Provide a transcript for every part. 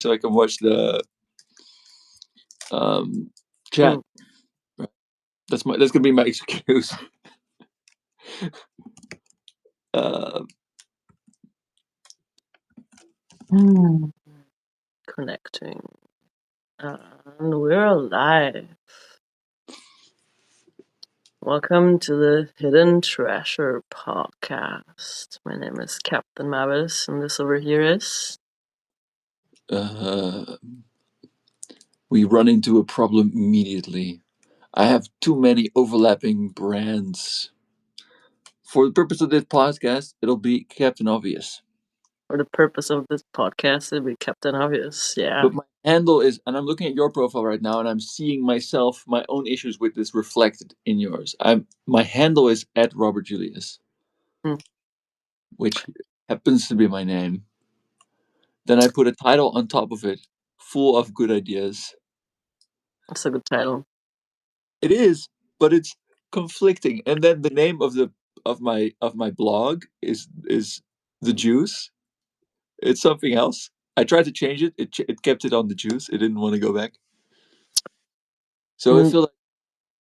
so I can watch the chat. That's gonna be my excuse. Connecting. And we're live. Welcome to the Hidden Treasure podcast. My name is Captain Mavis, and this over here is... We run into a problem immediately. I have too many overlapping brands. For the purpose of this podcast, it'll be Captain Obvious. For the purpose of this podcast, it'll be Captain Obvious, yeah. But my handle is, and I'm looking at your profile right now, and I'm seeing myself, my own issues with this reflected in yours. My handle is at Robert Julius, which happens to be my name. Then I put a title on top of it, full of good ideas. That's a good title. It is, but it's conflicting. And then the name of my blog is The Juice. It's something else. I tried to change it. It kept it on The Juice. It didn't want to go back. So I feel like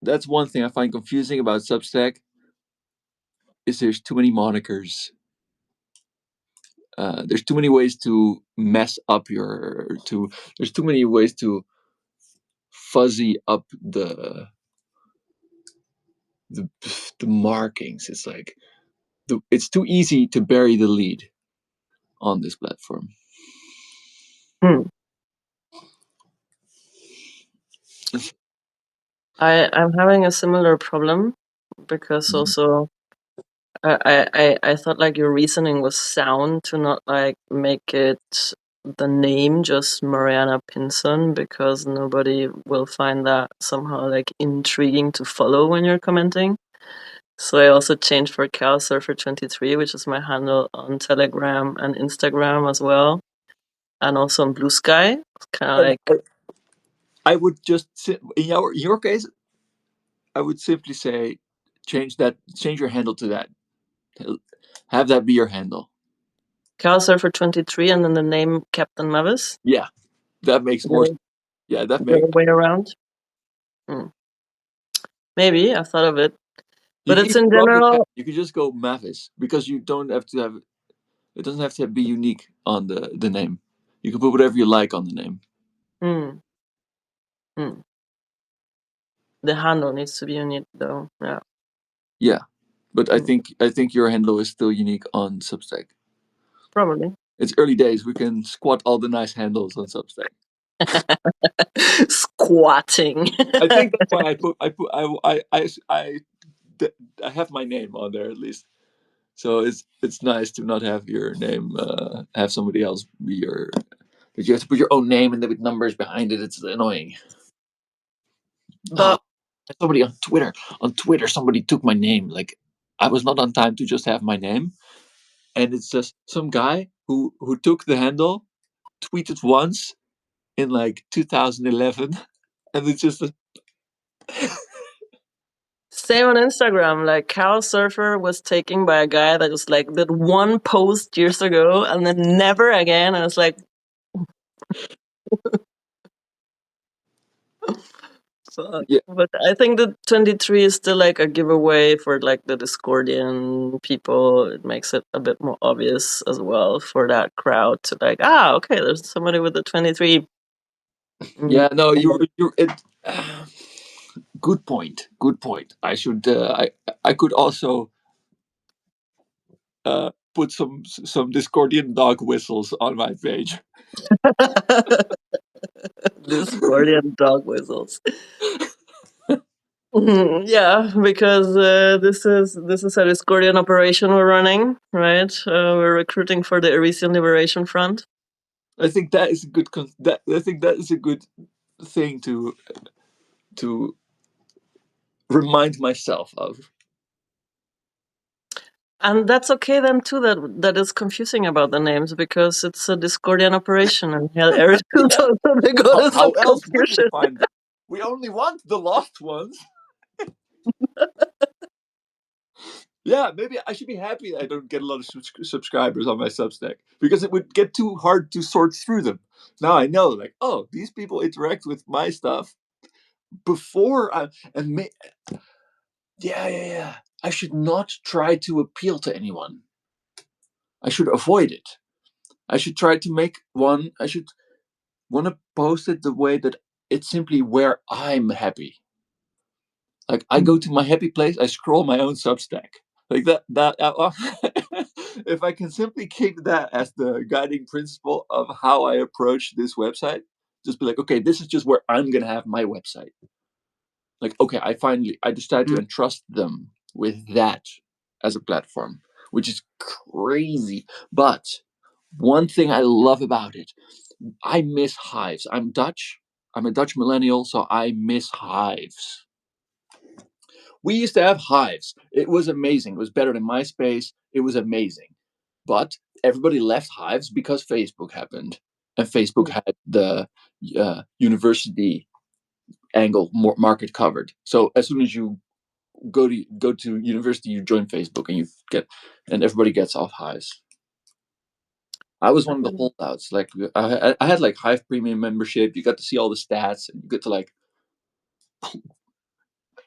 that's one thing I find confusing about Substack is there's too many monikers. There's too many ways to mess up there's too many ways to fuzzy up the markings. It's like it's too easy to bury the lead on this platform. I'm having a similar problem because also I thought like your reasoning was sound to not like make it the name just Mariana Pinson, because nobody will find that somehow like intriguing to follow when you're commenting. So I also changed for CalSurfer23, which is my handle on Telegram and Instagram as well, and also on Blue Sky. It's kind of like... I would just in your case, I would simply say change your handle to that. Have that be your handle. CalSurfer23 and then the name Captain Mavis. Yeah, that makes more sense. Yeah, that makes way around. Maybe I've thought of it, but it's in general. You could just go Mavis because you don't have to have. It doesn't have to be unique on the name. You can put whatever you like on the name. The handle needs to be unique, though. Yeah. Yeah, but I think your handle is still unique on Substack. Probably. It's early days. We can squat all the nice handles on Substack. Squatting. I think that's why I have my name on there at least. So it's nice to not have your name have somebody else be your. But you have to put your own name and then with numbers behind it. It's annoying. But somebody on Twitter, somebody took my name. Like I was not on time to just have my name, and it's just some guy who took the handle, tweeted once in like 2011, and it's just same on Instagram. Like CalSurfer was taken by a guy that was like did one post years ago and then never again. I was like. Yeah. But I think the 23 is still like a giveaway for like the Discordian people. It makes it a bit more obvious as well for that crowd to like, okay, there's somebody with the 23. Yeah, no, you're it. Good point. I should. I could also put some Discordian dog whistles on my page. Discordian dog whistles. Yeah, because this is a Discordian operation we're running, right? We're recruiting for the Elysian Liberation Front. I think that is a good. I think that is a good thing to remind myself of. And that's okay then too. That is confusing about the names because it's a Discordian operation, and hell, how else would we find them? We only want the lost ones. Yeah, maybe I should be happy that I don't get a lot of subscribers on my Substack because it would get too hard to sort through them. Now I know, like, oh, these people interact with my stuff before I and yeah. I should not try to appeal to anyone. I should avoid it. I should try to make one. I should want to post it the way that it's simply where I'm happy. Like I go to my happy place, I scroll my own Substack. Like if I can simply keep that as the guiding principle of how I approach this website, just be like, okay, this is just where I'm gonna have my website. Like, okay, I decided to Mm. entrust them with that as a platform, which is crazy. But one thing I love about it, I miss hives. I'm Dutch. I'm a Dutch millennial, so I miss hives. We used to have hives. It was amazing. It was better than MySpace. It was amazing. But everybody left hives because Facebook happened. And Facebook had the university angle market covered. So as soon as you go to university, you join Facebook and you get and everybody gets off hives. I was one of the holdouts. Like I had like Hive Premium membership. You got to see all the stats, and you get to like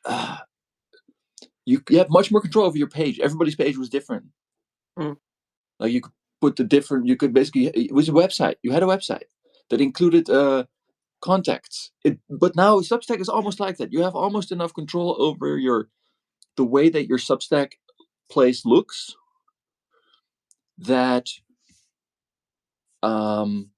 uh, you have much more control over your page. Everybody's page was different. Mm. Like you could put the different. You could basically it was a website. You had a website that included contacts. But now Substack is almost like that. You have almost enough control over the way that your Substack place looks that um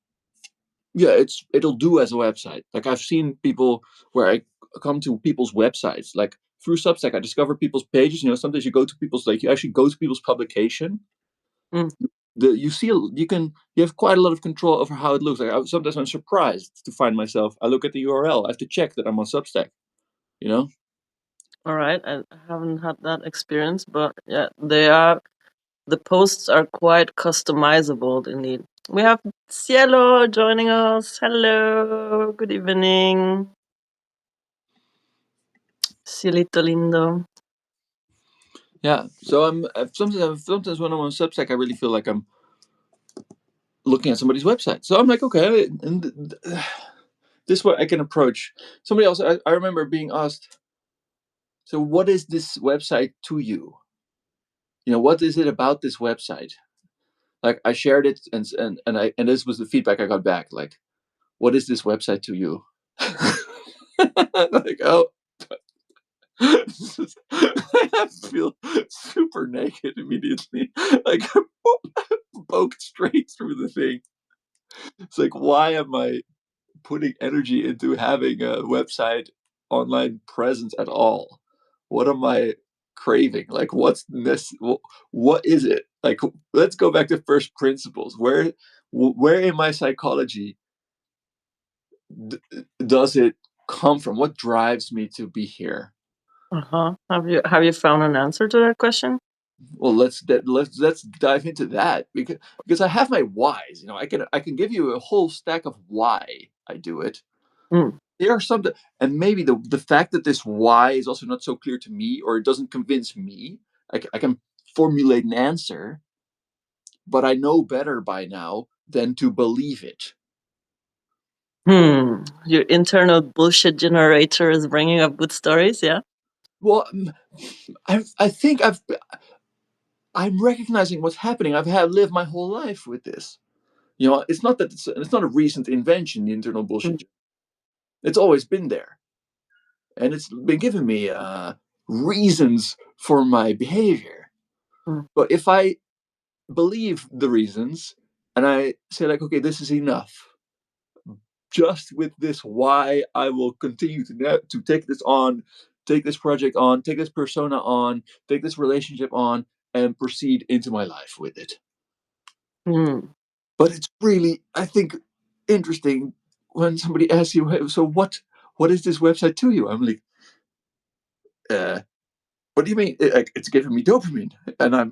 yeah, it'll do as a website. Like I've seen people where I come to people's websites, like through Substack, I discover people's pages. Sometimes you go to people's like you actually go to people's publication. Mm. You see you have quite a lot of control over how it looks. Like sometimes I'm surprised to find myself. I look at the URL. I have to check that I'm on Substack. You know. All right, I haven't had that experience, but yeah, the posts are quite customizable indeed. We have Cielo joining us. Hello, good evening, Cielito lindo. Yeah. So sometimes when I'm on Substack, I really feel like I'm looking at somebody's website. So I'm like, okay, and this way I can approach somebody else. I remember being asked, so what is this website to you? What is it about this website? Like I shared it and this was the feedback I got back. Like, what is this website to you? Like, oh, I feel super naked immediately. Like, poked straight through the thing. It's like, why am I putting energy into having a website online presence at all? What am I craving? Like, what's this? What is it? Like, let's go back to first principles. Where in my psychology d- does it come from? What drives me to be here? Uh-huh. Have you found an answer to that question? Well, let's dive into that because I have my whys. I can give you a whole stack of why I do it. Mm. There are some, and maybe the fact that this why is also not so clear to me, or it doesn't convince me. I can formulate an answer, but I know better by now than to believe it. Your internal bullshit generator is bringing up good stories, yeah? Well, I think I'm recognizing what's happening. I've had lived my whole life with this. It's not that it's not a recent invention. The internal Mm. bullshit. It's always been there, and it's been giving me reasons for my behavior. Mm. But if I believe the reasons and I say like, okay, this is enough. Just with this why I will continue to take this on, take this project on, take this persona on, take this relationship on, and proceed into my life with it. Mm. But it's really, I think, interesting when somebody asks you, "Hey, so what is this website to you?" I'm like, uh, what do you mean? Like, it's giving me dopamine, and I'm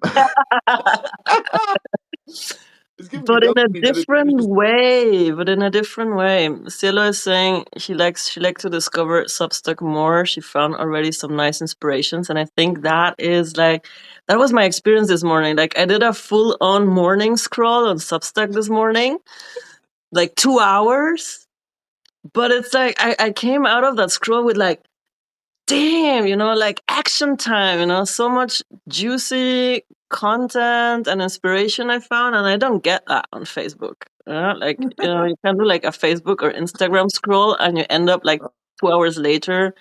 It's giving me But in a dopamine that it different finishes. way. But in a different way. Cielo is saying she likes to discover Substack more. She found already some nice inspirations, and I think that is like that was my experience this morning. Like I did a full on morning scroll on Substack this morning, like 2 hours. But it's like I came out of that scroll with like, damn, like action time, so much juicy content and inspiration I found, and I don't get that on Facebook. Like, you can do like a Facebook or Instagram scroll, and you end up like 2 hours later,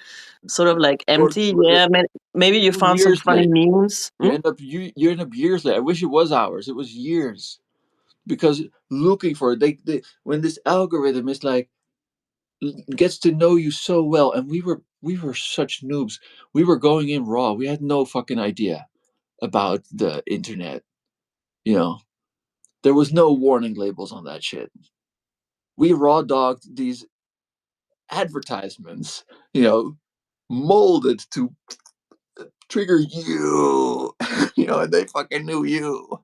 sort of like Or empty. Yeah, maybe you found some years funny later. memes. You end up years later. I wish it was hours. It was years. Because looking for it, they when this algorithm is like gets to know you so well, and we were such noobs. We were going in raw. We had no fucking idea about the internet. You know, there was no warning labels on that shit. We raw dogged these advertisements. Molded to trigger you. And they fucking knew you.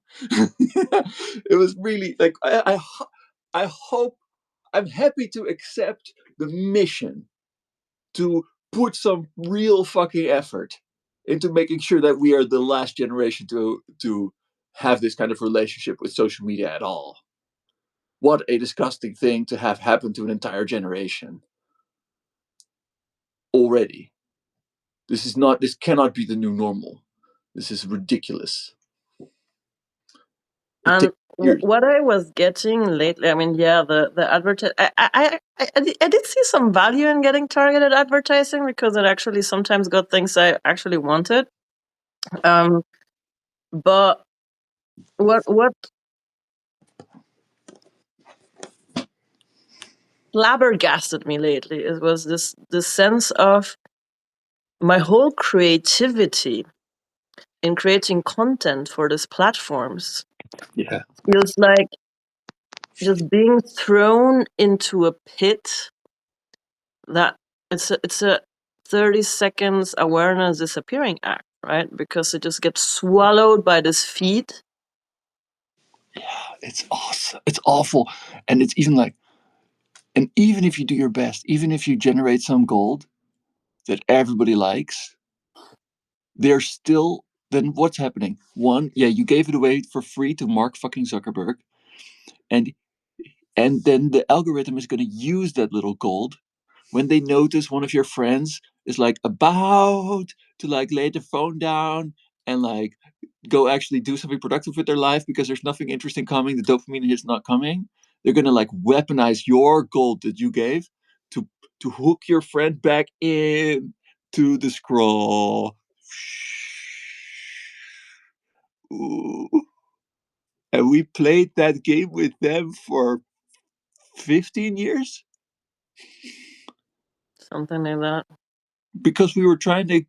It was really like I hope I'm happy to accept the mission to put some real fucking effort into making sure that we are the last generation to have this kind of relationship with social media at all. What a disgusting thing to have happen to an entire generation already. This cannot be the new normal. This is ridiculous. It And takes years. what I was getting lately, I mean, yeah, the advertise. I did see some value in getting targeted advertising because it actually sometimes got things I actually wanted. Um, but what flabbergasted me lately it was this sense of my whole creativity in creating content for these platforms Yeah. feels like just being thrown into a pit that it's a 30 seconds awareness disappearing act, right? Because it just gets swallowed by this feed. It's awesome. It's awful. And it's even like, and even if you do your best, even if you generate some gold that everybody likes, there's still, then what's happening? One, yeah, you gave it away for free to Mark fucking Zuckerberg. And and then the algorithm is going to use that little gold when they notice one of your friends is like about to like lay the phone down and like go actually do something productive with their life because there's nothing interesting coming, the dopamine is not coming. They're gonna like weaponize your gold that you gave to to hook your friend back in to the scroll. Ooh. And we played that game with them for 15 years Something like that. because we were trying to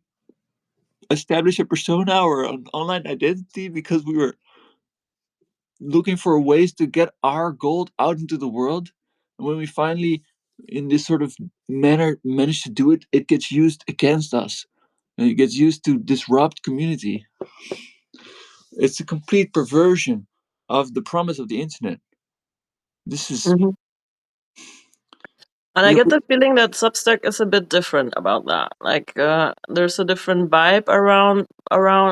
establish a persona or an online identity because we were looking for ways to get our gold out into the world. And when we finally, in this sort of manner, manage to do it, it gets used against us. And it gets used to disrupt community. It's a complete perversion of the promise of the internet. This is, Mhm. And I you get know, the feeling that Substack is a bit different about that. Like, there's a different vibe around.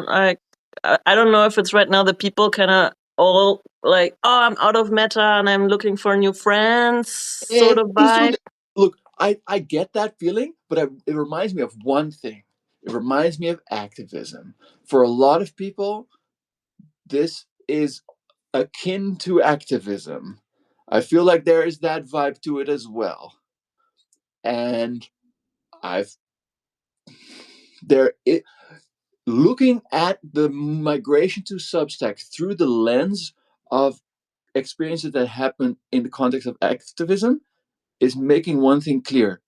Like, I don't know if it's right now the people kind of all like, oh, I'm out of Meta and I'm looking for new friends, sort of just do vibe. that. Look, I get that feeling, but it reminds me of one thing. It reminds me of activism. For a lot of people, this is akin to activism. I feel like there is that vibe to it as well. And I've there it looking at the migration to Substack through the lens of experiences that happen in the context of activism is making one thing clear.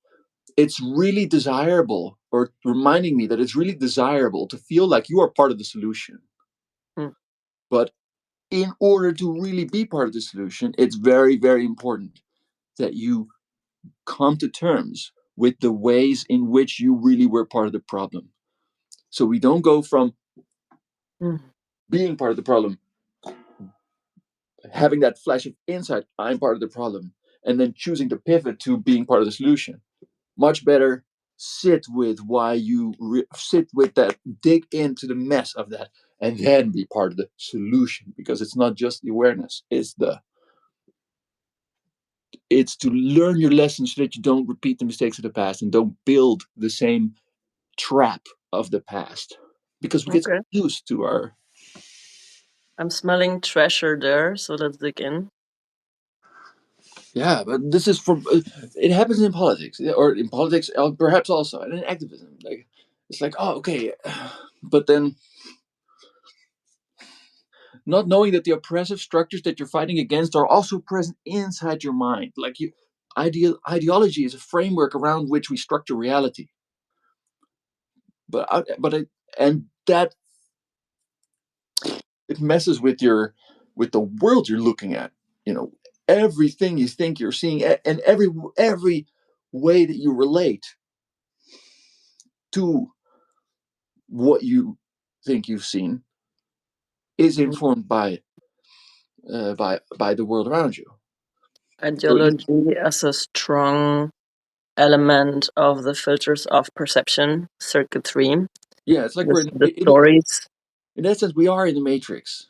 It's really desirable, or reminding me that it's really desirable to feel like you are part of the solution. Mm, But in order to really be part of the solution, it's very, very important that you come to terms with the ways in which you really were part of the problem. So we don't go from mm, being part of the problem, having that flash of insight, I'm part of the problem, and then choosing to pivot to being part of the solution. Much better sit with why you sit with that, dig into the mess of that, and then be part of the solution, because it's not just the awareness, it's to learn your lessons so that you don't repeat the mistakes of the past and don't build the same trap of the past, because we get Okay. used to our. I'm smelling treasure there, so let's dig in. Yeah, but this is from it happens in politics, or in politics, perhaps also, and in activism. Like it's like, oh, okay, but then not knowing that the oppressive structures that you're fighting against are also present inside your mind. Like ideology is a framework around which we structure reality. And that it messes with the world you're looking at. You know, everything you think you're seeing, and every way that you relate to what you think you've seen is informed by the world around you. So Ideology as a strong element of the filters of perception, circuit 3, yeah, it's like we're the stories. in that sense we are in the matrix.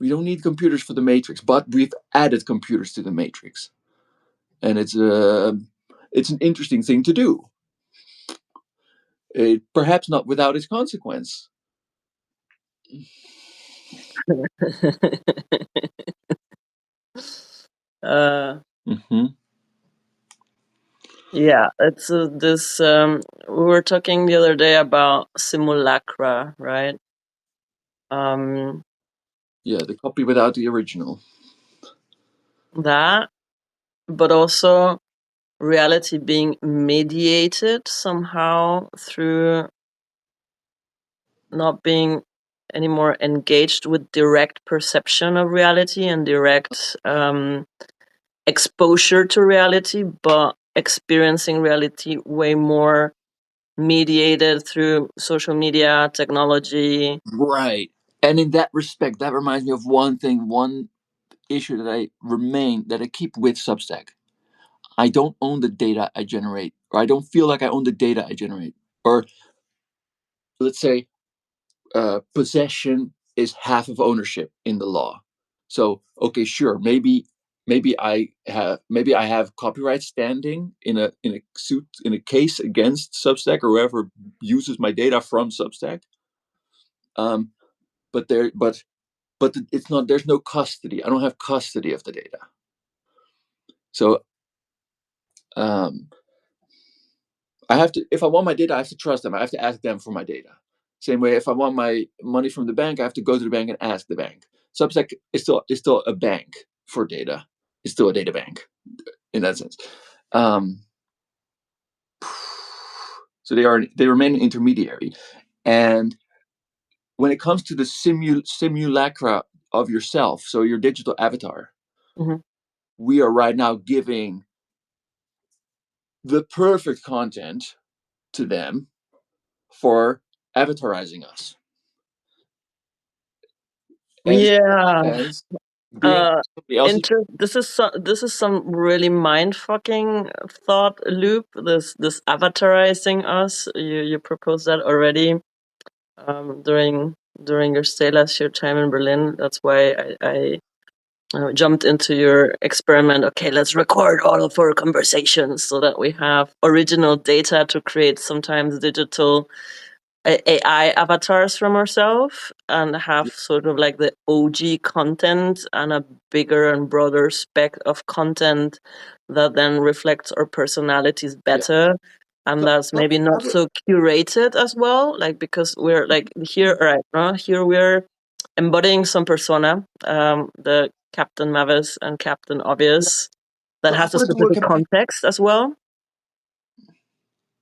We don't need computers for the matrix, but we've added computers to the matrix, and it's an interesting thing to do. Perhaps not without its consequence. uh, Mm-hmm. yeah, it's this. We were talking the other day about simulacra, right? Um, Yeah, the copy without the original. that, but also reality being mediated somehow through not being anymore engaged with direct perception of reality and direct exposure to reality, but experiencing reality way more mediated through social media, technology. Right. And in that respect, that reminds me of one issue that I keep with Substack. I don't own the data I generate, or I don't feel like I own the data I generate. Or let's say possession is half of ownership in the law. So okay, sure, maybe I have copyright standing in a suit, in a case against Substack or whoever uses my data from Substack. Um, but there, but it's not. There's no custody. I don't have custody of the data. So um, I have to. If I want my data, I have to trust them. I have to ask them for my data. Same way, if I want my money from the bank, I have to go to the bank and ask the bank. Substack is still a bank for data. It's still a data bank in that sense. Um, so they remain an intermediary, and when it comes to the simulacra of yourself, so your digital avatar, Mhm. we are right now giving the perfect content to them for avatarizing us. And in Yeah. that sense, being Uh, somebody else's. this is some really mind fucking thought loop. This avatarizing us. You proposed that already during your stay last year time in Berlin. That's why I jumped into your experiment. Okay, let's record all of our conversations so that we have original data to create sometimes digital AI avatars from ourselves and have sort of like the OG content and a bigger and broader spec of content that then reflects our personalities Yeah. better. And So that's maybe not so curated as well, like because we're like here, right? Here we're embodying some persona, the Captain Mavis and Captain yeah. Obvious, that So I has a want to do a specific campaign. context as well.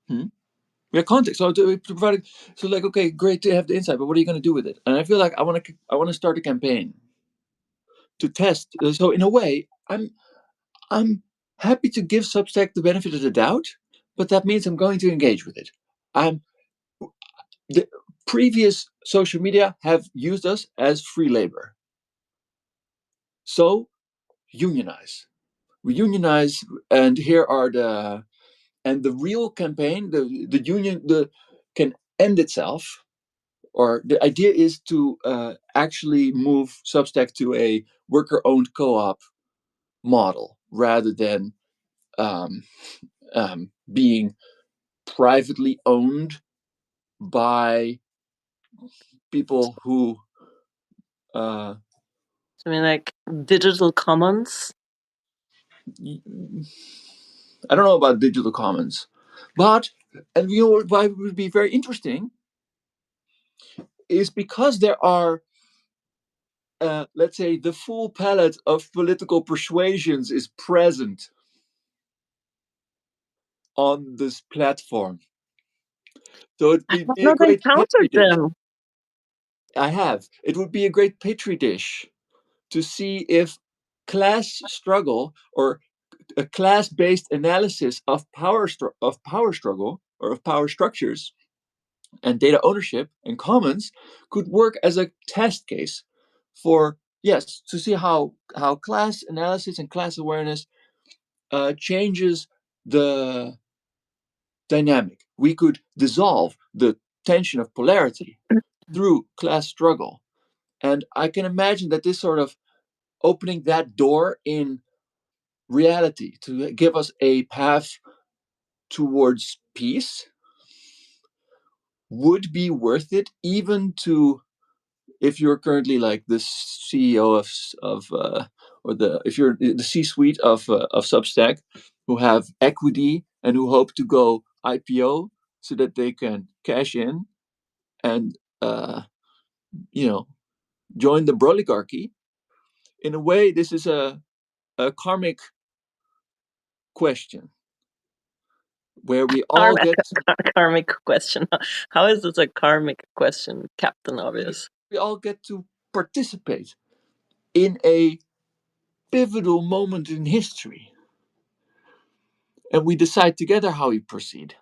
Hmm? We have context. So to provide, so like, okay, great to have the insight, but what are you going to do with it? And I feel like I want to start a campaign to test. So in a way, I'm happy to give Substack the benefit of the doubt, but that means I'm going to engage with it. I'm the previous social media have used us as free labor. So unionize. We unionize, and here are the real campaign. The union can end itself, or the idea is to actually move Substack to a worker-owned co-op model rather than um, being privately owned by people who uh, I mean, like digital commons. I don't know about digital commons, but and you know why it would be very interesting is because there are let's say the full palette of political persuasions is present on this platform. So it I would have be a not great petri encountered dish. them. I have. It would be a great petri dish to see if class struggle or a class-based analysis of power struggle or of power structures and data ownership and commons could work as a test case for, yes, to see how class analysis and class awareness changes the dynamic. We could dissolve the tension of polarity through class struggle. And I can imagine that this sort of opening that door in reality to give us a path towards peace would be worth it, even to if you're currently like the CEO of or the if you're the C-suite of Substack, who have equity and who hope to go IPO so that they can cash in and you know join the oligarchy. In a way, this is a karmic question where we all Karmic, get karmic question. How is this a karmic question, Captain Obvious? we all get to participate in a pivotal moment in history, and we decide together how we proceed.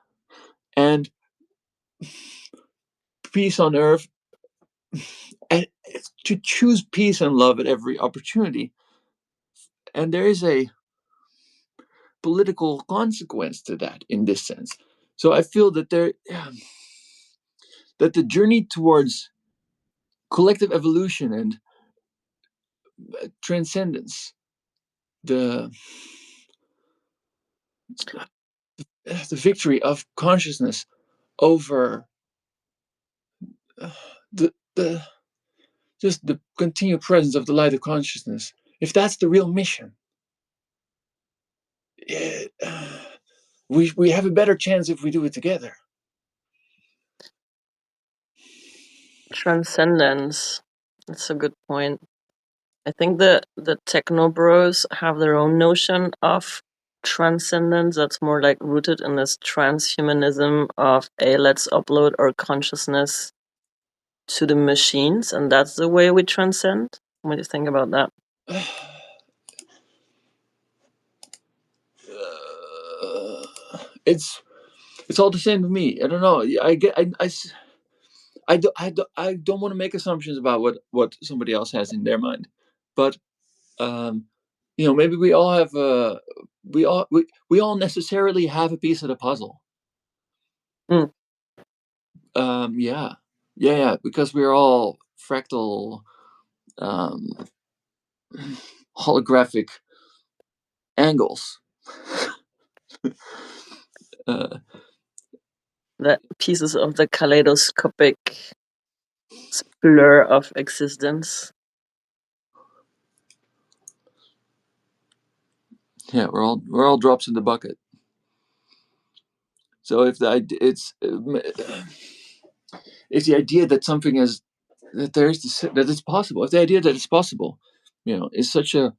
And peace on earth, and to choose peace and love at every opportunity. And there is a political consequence to that in this sense. So I feel that that the journey towards collective evolution and transcendence, the the victory of consciousness over the just the continued presence of the light of consciousness. If that's the real mission, it, we have a better chance if we do it together. Transcendence. That's a good point. I think the techno bros have their own notion of transcendence that's more like rooted in this transhumanism of a let's upload our consciousness to the machines, and that's the way we transcend. What do you think about that? It's it's all the same to me. I don't know. I don't want to make assumptions about what somebody else has in their mind, but um, maybe we all have we all necessarily have a piece of the puzzle. Mm, Yeah, yeah, because we're all fractal, um, holographic angles. uh, the pieces of the kaleidoscopic blur of existence. yeah, we're all drops in the bucket. So if the it's the idea that something is that that it's possible. If the idea that it's possible, is such a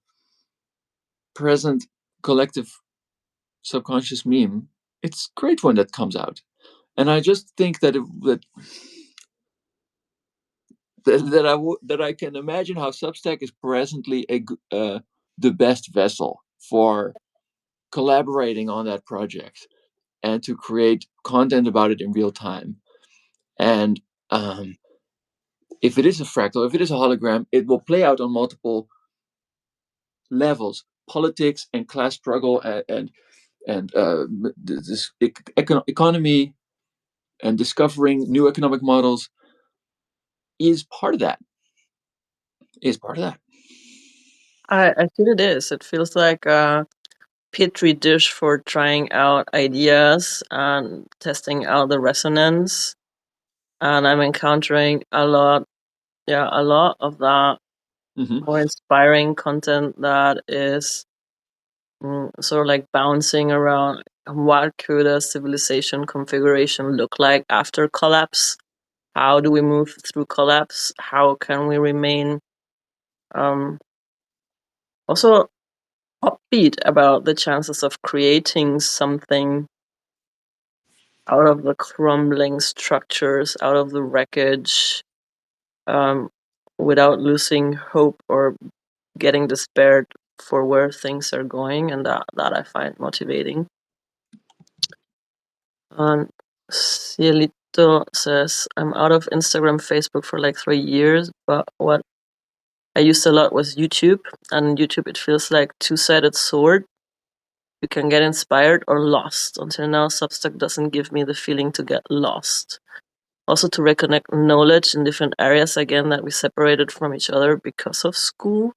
present collective subconscious meme, it's great when that comes out. And I just think that that I can imagine how Substack is presently the best vessel for collaborating on that project and to create content about it in real time. And if it is a fractal, if it is a hologram, it will play out on multiple levels: politics and class struggle, and this economy, and discovering new economic models is part of that. Is part of that. I feel it is. It feels like a petri dish for trying out ideas and testing out the resonance. And I'm encountering a lot of that Hmm. more inspiring content that is sort of like bouncing around. What could a civilization configuration look like after collapse? How do we move through collapse? How can we remain um, also upbeat about the chances of creating something out of the crumbling structures, out of the wreckage, um, without losing hope or getting despaired for where things are going, and that I find motivating. And Cielito says, I'm out of Instagram, Facebook for like 3 years, but what I used a lot was YouTube. And YouTube, it feels like two-sided sword. You can get inspired or lost. Until now, Substack doesn't give me the feeling to get lost. Also, to reconnect knowledge in different areas again that we separated from each other because of school.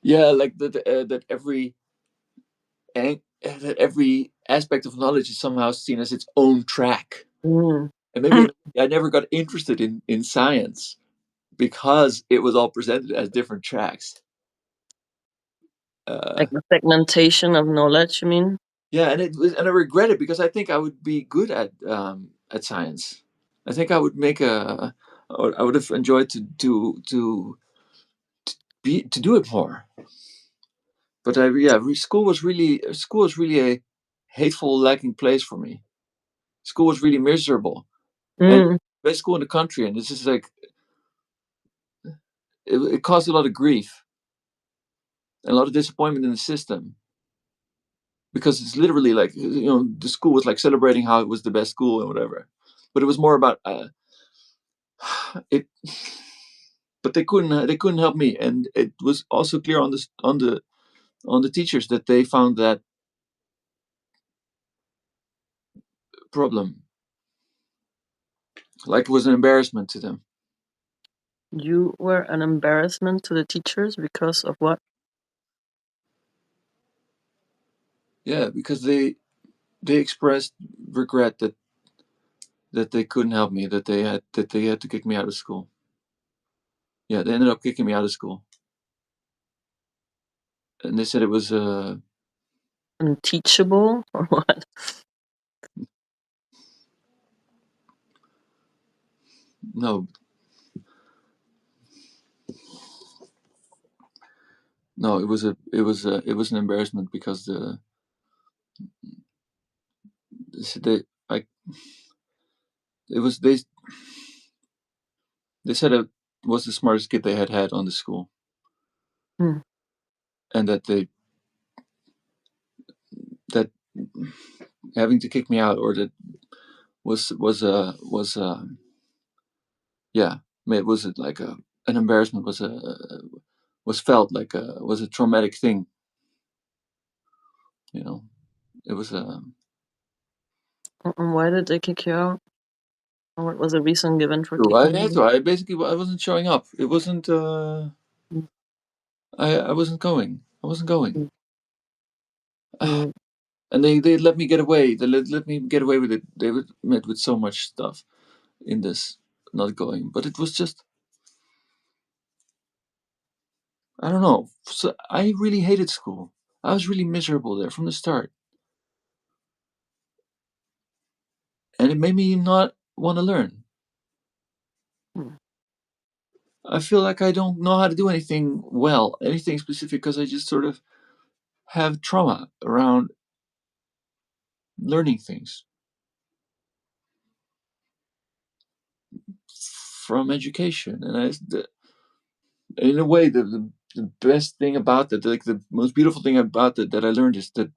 Yeah, like that every aspect of knowledge is somehow seen as its own track. Mm. And maybe I never got interested in science because it was all presented as different tracks. Like Uh, the segmentation of knowledge, you mean? yeah, and I regret it because I think I would be good at science. I think I would make a. I would have enjoyed to do it more. But school was really a hateful, lacking place for me. School was really miserable, and Mm. best school in the country, and it's just like it caused a lot of grief and a lot of disappointment in the system, because it's literally like, the school was like celebrating how it was the best school and whatever, but it was more about it. But they couldn't help me, and it was also clear on the teachers that they found that problem, like it was an embarrassment to them. You were an embarrassment to the teachers because of what? Yeah, because they expressed regret that they couldn't help me, that they had to kick me out of school. Yeah, they ended up kicking me out of school, and they said it was Unteachable or what? no, no, it was an embarrassment because they like it was they said it was the smartest kid they had had on the school, Hmm. and that having to kick me out, or that was yeah, it was like an embarrassment, was felt like was a traumatic thing. You know, it was And why did they kick you out? Or what was the reason given for I kicking had you to. I basically I wasn't showing up. It wasn't. out? I wasn't going. I wasn't going. Mm, mm, And they let me get away. They let me get away with it. They were met with so much stuff in this not going, but it was just, I don't know. So I really hated school. I was really miserable there from the start, and it made me not want to learn. mm. I feel like I don't know how to do anything well, anything specific, because I just sort of have trauma around learning things from education, and in a way, the best thing about that, like the most beautiful thing about that I learned, is that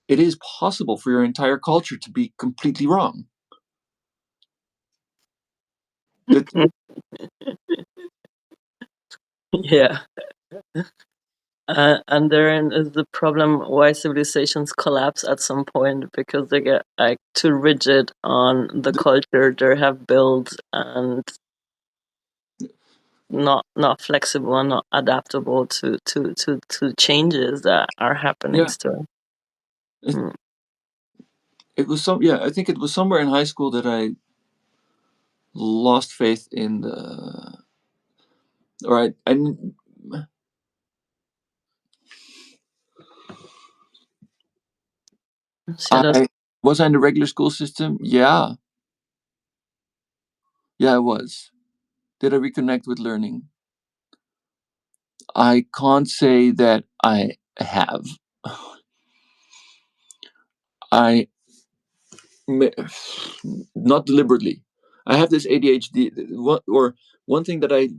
it is possible for your entire culture to be completely wrong. That Yeah. And therein is the problem why civilizations collapse at some point, because they get like too rigid on the culture they have built, and not flexible and not adaptable to changes that are happening Yeah, still. it, Mm. it was some. Yeah, I think it was somewhere in high school that I lost faith in the. All right, So that's I was I in the regular school system. Yeah, yeah, I was. Did I reconnect with learning? I can't say that I have. I not deliberately. I have this ADHD. Or one thing that I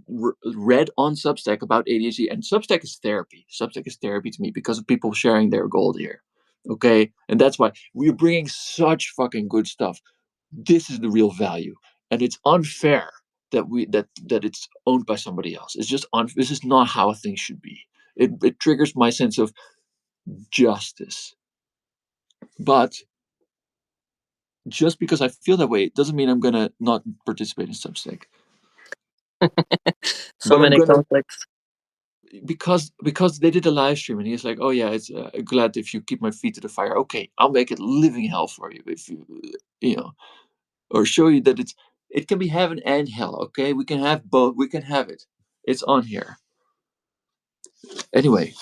read on Substack about ADHD, and Substack is therapy. Substack is therapy to me because of people sharing their gold here. Okay, and that's why we're bringing such fucking good stuff. This is the real value, and it's unfair that it's owned by somebody else. It's just this is not how things should be. It triggers my sense of justice, but just because I feel that way doesn't mean I'm gonna not participate in Substack. so But I'm many gonna, conflicts. because they did a live stream and he's like, oh yeah, it's glad if you keep my feet to the fire. Okay, I'll make it living hell for you if you you know or show you that it can be heaven and hell. Okay, we can have both. We can have it. It's on here anyway.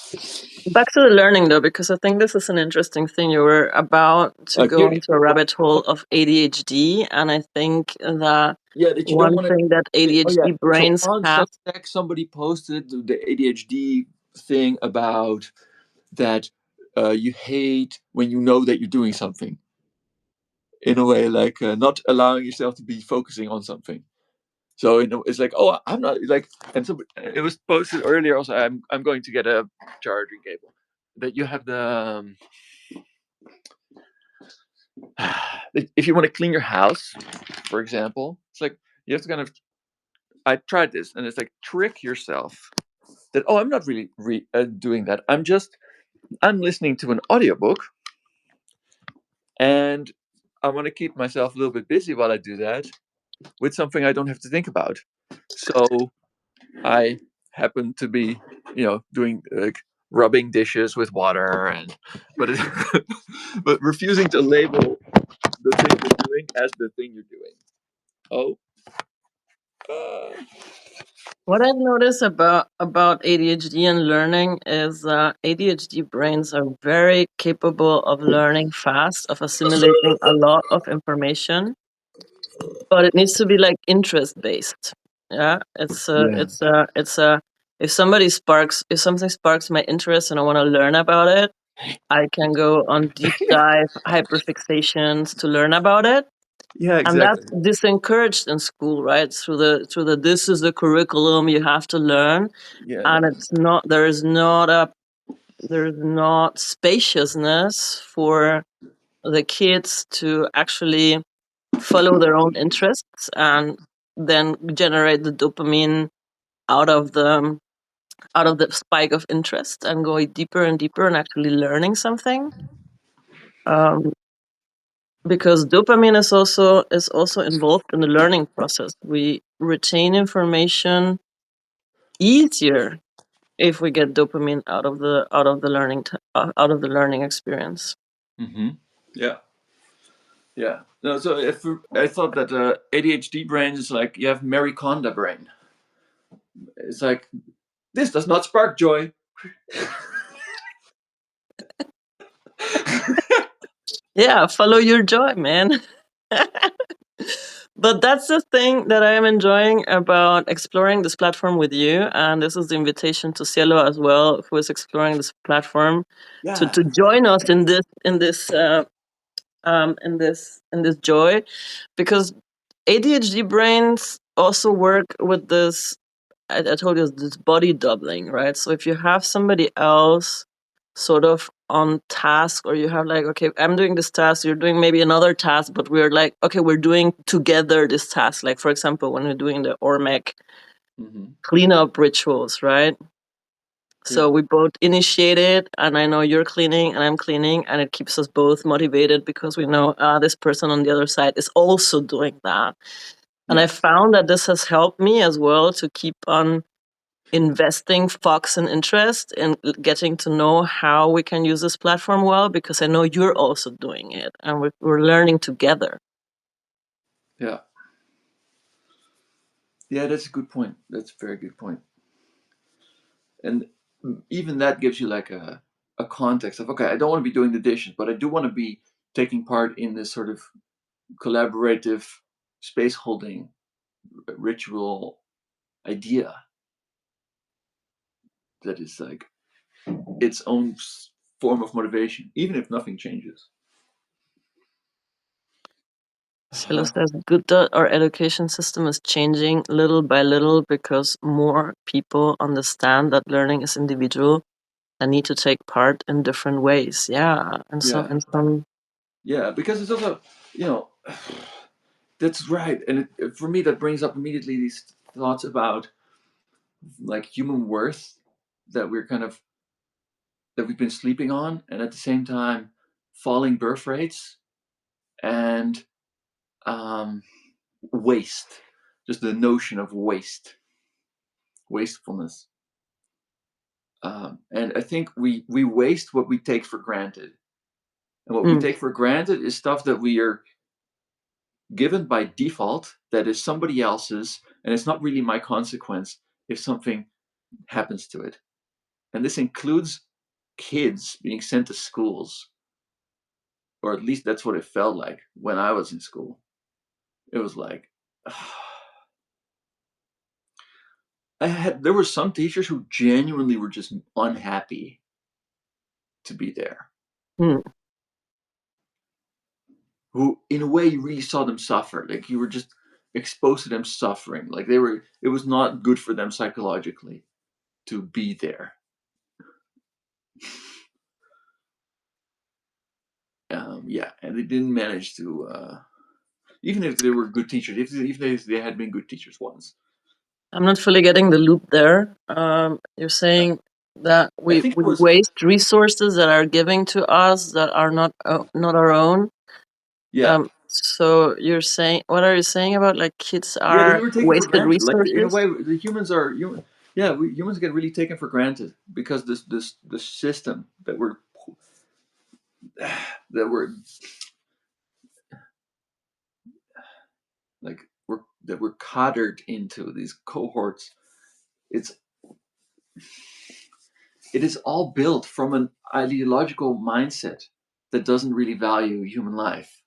Back to the learning though, because I think this is an interesting thing. You were about to go Clearly, into a rabbit hole of ADHD, and I think that yeah, that you don't one want thing that to. Oh yeah. ADHD So brains on have. Substack, somebody posted the ADHD thing about that you hate when you know that you're doing something in a way, like not allowing yourself to be focusing on something. So it's like, oh, I'm not like, and so it was posted earlier. Also, I'm going to get a charging cable. That you have the if you want to clean your house, for example, it's like you have to kind of. I tried this, and it's like trick yourself that I'm not really doing that. I'm listening to an audiobook, and I want to keep myself a little bit busy while I do that with something I don't have to think about. So I happen to be, doing like rubbing dishes with water, and but but refusing to label the thing you're doing as the thing you're doing. Oh, uh, What I've noticed about ADHD and learning is ADHD brains are very capable of learning fast, of assimilating a lot of information, but it needs to be like interest based. Yeah, yeah, if something sparks my interest and I want to learn about it, I can go on deep dive hyperfixations to learn about it. yeah, And that's exactly. disencouraged in school, right? Through the this is the curriculum you have to learn, Yeah, and it's not there's not spaciousness for the kids to actually follow their own interests and then generate the dopamine out of the out of the spike of interest and going deeper and deeper and actually learning something. Um, because dopamine is also involved in the learning process. We retain information easier if we get dopamine out of the learning experience. hmm yeah, yeah. No, so if I thought that ADHD brain is like you have Mary Kondo brain. It's like this does not spark joy. Yeah, follow your joy, man. But that's the thing that I am enjoying about exploring this platform with you, and this is the invitation to Cielo as well, who is exploring this platform, Yeah. to join us in this joy, because ADHD brains also work with this. I told you this body doubling, right? So if you have somebody else sort of on task, or you have like, okay, I'm doing this task, you're doing maybe another task, but we're like, okay, we're doing together this task. Like, for example, when we're doing the Ormec hmm cleanup rituals, right? So we both initiate it, and I know you're cleaning and I'm cleaning, and it keeps us both motivated because we know this person on the other side is also doing that. And I Yeah. found that this has helped me as well to keep on investing focus and interest in getting to know how we can use this platform well, because I know you're also doing it and we're learning together. Yeah. Yeah, that's a good point. That's a very good point. And even that gives you like a context of, okay, I don't want to be doing the dishes, but I do want to be taking part in this sort of collaborative space holding ritual idea that is like its own form of motivation, even if nothing changes. Silo says, good that our education system is changing little by little because more people understand that learning is individual and need to take part in different ways. Yeah, and Yeah, some yeah, because it's also, you know, that's right. And for me, that brings up immediately these thoughts about like human worth that we're kind of that we've been sleeping on, and at the same time, falling birth rates and um, waste. Just the notion of wastefulness. And I think we waste what we take for granted, and what we mm, take for granted is stuff that we are given by default, that is somebody else's, and it's not really my consequence if something happens to it. And this includes kids being sent to schools, or at least that's what it felt like when I was in school. It was like, there were some teachers who genuinely were just unhappy to be there, mm. who in a way you really saw them suffer, like you were just exposed to them suffering, like it was not good for them psychologically to be there. Yeah, and they didn't manage to, even if they were good teachers, if they had been good teachers once. I'm not fully getting the loop there. You're uh, saying that I we think it was, waste resources that are giving to us that are not our own. yeah, So you're saying, what are you saying about like kids yeah, that are we were taken for wasted granted. Like in a resources? way, the humans are human. Yeah, humans get really taken for granted because the system that we're like we're codded into these cohorts. It's it is all built from an ideological mindset that doesn't really value human life.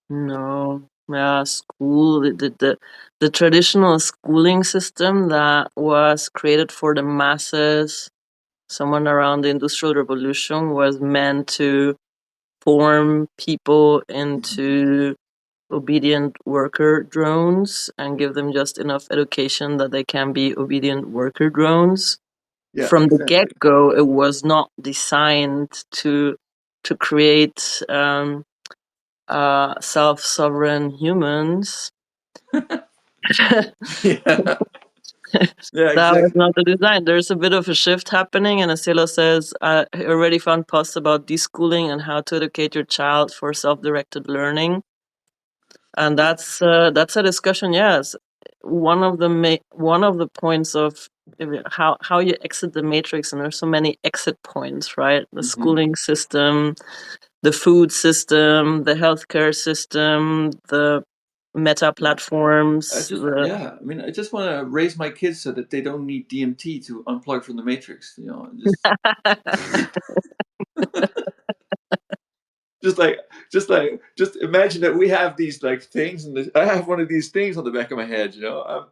No, yeah, school, the traditional schooling system that was created for the masses, someone around the Industrial Revolution, was meant to form people Mhm. into obedient worker drones and give them just enough education that they can be obedient worker drones. Yeah, From the exactly. get-go, it was not designed to create self-sovereign humans. Yeah, yeah, That was exactly. not the design. There's a bit of a shift happening, and Asilo says, I already found posts about deschooling and how to educate your child for self-directed learning. And that's a discussion. Yes, one of the points of how you exit the matrix, and there's so many exit points, right? The Hmm. schooling system, the food system, the healthcare system, the meta Yeah, platforms. I mean, I just want to raise my kids so that they don't need DMT to unplug from the matrix. You know, just just like just imagine that we have these like things, and I have one of these things on the back of my head. You know,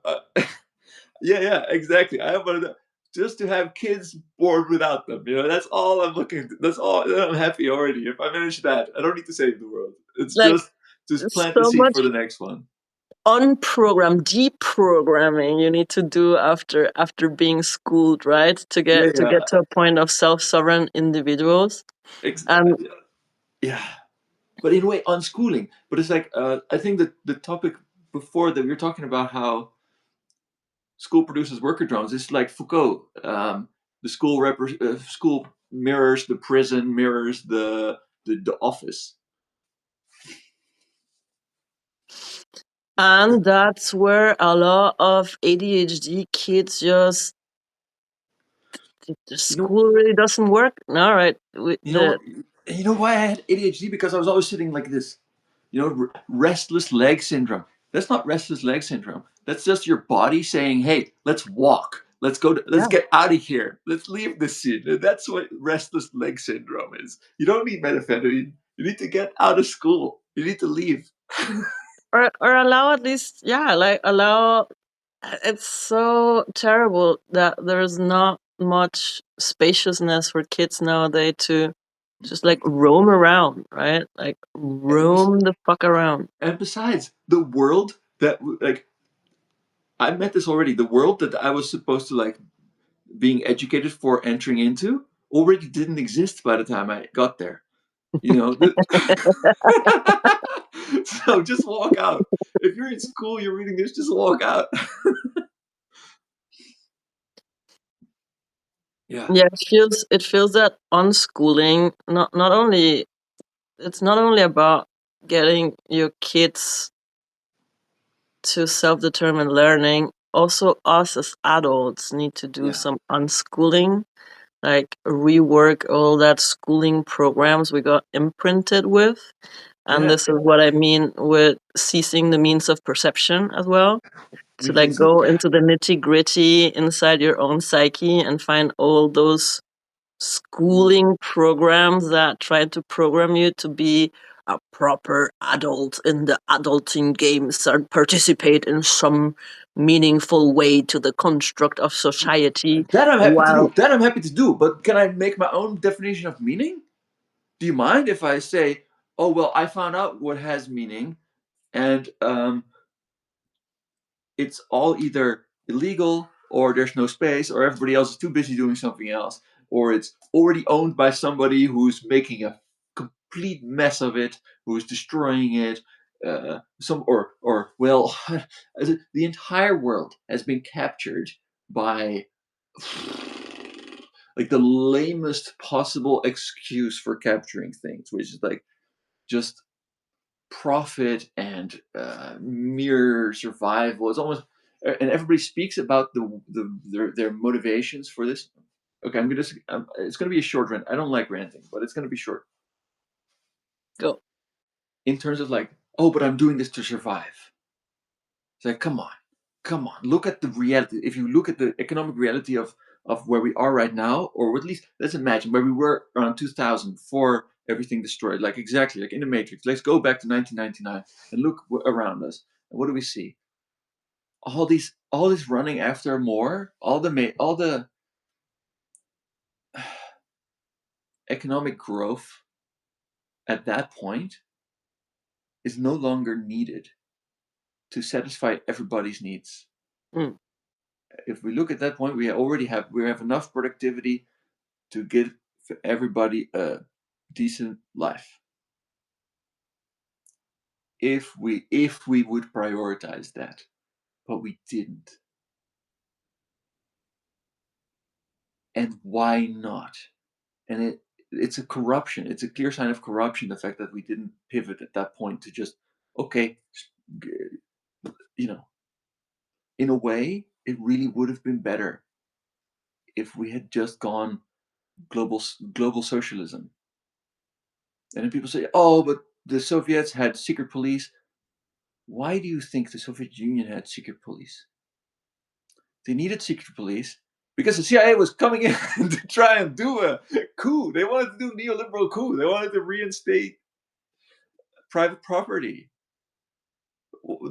yeah, yeah, exactly. I have one of the just to have kids born without them. You know, that's all I'm looking. That's all. I'm happy already. If I manage that, I don't need to save the world. It's Like just plant the so seed for much the next one. deprogramming you need to do after being schooled, right? To Yeah, get yeah, to a point of self-sovereign individuals. And yeah, yeah. But in a way, unschooling. But it's like I think that the topic before that we were talking about how school produces worker drones. It's like Foucault. The school mirrors the prison, mirrors the office. And that's where a lot of ADHD kids just the You know, school really doesn't work. All right, you know what? You know why I had ADHD? Because I was always sitting like this. You know, restless leg syndrome. That's not restless leg syndrome. That's just your body saying, "Hey, let's walk. Let's go. Let's yeah. get out of here. Let's leave this scene." That's what restless leg syndrome is. You don't need methamphetamine. You need to get out of school. You need to leave. Or allow at least, yeah, like allow. It's so terrible that there's not much spaciousness for kids nowadays to just like roam around, right? Like And, roam the fuck around. and besides, the world that like I met this already. The world that I was supposed to like being educated for entering into already didn't exist by the time I got there. You know, so just walk out. If you're in school, you're reading this, just walk out. Yeah, Yeah, it feels that unschooling not only it's not only about getting your kids to self-determined learning, also us as adults need to do yeah, some unschooling, like rework all that schooling programs we got imprinted with. And yeah. this is what I mean with ceasing the means of perception as well. To like go Yeah, into the nitty gritty inside your own psyche and find all those schooling programs that try to program you to be a proper adult in the adulting games and participate in some meaningful way to the construct of society that I'm happy to while do. That I'm happy to do. But can I make my own definition of meaning? Do you mind if I say, "Oh well, I found out what has meaning, and it's all either illegal or there's no space or everybody else is too busy doing something else or it's already owned by somebody who's making a complete mess of it, who's destroying it, some or well, the entire world has been captured by like the lamest possible excuse for capturing things, which is like just profit and mere survival. It's almost, and everybody speaks about their motivations for this. Okay, I'm gonna. It's gonna be a short rant. I don't like ranting, but it's gonna be short. go. In terms of like, oh, but I'm doing this to survive. It's like, come on. Look at the reality. If you look at the economic reality of where we are right now, or at least let's imagine where we were around 2000 before everything destroyed, like exactly like in the Matrix. Let's go back to 1999 and look around us. And what do we see? All this running after more, all the economic growth at that point is no longer needed to satisfy everybody's needs. Mm. If we look at that point, we have enough productivity to give everybody a decent life if we would prioritize that, but we didn't. And why not? And it's a corruption. It's a clear sign of corruption, the fact that we didn't pivot at that point to just, okay, you know, in a way it really would have been better if we had just gone global socialism. And then people say, oh, but the Soviets had secret police. Why do you think the Soviet Union had secret police? They needed secret police because the CIA was coming in to try and do a coup. They wanted to do a neoliberal coup. They wanted to reinstate private property.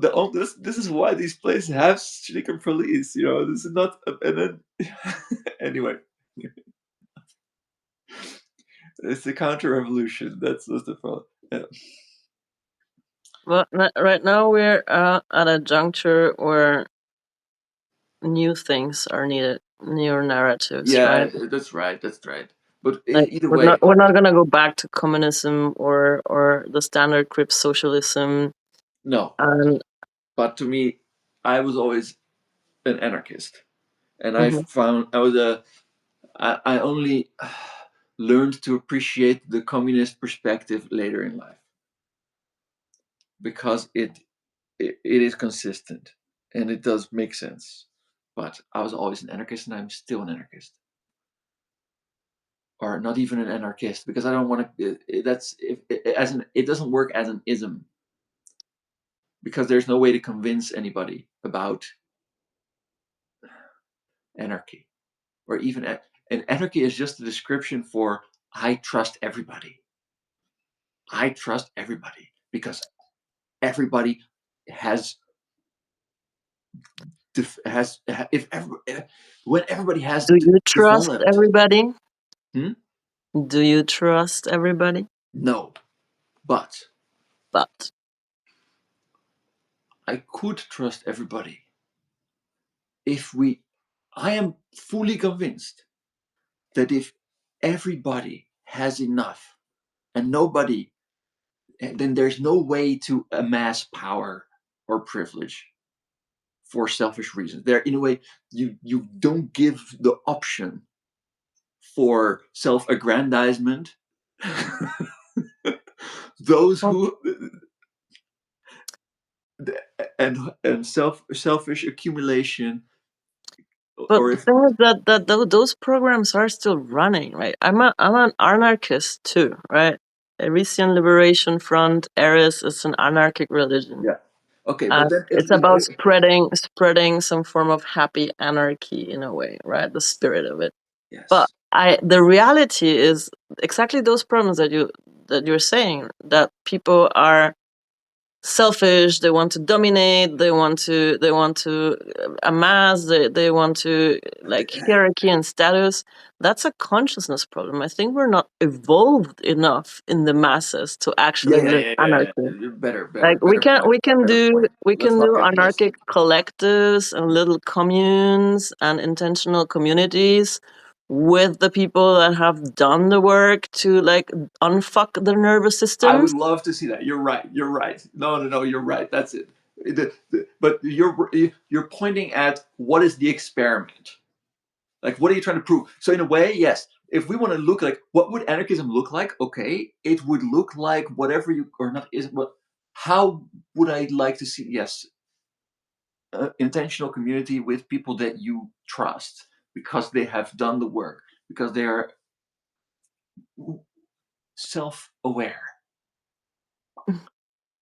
This is why these places have secret police. You know, this is not. And then anyway, it's the counter revolution. That's the problem. Yeah. Well, right now we're at a juncture where new things are needed, new narratives, Yeah, right? that's right. That's right. But Like either we're not way, we're not gonna go back to communism or the standard crip socialism. no. And But to me, I was always an anarchist, and I Hmm. found I only learned to appreciate the communist perspective later in life because it is consistent and it does make sense. But I was always an anarchist, and I'm still an anarchist, or not even an anarchist, because I don't want to. That's as an it doesn't work as an ism, because there's no way to convince anybody about anarchy, or even and anarchy is just a description for I trust everybody. I trust everybody because everybody has has if ever when everybody has Do you trust developed. everybody? Hmm? Do you trust everybody? No, but But I could trust everybody if we. I am fully convinced that if everybody has enough and nobody, then there's no way to amass power or privilege for selfish reasons. There, in a way, you don't give the option for self-aggrandizement. Those well, who and selfish accumulation, but or the if. thing is that those programs are still running, right? I'm an anarchist too, right? Elysian Liberation Front, Eris is an anarchic religion. Yeah, okay, but then It's about spreading some form of happy anarchy in a way, right? The spirit of it. But yes, the reality is exactly those problems that you're saying, that people are selfish, they want to dominate, they want to amass, they want to like hierarchy and status. That's a consciousness problem. I think we're not evolved enough in the masses to yeah, actually yeah, live yeah, yeah, anarchy. yeah. Better, Like better, better point, better point. we Let's can not do get hasty. anarchic collectives and little communes and intentional communities with the people that have done the work to like unfuck their nervous I would systems. love to see that. You're right. You're right. No, no, no. You're right. That's it. But you're pointing at what is the experiment? Like, what are you trying to prove? So, in a way, yes. If we want to look like what would anarchism look like, okay, it would look like whatever you or not is what. How would I like to see? Yes, intentional community with people that you trust because they have done the work, because they are self-aware,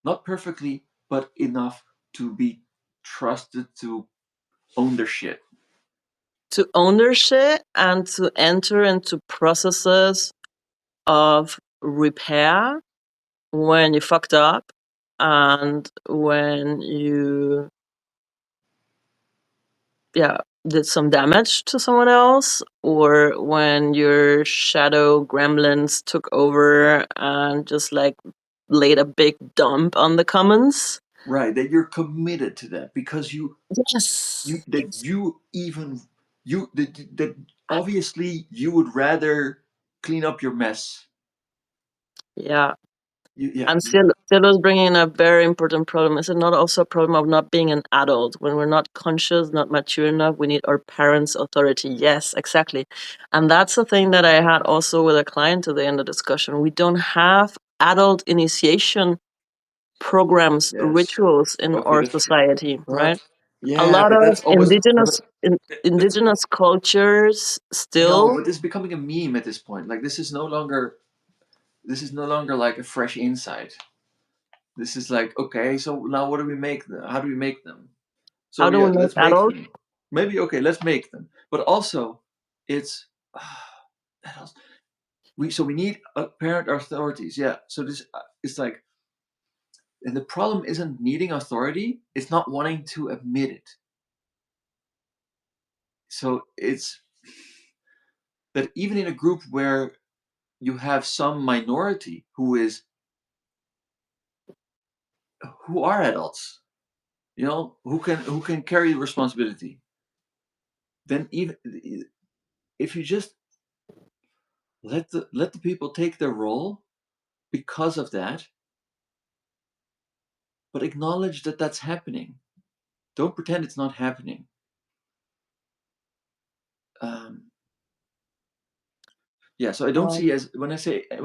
not perfectly, but enough to be trusted to own their shit. To own their shit and to enter into processes of repair when you fucked up and when you yeah did some damage to someone else, or when your shadow gremlins took over and just like laid a big dump on the commons. Right, that you're committed to that because Yes, that you even that obviously you would rather clean up your mess. yeah. Yeah, And Cielo bringing in a very important problem. Is it not also a problem of not being an adult? When we're not conscious, not mature enough, we need our parents' authority. Yes, exactly. And that's the thing that I had also with a client today in the discussion. We don't have adult initiation programs, yes. rituals in Okay, our that's true. society, right? But A yeah, lot but of that's always but it's indigenous cultures I know, still. but this is becoming a meme at this point. Like this is no longer like a fresh insight. This is like, okay, so now what do we make them? How do we make them? How So do we yeah, make let's make adults? them. Maybe okay, let's make them. But also, it's that else. We need parent authorities. Yeah. So this it's like, and the problem isn't needing authority; it's not wanting to admit it. So it's that even in a group where you have some minority who are adults, who can carry responsibility, then even if you just let the people take their role because of that, but acknowledge that that's happening. Don't pretend it's not happening. um, yeah. So I don't Um, see as when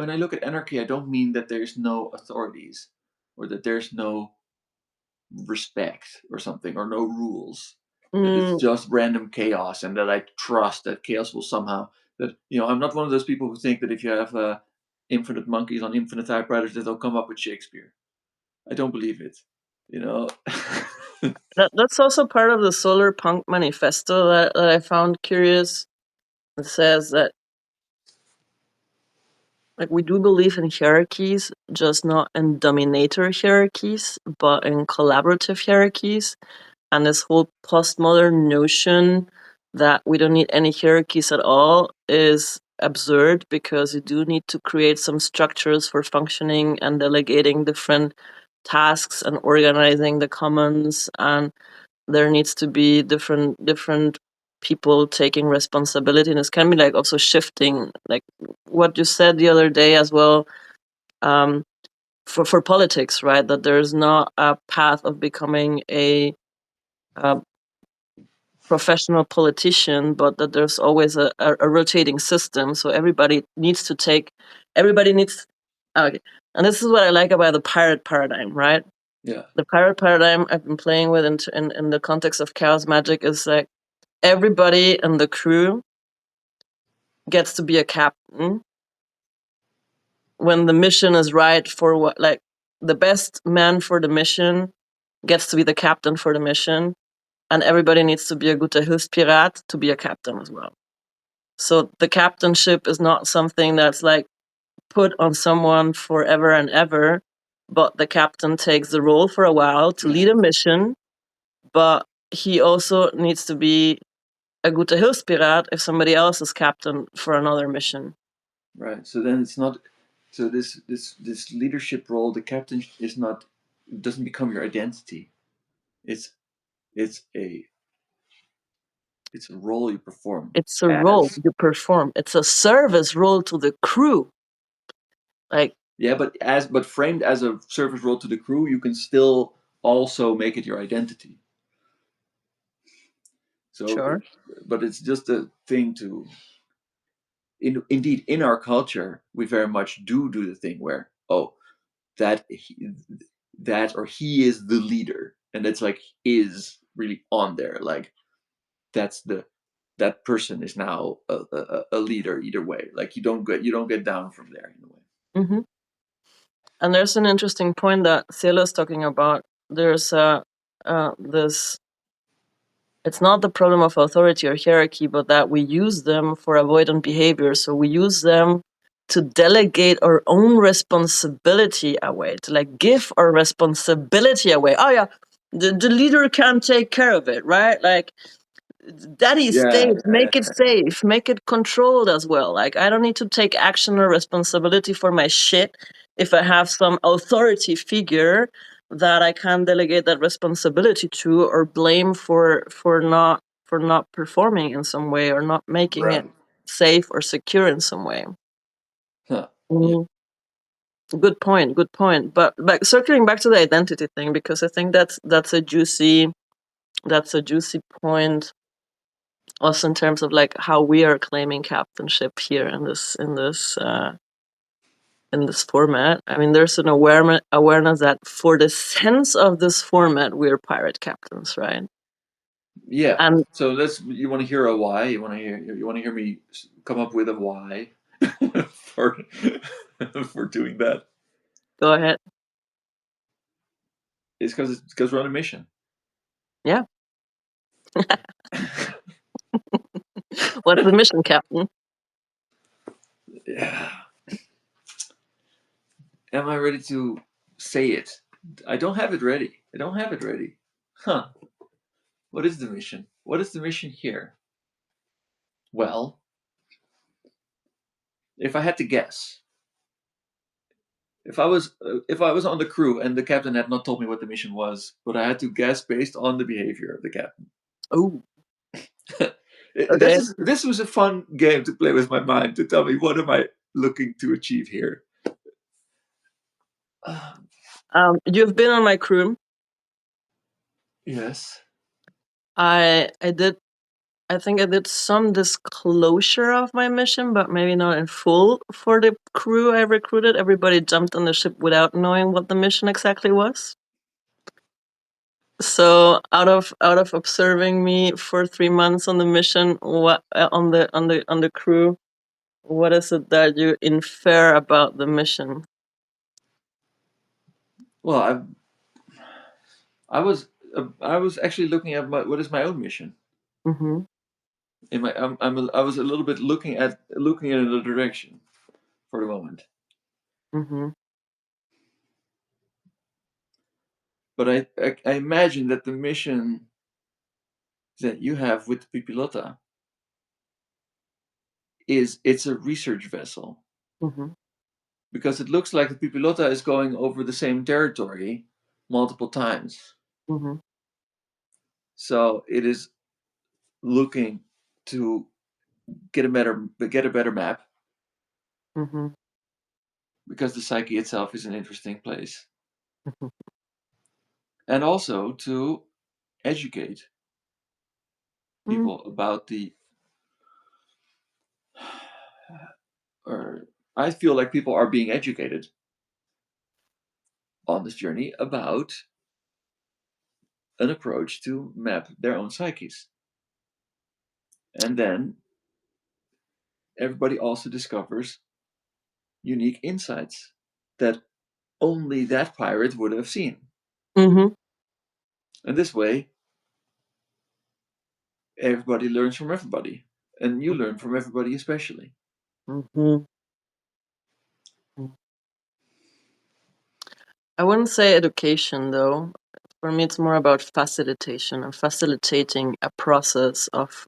I look at anarchy, I don't mean that there's no authorities or that there's no respect or something or no rules. That it's mm, just random chaos, and that I trust that chaos will somehow. That I'm not one of those people who think that if you have infinite monkeys on infinite typewriters, that they'll come up with Shakespeare. I don't believe it. You know. that's also part of the Solar Punk Manifesto that I found curious. It says that like we do believe in hierarchies, just not in dominator hierarchies, but in collaborative hierarchies. And this whole postmodern notion that we don't need any hierarchies at all is absurd, because you do need to create some structures for functioning and delegating different tasks and organizing the commons, and there needs to be different people taking responsibility, and this can be like also shifting, like what you said the other day as well, um, for politics, right? That there's not a path of becoming a professional politician, but that there's always a rotating system. So everybody needs. Okay, and this is what I like about the pirate paradigm, right? Yeah. The pirate paradigm I've been playing with in the context of chaos magic is like everybody in the crew gets to be a captain when the mission is right for what, like the best man for the mission gets to be the captain for the mission, and everybody needs to be a gute Hilfspirat to be a captain as well. So the captainship is not something that's like put on someone forever and ever, but the captain takes the role for a while to lead a mission, but he also needs to be a gute Hilfspirat if somebody else is captain for another mission. Right. So then it's not. So this leadership role, the captain is not, doesn't become your identity. It's it's a it's a role you perform It's a role as. you perform. It's a service role to the crew. Like, Yeah, but framed as a service role to the crew, you can still also make it your identity. So, sure. but it's just a thing to. Indeed, in our culture, we very much do the thing where, oh, that he, that or he is the leader, and it's like is really on there, like that's the that person is now a leader either way. Like you don't get down from there in a way. Hmm. And there's an interesting point that Cielo is talking about. There's this. It's not the problem of authority or hierarchy, but that we use them for avoidant behavior. So we use them to delegate our own responsibility away, to like give our responsibility away. Oh yeah, the leader can take care of it, right? Like daddy Yeah, state, make it safe, make it controlled as well. Like I don't need to take action or responsibility for my shit if I have some authority figure that I can delegate that responsibility to, or blame for not performing in some way, or not making it right. safe or secure in some way. Huh. Yeah. Mm, good point, good point. But circling back to the identity thing, because I think that's a juicy point also in terms of like how we are claiming captainship here in this format. I mean, there's an awareness that for the sense of this format, we're pirate captains, right? Yeah. And So you want to hear a why? You want to hear me come up with a why for for doing that? go ahead. It's because we're on a mission. Yeah. What's the mission, Captain? Yeah. Am I ready to say it? I don't have it ready. I don't have it ready. Huh. What is the mission? What is the mission here? Well, if I had to guess, if I was on the crew and the captain had not told me what the mission was, but I had to guess based on the behavior of the captain. Oh, this okay. is this was a fun game to play with my mind to tell me what am I looking to achieve here. Um, You've been on my crew. yes. I did I think I did some disclosure of my mission, but maybe not in full for the crew I recruited. Everybody jumped on the ship without knowing what the mission exactly was. So out of observing me for 3 months on the mission, what on the crew, what is it that you infer about the mission? Well, I was actually looking at what is my own mission. Mm-hmm. I was a little bit looking in another direction for the moment. Mm-hmm. But I imagine that the mission that you have with the Pipilota it's a research vessel, Mm-hmm. because it looks like the Pipilota is going over the same territory multiple times. Mm-hmm. So it is looking to get a better map, Mm-hmm. because the psyche itself is an interesting place, and also to educate Mm-hmm. people about the or I feel like people are being educated on this journey about an approach to map their own psyches. And then everybody also discovers unique insights that only that pirate would have seen. Mm-hmm. And this way, everybody learns from everybody. And you learn from everybody, especially. Mm-hmm. I wouldn't say education though. For me, it's more about facilitation and facilitating a process of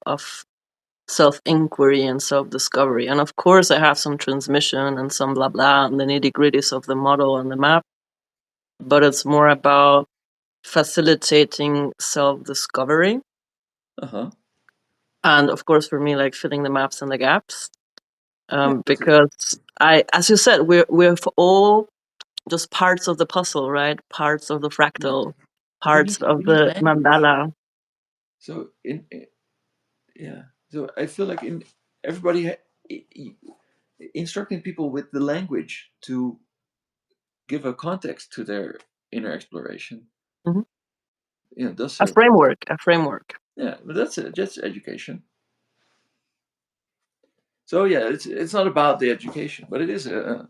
self-inquiry and self-discovery. And of course, I have some transmission and some blah blah and the nitty-gritties of the model and the map, but it's more about facilitating self-discovery. Uh huh. And of course, for me, like filling the maps and the gaps. Yeah, that's it. Because as you said, we're all just parts of the puzzle, right? Parts of the Yeah. fractal, parts We of need the language. mandala. So yeah. So I feel like everybody instructing people with the language to give a context to their inner exploration. Mhm. Does A serve. framework, a framework. Yeah, but that's it. Just education. So yeah, it's not about the education, but it is yeah.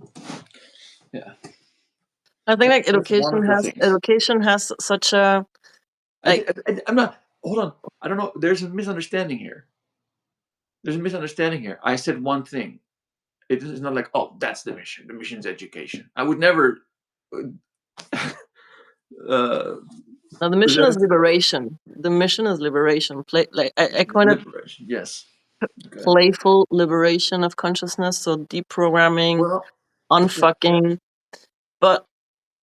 I think like That's one of the things. education has such a like. I'm not. Hold on. I don't know. There's a misunderstanding here. There's a misunderstanding here. I said one thing. It is not like, oh, that's the mission. The mission is education. I would never uh, Now the mission present is it liberation. The mission is liberation. Play like I coin it liberation. Yes. Okay. playful liberation of consciousness. So deprogramming, Well, okay. unfucking. But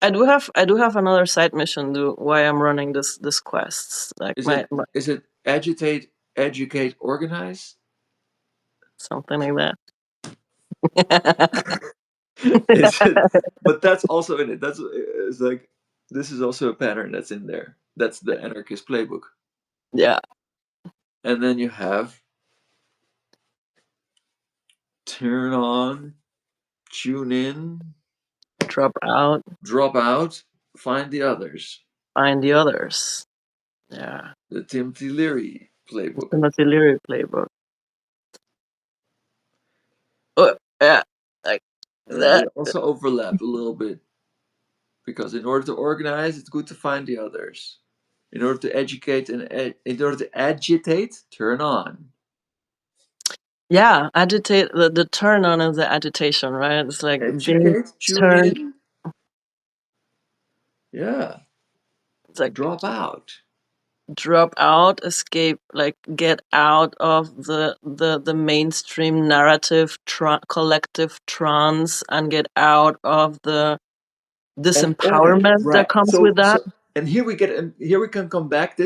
I do have another side mission. Do why I'm running this quest. Like my Is it agitate, educate, organize? something like that. Is it? But that's also in it. That's it's like this is also a pattern that's in there. That's the anarchist playbook. Yeah. And then you have turn on, tune in, Drop out, drop out, find the others. find the others. Yeah. The Timothy Leary The playbook. Timothy Leary playbook. Oh, yeah. Like And that. they also overlap a little bit, because in order to organize, it's good to find the others. In order to educate in order to agitate, turn on. Yeah, agitate the turn on is the agitation, right? It's like being Educate, tune turned. in, yeah, It's like drop out. drop out, escape, like get out of the mainstream narrative collective trance and get out of the And organize, disempowerment that right? comes with that. And here we get, and here we can come back.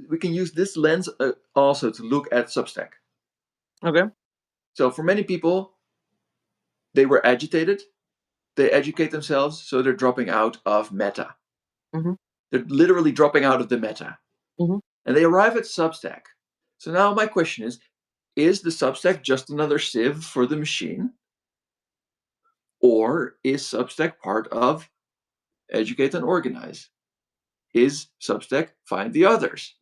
We can use this lens also to look at Substack. Okay. So for many people, they were agitated. They educate themselves, so they're dropping out of meta. Mm-hmm. They're literally dropping out of the meta, Mm-hmm. and they arrive at Substack. So now my question is the Substack just another sieve for the machine? Or is Substack part of educate and organize? Is Substack find the others?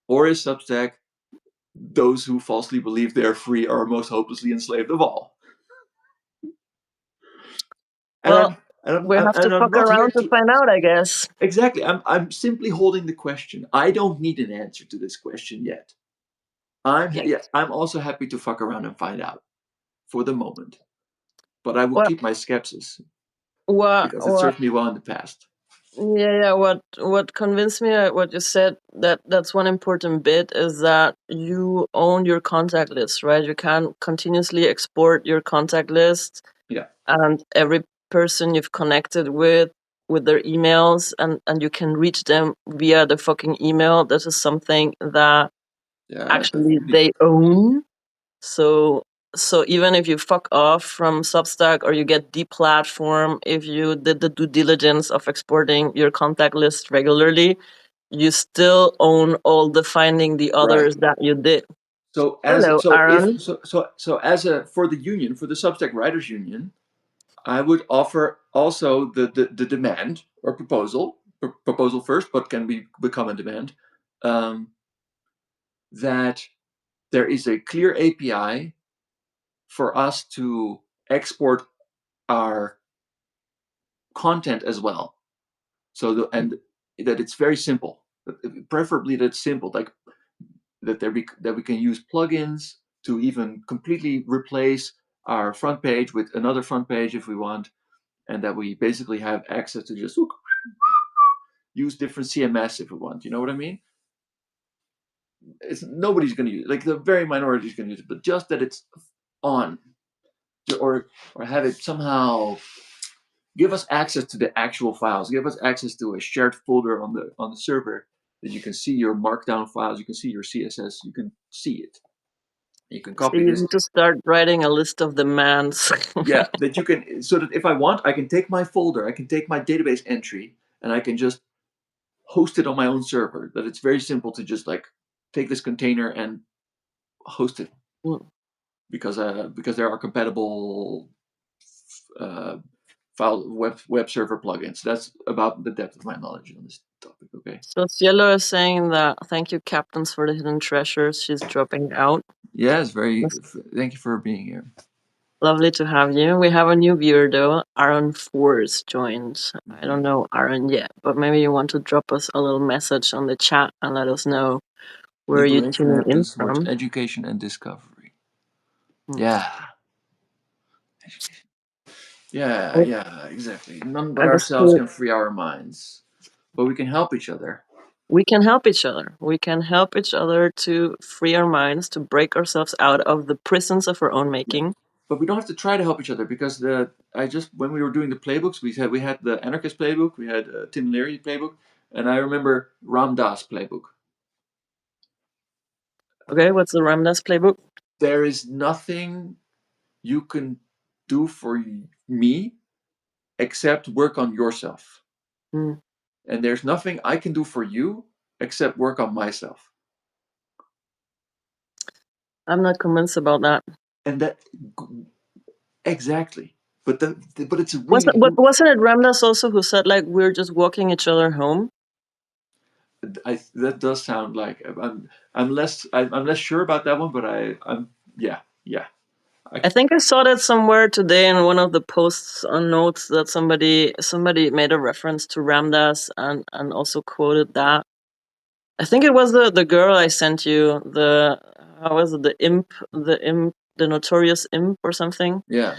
Or is Substack those who falsely believe they are free are most hopelessly enslaved of all? And Well, I'm and I'm, we I'm have to and I'm fuck not here around to to find out, I guess. exactly. I'm simply holding the question. I don't need an answer to this question yet. Yeah. I'm also happy to fuck around and find out for the moment. But I will What keep my skepsis what because it what served me well in the past. yeah, what convinced me, what you said, that's one important bit, is that you own your contact list, right? You can continuously export your contact list, Yeah, and every person you've connected with their emails, and you can reach them via the fucking email. This is something that yeah, actually they own. So so even if you fuck off from Substack or you get deplatform, if you did the due diligence of exporting your contact list regularly, you still own all the finding the right. others that you did. So as Hello, so if Aaron. so as a for the union for the Substack Writers Union, I would offer also the demand or proposal first, but can become a demand, um, that there is a clear API for us to export our content as well. And that it's very simple, preferably that it's simple, like that we can use plugins to even completely replace our front page with another front page if we want, and that we basically have access to just use different CMS if we want. You know what I mean? It's nobody's going to use it. Like the very minority is going to use it, but just that it's on, or have it somehow give us access to the actual files. Give us access to a shared folder on the server that you can see your markdown files. You can see your CSS. You can see it. You can So copy you this. need to start writing a list of demands. Yeah, that you can, so that if I want, I can take my folder, I can take my database entry, and I can just host it on my own server. That it's very simple to just like take this container and host it because there are compatible uh, file web server plugins. That's about the depth of my knowledge on this topic. Okay. So Cielo is saying that thank you, captains, for the hidden treasures. She's dropping out. Yes, very. It's Thank you for being here. lovely to have you. We have a new viewer though. Aaron Force joined. I Mhm. don't know Aaron yet, but maybe you want to drop us a little message on the chat and let us know where you're Liberation tuning in happens towards from. education and discovery. Hmm. Yeah. Yeah, I yeah, exactly. None but I ourselves just can free our minds, but we can help each other. we can help each other. We can help each other to free our minds, to break ourselves out of the prisons of our own Yeah. making. But we don't have to try to help each other because when we were doing the playbooks, we had the anarchist playbook, we had Tim Leary playbook, and I remember Ram Dass playbook. Okay, what's the Ramdas playbook? There is nothing you can do for me except work on yourself, Hmm. and there's nothing I can do for you except work on myself. I'm not convinced about that. And that exactly. But it's a Wasn't really wasn't it Ramdas also who said like we're just walking each other home? that does sound like I'm less sure about that one, but I'm yeah, yeah. I, I think I saw that somewhere today in one of the posts on notes that somebody made a reference to Ramdas and also quoted that. I think it was the girl I sent you, the how was it, the notorious imp or something. yeah.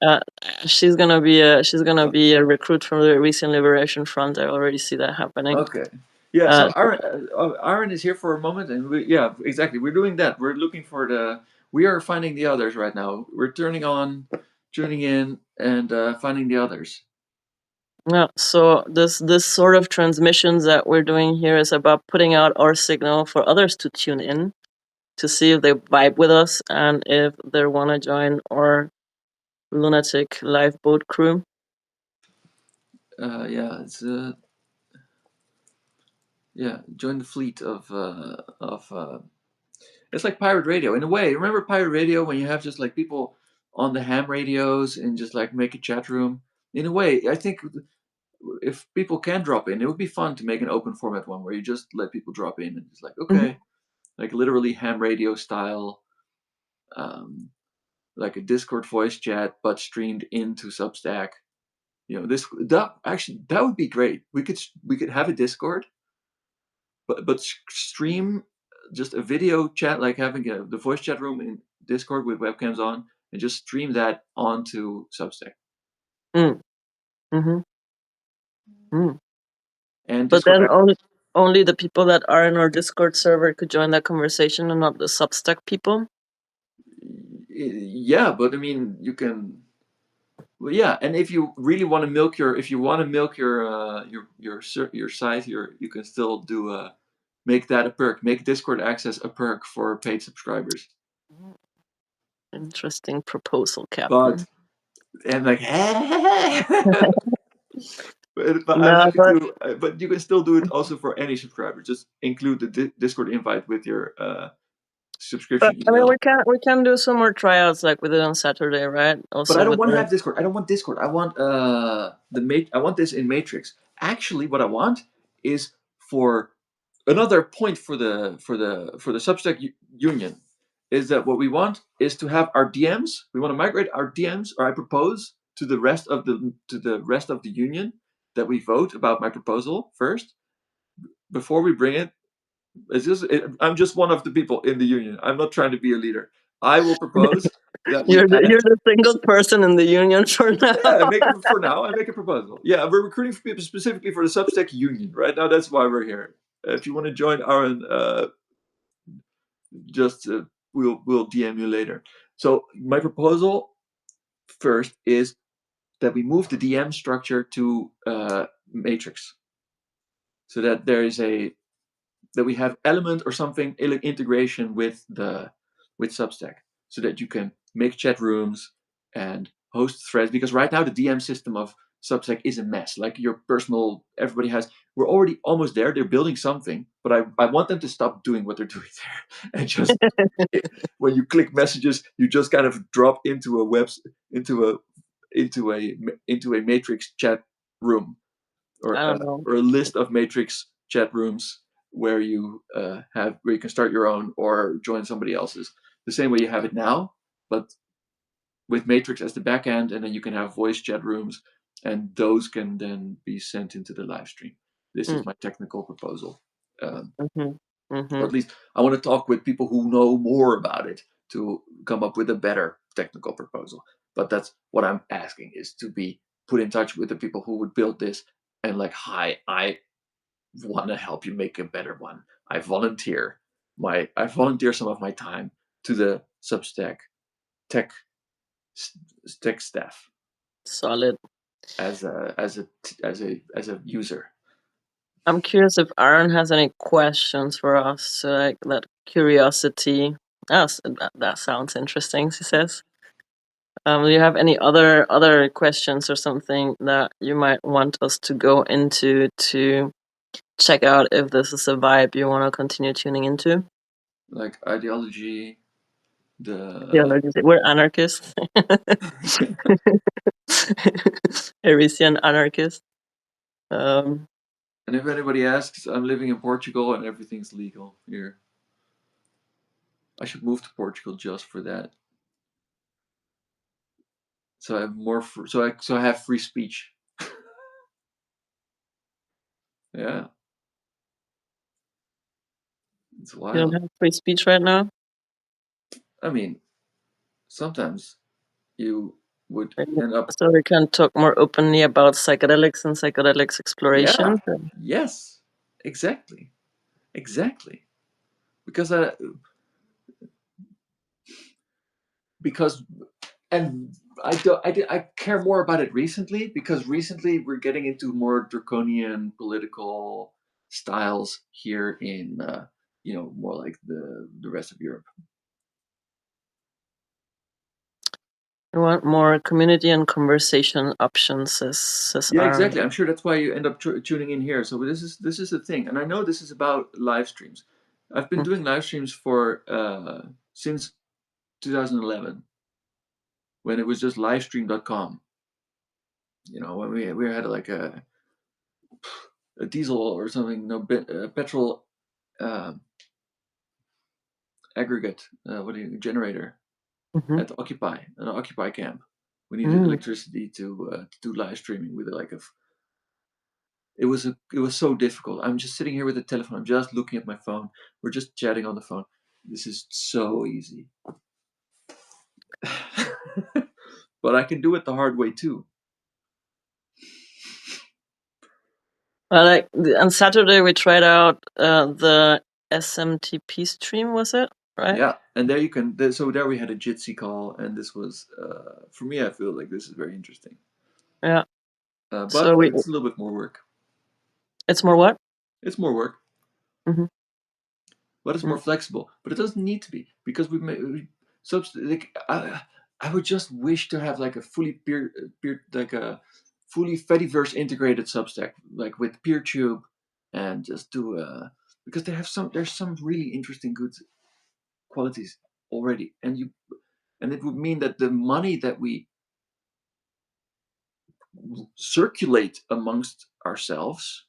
Uh, she's gonna be a recruit from the Recent Liberation Front. I already see that happening. Okay. Yeah. Uh, So Aaron is here for a moment, and yeah, exactly. We're doing that. We're looking for we are finding the others right now. We're tuning in, and finding the others. yeah, so this sort of transmissions that we're doing here is about putting out our signal for others to tune in to see if they vibe with us and if they want to join our lunatic lifeboat crew. Yeah. It's yeah. Join the fleet of It's like pirate radio in a way. Remember pirate radio when you have just like people on the ham radios and just like make a chat room? In a way, I think if people can drop in, it would be fun to make an open format one where you just let people drop in and just like, Mhm. okay, like literally ham radio style, um, like a Discord voice chat, but streamed into Substack. You know, this that actually that would be great. We could have a Discord, but stream just a video chat, like having the voice chat room in Discord with webcams on, and just stream that onto Substack Mm. Mhm. Mm. and But Discord. then only the people that are in our Discord server could join that conversation, and not the Substack people. Yeah, but I mean, you can. Well, yeah, and if you really want to milk if you want to milk your site, you can still do make that a perk, make Discord access a perk for paid subscribers. Interesting proposal, But Captain. and like, but I'm No, happy to. But you can still do it also for any subscriber. Just include the Discord invite with your but subscription I mean, email. we can do some more tryouts like we did on Saturday, right? But I Also don't with want to the have Discord. I don't want Discord. I want I want this in Matrix. Actually, what I want is for another point for the Substack union is that what we want is to have our DMs. We want to migrate our DMs, or I propose to the rest of the union that we vote about my proposal first before we bring it. I'm just one of the people in the union. I'm not trying to be a leader. I will propose that we you're add. the single person in the union for now. Yeah, I make it for now. I make a proposal. Yeah, we're recruiting for people specifically for the Substack union right now. That's why we're here. If you want to join Aaron, just we'll DM you later. So my proposal first is that we move the DM structure to matrix, so that there is a that we have element or something integration with Substack, so that you can make chat rooms and host threads. Because right now the DM system of Substack is a mess. Like your personal, everybody has. We're already almost there. They're building something, but I want them to stop doing what they're doing there and just when you click messages, you just kind of drop into a into a into a matrix chat room, I don't know. or a list of matrix chat rooms where you can start your own or join somebody else's, the same way you have it now, but with matrix as the back end, and then you can have voice chat rooms, and those can then be sent into the live stream. This Mm. is my technical proposal. Mhm. Or Mhm. at least I want to talk with people who know more about it to come up with a better technical proposal. But that's what I'm asking, is to be put in touch with the people who would build this, and like, hi, I want to help you make a better one. I volunteer some of my time to the Substack tech tech staff Solid. as a user. I'm curious if Aaron has any questions for us. So like that curiosity. That sounds interesting. She says. Do you have any other questions or something that you might want us to go into to check out if this is a vibe you want to continue tuning into? Like ideology, Yeah, the like you say, we're anarchists. Heresian anarchists. Um, and if anybody asks, I'm living in Portugal and everything's legal here. I should move to Portugal just for that. So I have so I have free speech. Yeah, it's you don't wild. have free speech right now. I mean, sometimes you would end up. So we can talk more openly about psychedelics and psychedelics Yeah, exploration. yes, exactly, exactly. Because because and I care more about it recently, because recently we're getting into more draconian political styles here in more like the rest of Europe. You want more community and conversation options, says Yeah, Aaron. exactly. I'm sure that's why you end up tuning in here. So this is the thing, and I know this is about live streams. I've been doing live streams for since 2011 when it was just livestream.com. You know, when we had like a diesel or something, no petrol uh, aggregate, what do you generator Mm-hmm. at Occupy, an Occupy camp. We needed Mm. electricity to do live streaming with like a. It was so difficult. I'm just sitting here with the telephone. I'm just looking at my phone. We're just chatting on the phone. This is so easy. But I can do it the hard way too. Like on Saturday, we tried out the SMTP stream. Was it right? Yeah, and there you can. So there we had a Jitsi call, and this was for me. I feel like this is very interesting, Yeah. but So we it's a little bit more work. it's more what? It's more work, Mm-hmm. but it's more flexible. But it doesn't need to be because we've made like I would just wish to have like a fully peer like a fully Fediverse integrated Substack like with PeerTube and just do because they have there's some really interesting good qualities already, and it would mean that the money that we circulate amongst ourselves,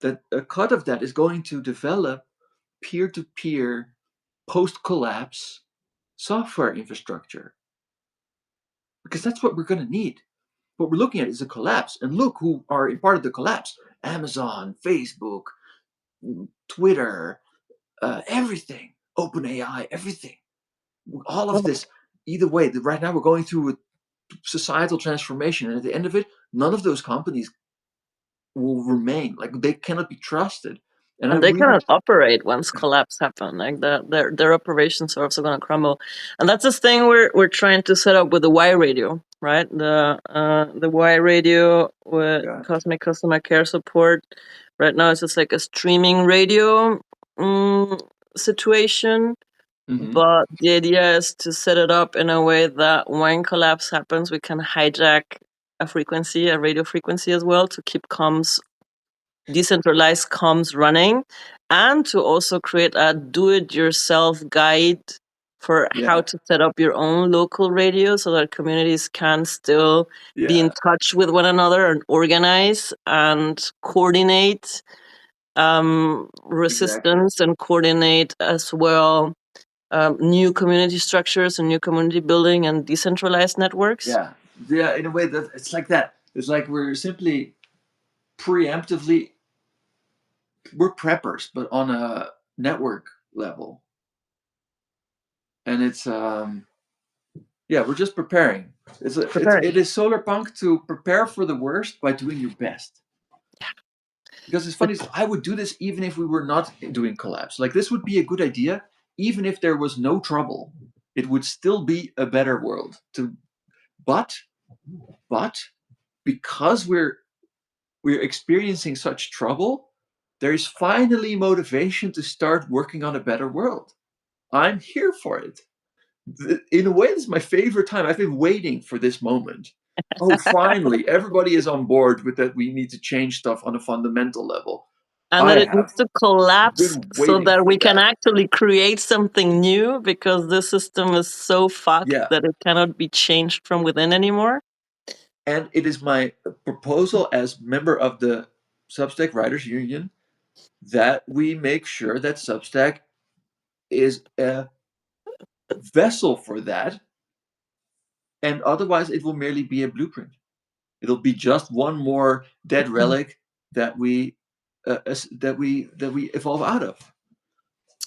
that a cut of that is going to develop peer-to-peer post-collapse software infrastructure, because that's what we're going to need. What we're looking at is a collapse, and look who are a part of the collapse: Amazon, Facebook, Twitter, everything, OpenAI, everything, all of Well, this. Either way, right now we're going through a societal transformation, and at the end of it, none of those companies will remain. Like they cannot be trusted. And I and they really, cannot operate once collapse happen. Like their operations are also going to crumble, and that's this thing we're trying to set up with the Y radio, right? The Y radio with yeah, Cosmic Customer Care support. Right now, it's just like a streaming radio situation. hmm, But the idea is to set it up in a way that when collapse happens, we can hijack a frequency, a radio frequency as well, to keep comms, decentralized comms running, and to also create a do-it-yourself guide for how yeah, to set up your own local radio so that communities can still be in yeah, touch with one another and organize and coordinate exactly. resistance and coordinate as well new community structures and new community building and decentralized networks. Yeah, yeah. In a way that it's like that. It's like we're simply preemptively we're preppers, but on a network level, and it's yeah, we're just preparing. Preparing. It is solar punk to prepare for the worst by doing your best. Because it's funny, I would do this even if we were not doing collapse. Like this would be a good idea, even if there was no trouble. It would still be a better world. But but because we're experiencing such trouble, there is finally motivation to start working on a better world. I'm here for it. In a way, this is my favorite time. I've been waiting for this moment. Oh, finally, everybody is on board with that. We need to change stuff on a fundamental level. And that I it have needs to collapse been so waiting that for we can that. actually create something new because this system is so fucked Yeah. that it cannot be changed from within anymore. And it is my proposal as member of the Substack Writers Union that we make sure that Substack is a vessel for that, and otherwise it will merely be a blueprint. It'll be just one more dead relic that we evolve out of.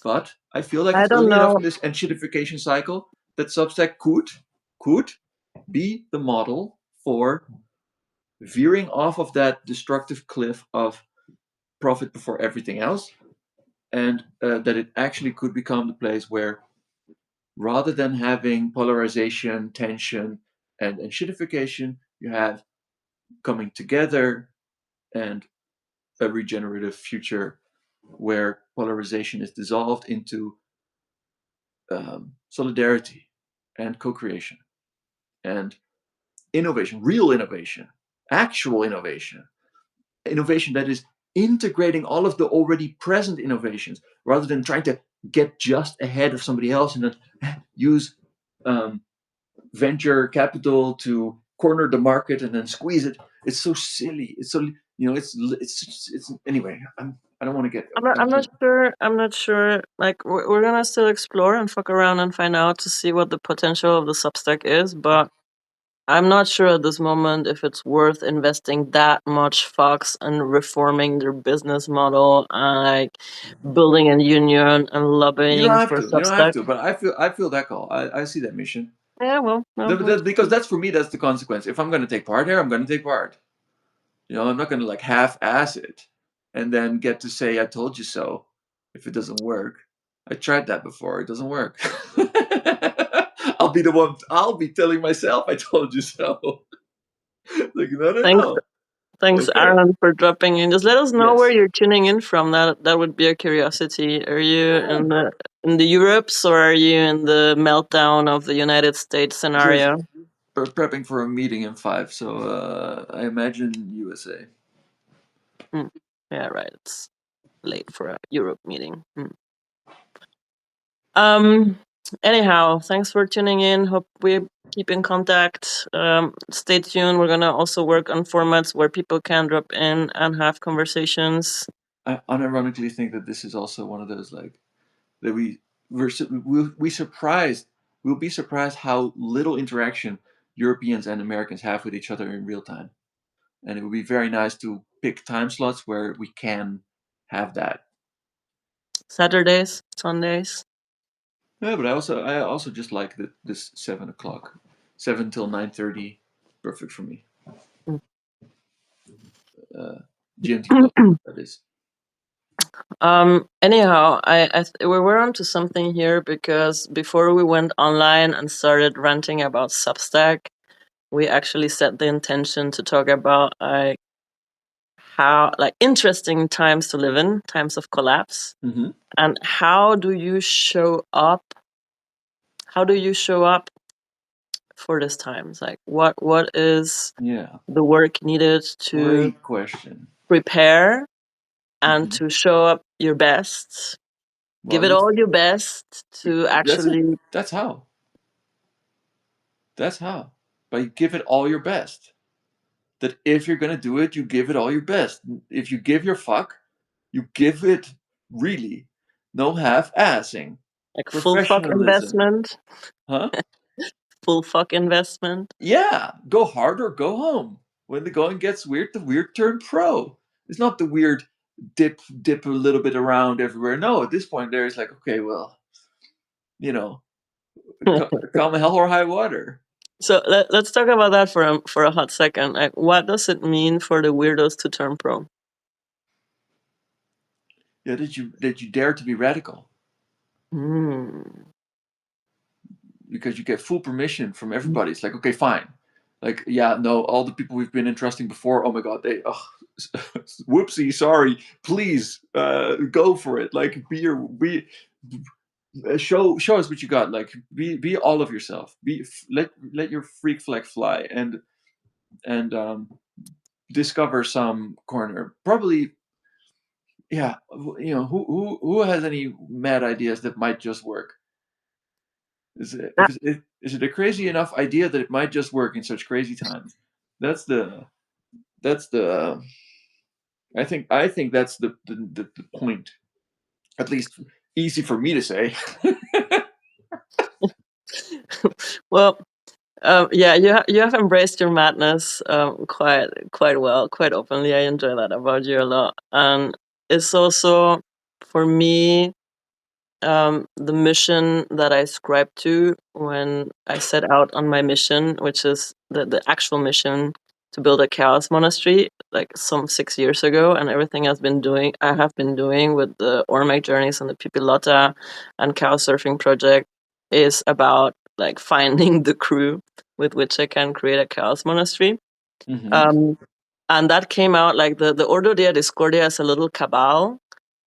But I feel like I it's don't early enough know. in this enshittification cycle that Substack could be the model for veering off of that destructive cliff of profit before everything else, and that it actually could become the place where, rather than having polarization, tension, and shittification, you have coming together and a regenerative future where polarization is dissolved into solidarity and co-creation and innovation, real innovation, actual innovation, innovation that is integrating all of the already present innovations rather than trying to get just ahead of somebody else and then use um, venture capital to corner the market and then squeeze it. It's so silly. It's so, it's anyway. I don't want to get. I'm not sure. I'm not sure. Like we're gonna still explore and fuck around and find out to see what the potential of the Substack is, but I'm not sure at this moment if it's worth investing that much fucks and reforming their business model and like building a union and You don't lobbying have for to. You don't have Substack. to. But I feel that call. I see that mission. Yeah, well, no, we'll Because that's for me. That's the consequence. If I'm going to take part here, I'm going to take part. I'm not going to like half-ass it, and then get to say I told you so if it doesn't work. I tried that before. It doesn't work. I'll be the one. I'll be telling myself I told you so. Like no, no, thanks, no. thanks, Okay. Aaron, for dropping in. Just let us know where Yes. you're tuning in from. That would be a curiosity. Are you Yeah. in the Europes or are you in the meltdown of the United States Just scenario? prepping for a meeting in 5, so I imagine USA. Hmm. Yeah, right. It's late for a Europe meeting. Hmm. Um. Anyhow, thanks for tuning in. Hope we keep in contact. Stay tuned. We're gonna also work on formats where people can drop in and have conversations. I unironically think that this is also one of those like that we surprised we'll be surprised how little interaction Europeans and Americans have with each other in real time, and it would be very nice to pick time slots where we can have that. Saturdays, Sundays. Yeah, but I also just like this 7 o'clock, 7 till 9:30, perfect for me. Uh, GMT plus that is. Anyhow, we were onto something here because before we went online and started ranting about Substack, we actually set the intention to talk about like how like interesting times to live in, times of collapse, Mm-hmm. and how do you show up? How do you show up for these times? Like what is Yeah, the work needed to great question. prepare and Mm-hmm. to show up your best? Well, Give it all your best to that's it. actually That's how. That's how. But give it all your best. That if you're gonna do it, you give it all your best. If you give your fuck, you give it really. No half-assing. like full fuck Professionalism. investment, Huh? full fuck investment. Yeah. Go hard or go home. When the going gets weird, the weird turn pro. It's not the weird dip a little bit around everywhere. No, at this point there is like, okay, well, you know, come hell or high water. So let's talk about that for a hot second. Like, what does it mean for the weirdos to turn pro? Yeah, did you dare to be radical? Hmm. Because you get full permission from everybody. It's like, okay, fine. Like, yeah, no, all the people we've been entrusting before, oh my god, whoopsie, sorry, please, go for it. Like, show us what you got. Like, be all of yourself. Let your freak flag fly and discover some corner. Probably, yeah. Who has any mad ideas that might just work? Is it a crazy enough idea that it might just work in such crazy times? That's the that's the I think that's the point. At least easy for me to say. Well, yeah, you have embraced your madness quite well, quite openly. I enjoy that about you a lot, and it's also for me the mission that I ascribe to when I set out on my mission, which is the actual mission to build a chaos monastery, like some 6 years ago, and everything I have been doing with the Ormec journeys and the Pipilota and chaos surfing project is about like finding the crew with which I can create a chaos monastery. Hmm. Um, and that came out like the Ordo Dea Discordia is a little cabal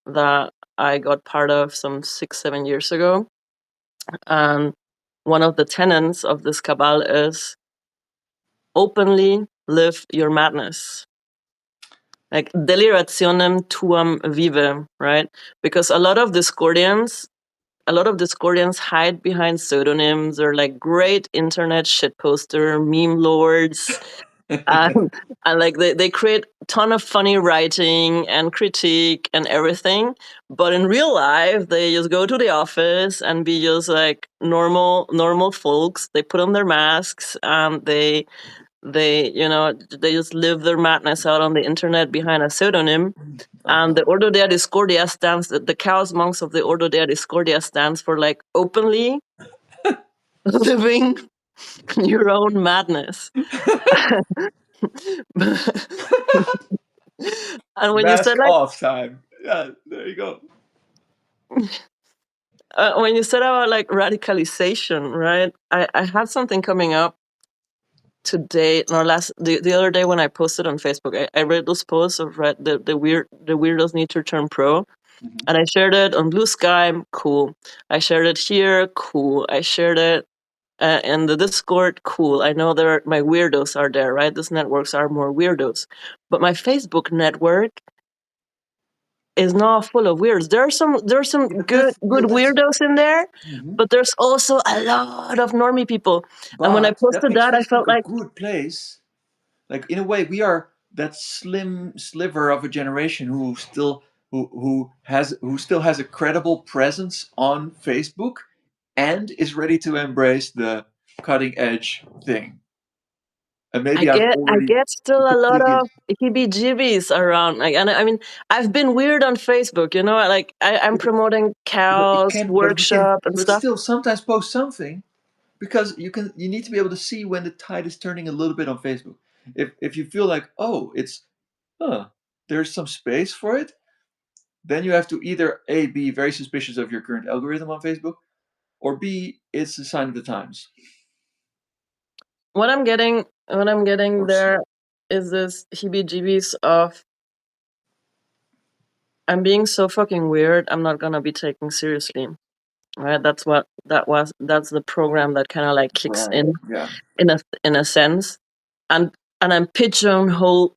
that I got part of some 6, 7 years ago. And one of the tenets of this cabal is openly live your madness. like delirationem tuam vive, right? Because a lot of Discordians hide behind pseudonyms or like great internet shitposter meme lords. And, and like they create a ton of funny writing and critique and everything, but in real life they just go to the office and be just like normal folks. They put on their masks and they just live their madness out on the internet behind a pseudonym. And the Ordo Dea Discordia stands, the Chaos Monks of the Ordo Dea Discordia stands for like openly living your own madness. And when you said Mask like off time. Yeah, there you go. when you said about like radicalization, right? I had something coming up today, no, the other day when I posted on Facebook. I read those posts of the weirdos need to turn pro, Mhm. and I shared it on Blue Sky. Cool. I shared it here. Cool. I shared it in the Discord. Cool. I know my weirdos are there, right? These networks are more weirdos, but my Facebook network is not full of weirds. There's some Yeah, good that's. weirdos in there, Mhm. but there's also a lot of normie people. And when I But that posted makes that, I felt Facebook a like good place. Like in a way, we are that slim sliver of a generation who still has a credible presence on Facebook and is ready to embrace the cutting edge thing. And maybe I've I already get still a lot completely. of heebie-jeebies around. Like, and I mean, I've been weird on Facebook. Like I'm promoting But it cows can, but we can, workshop and but stuff. still sometimes post something because you need to be able to see when the tide is turning a little bit on Facebook. If you feel like, oh, it's, there's some space for it, then you have to either A, be very suspicious of your current algorithm on Facebook, or B, it's a sign of the times. What I'm getting Or C. there is this heebie-jeebies of I'm being so fucking weird. I'm not gonna be taken seriously. Right? That's the program that kind of like kicks Right. in Yeah. in a sense, and I'm pigeonholing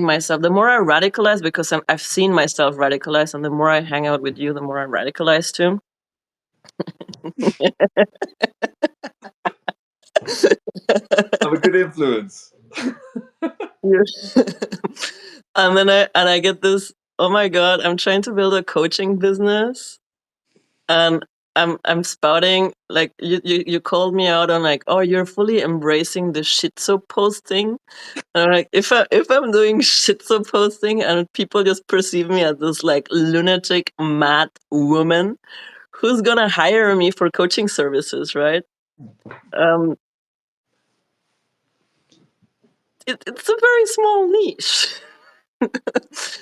myself. The more I radicalize, because I've seen myself radicalize, and the more I hang out with you, the more I radicalize too. I'm a good influence. And I get this. Oh my god! I'm trying to build a coaching business, and I'm spouting like you called me out on like, oh, you're fully embracing the shitso posting. And I'm like, if I'm doing shitso posting and people just perceive me as this like lunatic mad woman, who's gonna hire me for coaching services, right? Um, it's a very small niche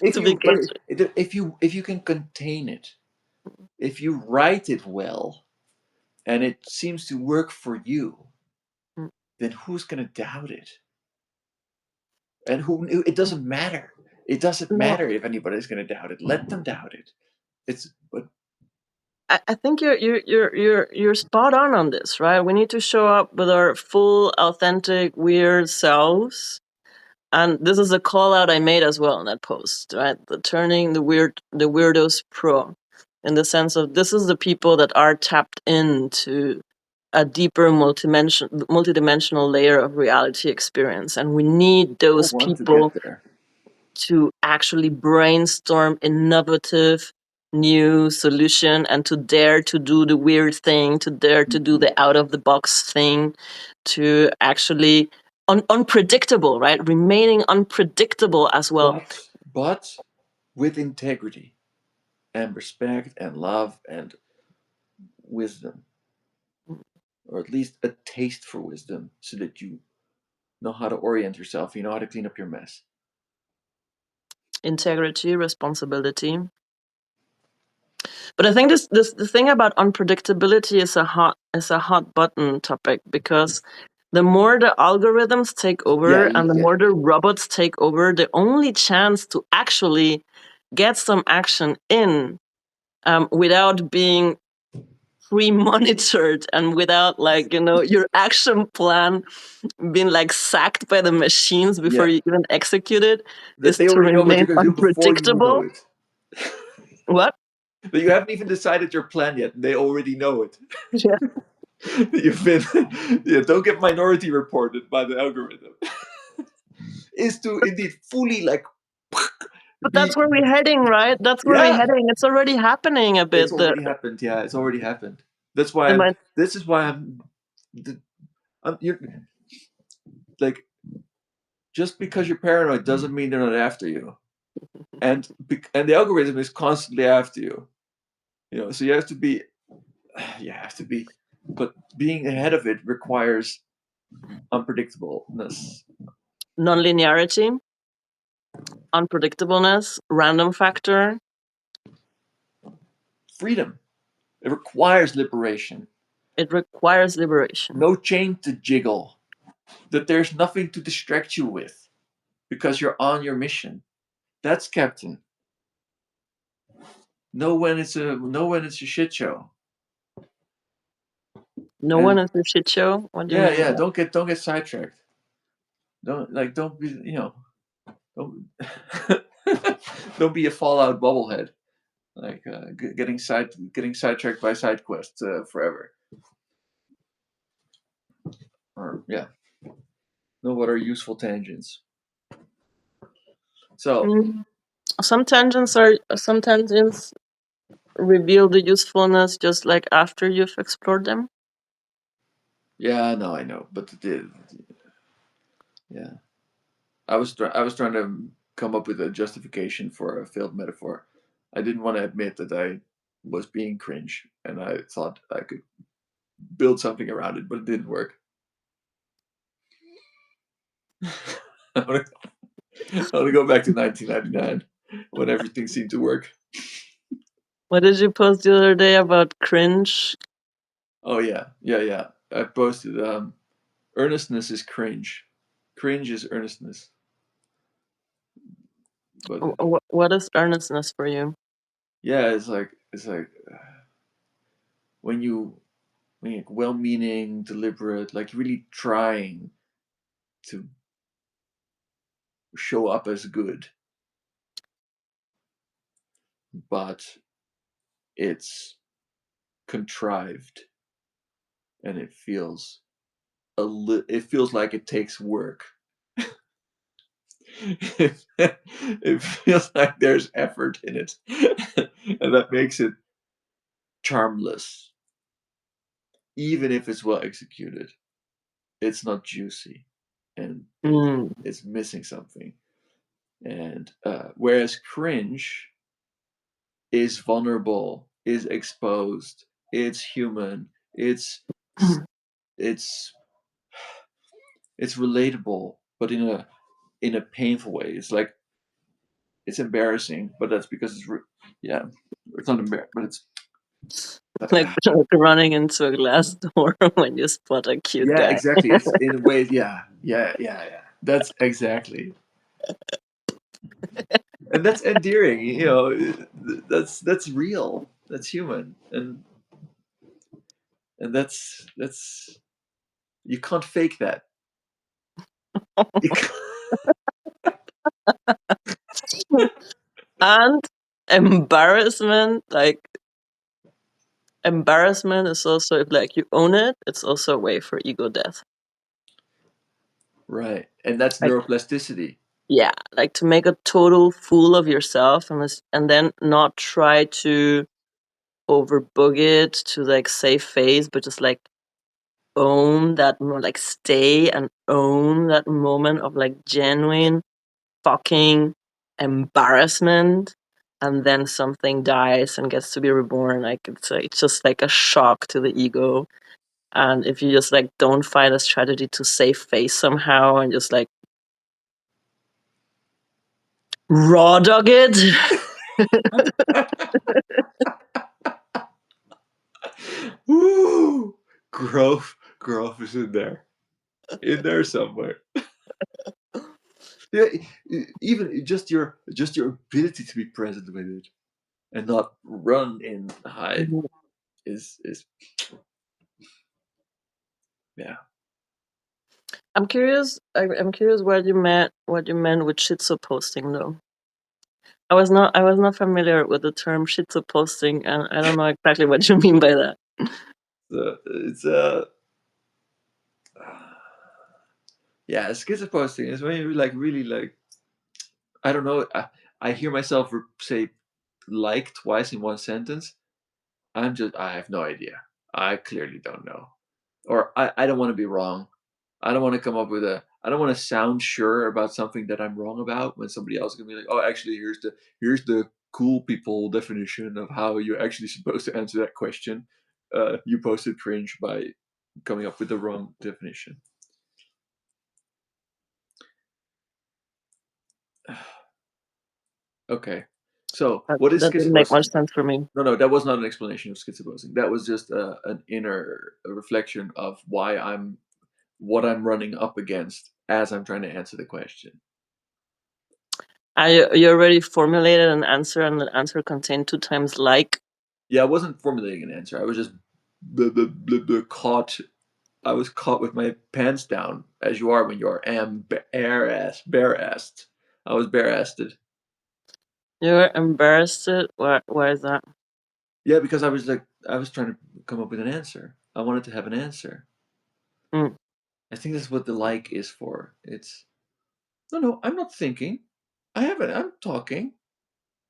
If to you begin but if you can contain it, if you write it well, and it seems to work for you, with. then who's gonna doubt it? And who it doesn't matter. It doesn't No, matter if anybody's gonna doubt it. Let them doubt it. It's but I think you're spot on this, right? We need to show up with our full, authentic, weird selves. And this is a call out I made as well in that post, right? The turning the weirdos pro, in the sense of this is the people that are tapped into a deeper multidimensional layer of reality experience, and we need I those want to people get there. to actually brainstorm innovative new solution and to dare to do the weird thing, to dare to do Mhm. the out of the box thing, to actually unpredictable, right? Remaining unpredictable as well. But with integrity and respect and love and wisdom, or at least a taste for wisdom, so that you know how to orient yourself. You know how to clean up your mess. Integrity, responsibility. But I think this the thing about unpredictability is a hot button topic, because the more the algorithms take Yeah, over and the yeah. more the robots take over, the only chance to actually get some action in, without being pre-monitored and without like your action plan being like sacked by the machines before Yeah, you even execute it that is they to already know what remain you're going to do before you know unpredictable. it. What? That you haven't even decided your plan yet, and they already know it. Yeah. You've been, yeah, don't get minority reported by the algorithm. Is to indeed fully like But that's be. where we're heading, right? That's where we're Yeah, heading. It's already happening a it's bit. already happened. Yeah, it's already happened. That's why The I'm. mi- This is why I'm. You're like, just because you're paranoid doesn't mean they're not after you, and the algorithm is constantly after you. So you have to be. You have to be, but being ahead of it requires unpredictableness, non-linearity, unpredictableness, random factor. freedom. It requires liberation. It requires liberation. No chain to jiggle. That there's nothing to distract you with because you're on your mission. That's Captain. Know when it's a shit show. No one And is a shit show. What do you yeah, mean by yeah, that? don't get sidetracked. Don't be don't don't be a Fallout bubblehead. Like getting sidetracked by side quests forever. Or yeah, know what are useful tangents. So Mm. Some tangents reveal the usefulness just like after you've explored them. yeah, no, I know, but yeah, I was trying to come up with a justification for a failed metaphor. I didn't want to admit that I was being cringe, and I thought I could build something around it, but it didn't work. I want to go back to 1999 when everything seemed to work. What did you post the other day about cringe? Oh yeah, yeah, yeah. I posted earnestness is cringe. Cringe is earnestness. But What is earnestness for you? yeah, it's like when you're well-meaning, deliberate, like really trying to show up as good, but it's contrived and it feels like it takes work. It feels like there's effort in it, and that makes it charmless. Even if it's well executed, it's not juicy, and Mm. it's missing something. And whereas cringe is vulnerable, is exposed, it's human, it's it's relatable, but in a painful way. It's like it's embarrassing, but that's because yeah, it's not embarrassing, but it's Like running into a glass door when you spot a cute yeah, guy. exactly. It's in a way, yeah, yeah, yeah, yeah. That's exactly, and that's endearing. That's real. That's human, and that's you can't fake that. You can't- And embarrassment, like embarrassment is also if like you own it, it's also a way for ego death. right, and that's Like neuroplasticity. yeah, like to make a total fool of yourself and then not try to overbook it to like save face, but just like own that like stay and own that moment of like genuine fucking embarrassment, and then something dies and gets to be reborn. Like it's just like a shock to the ego. And if you just like don't find a strategy to save face somehow and just like raw dog it. Woo! Growth is in there somewhere. Yeah, even just your ability to be present with it and not run and hide. is yeah. I'm curious. I'm curious what you meant with shitso posting though. I was not familiar with the term shitso posting, and I don't know exactly what you mean by that. So it's yeah, schizo posting is when you like really like I don't know. I hear myself say like twice in one sentence. I have no idea. I clearly don't know. Or I don't want to be wrong. I don't want to come up with I don't want to sound sure about something that I'm wrong about when somebody else is gonna be like, oh, actually, here's the cool people definition of how you're actually supposed to answer that question. You posted cringe by coming up with the wrong definition. Okay. So, what is That didn't make much schizophrenia? sense for me. No, no, that was not an explanation of schizophrenia. That was just an inner reflection of what I'm running up against as I'm trying to answer the question. You already formulated an answer, and the answer contained 2 times like. Yeah, I wasn't formulating an answer. I was just caught. I was caught with my pants down, as you are when you are bare-assed. I was bare-assed. You're embarrassed. Why is that? Yeah, because I was trying to come up with an answer. I wanted to have an answer. Mm. I think that's what the like is for. It's no, no. I'm not thinking. I haven't. I'm talking.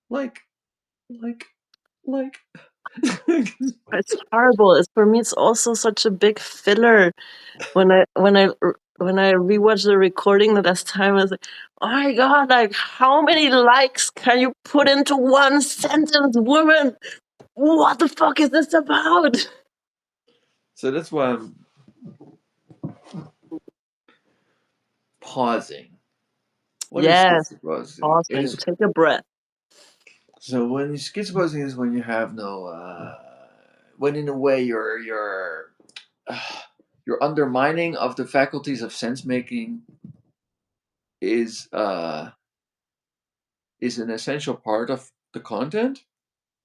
Like, like, like. It's horrible. It's for me. It's also such a big filler. When I rewatch the recording the last time, I was like, oh my god! Like, how many likes can you put into one sentence, woman? What the fuck is this about? So that's why I'm pausing. What is Yes, schizophrenia? It pausing. is Take a breath. so when schizophrenia is when you have no, when in a way uh, your undermining of the faculties of sense making is an essential part of the content,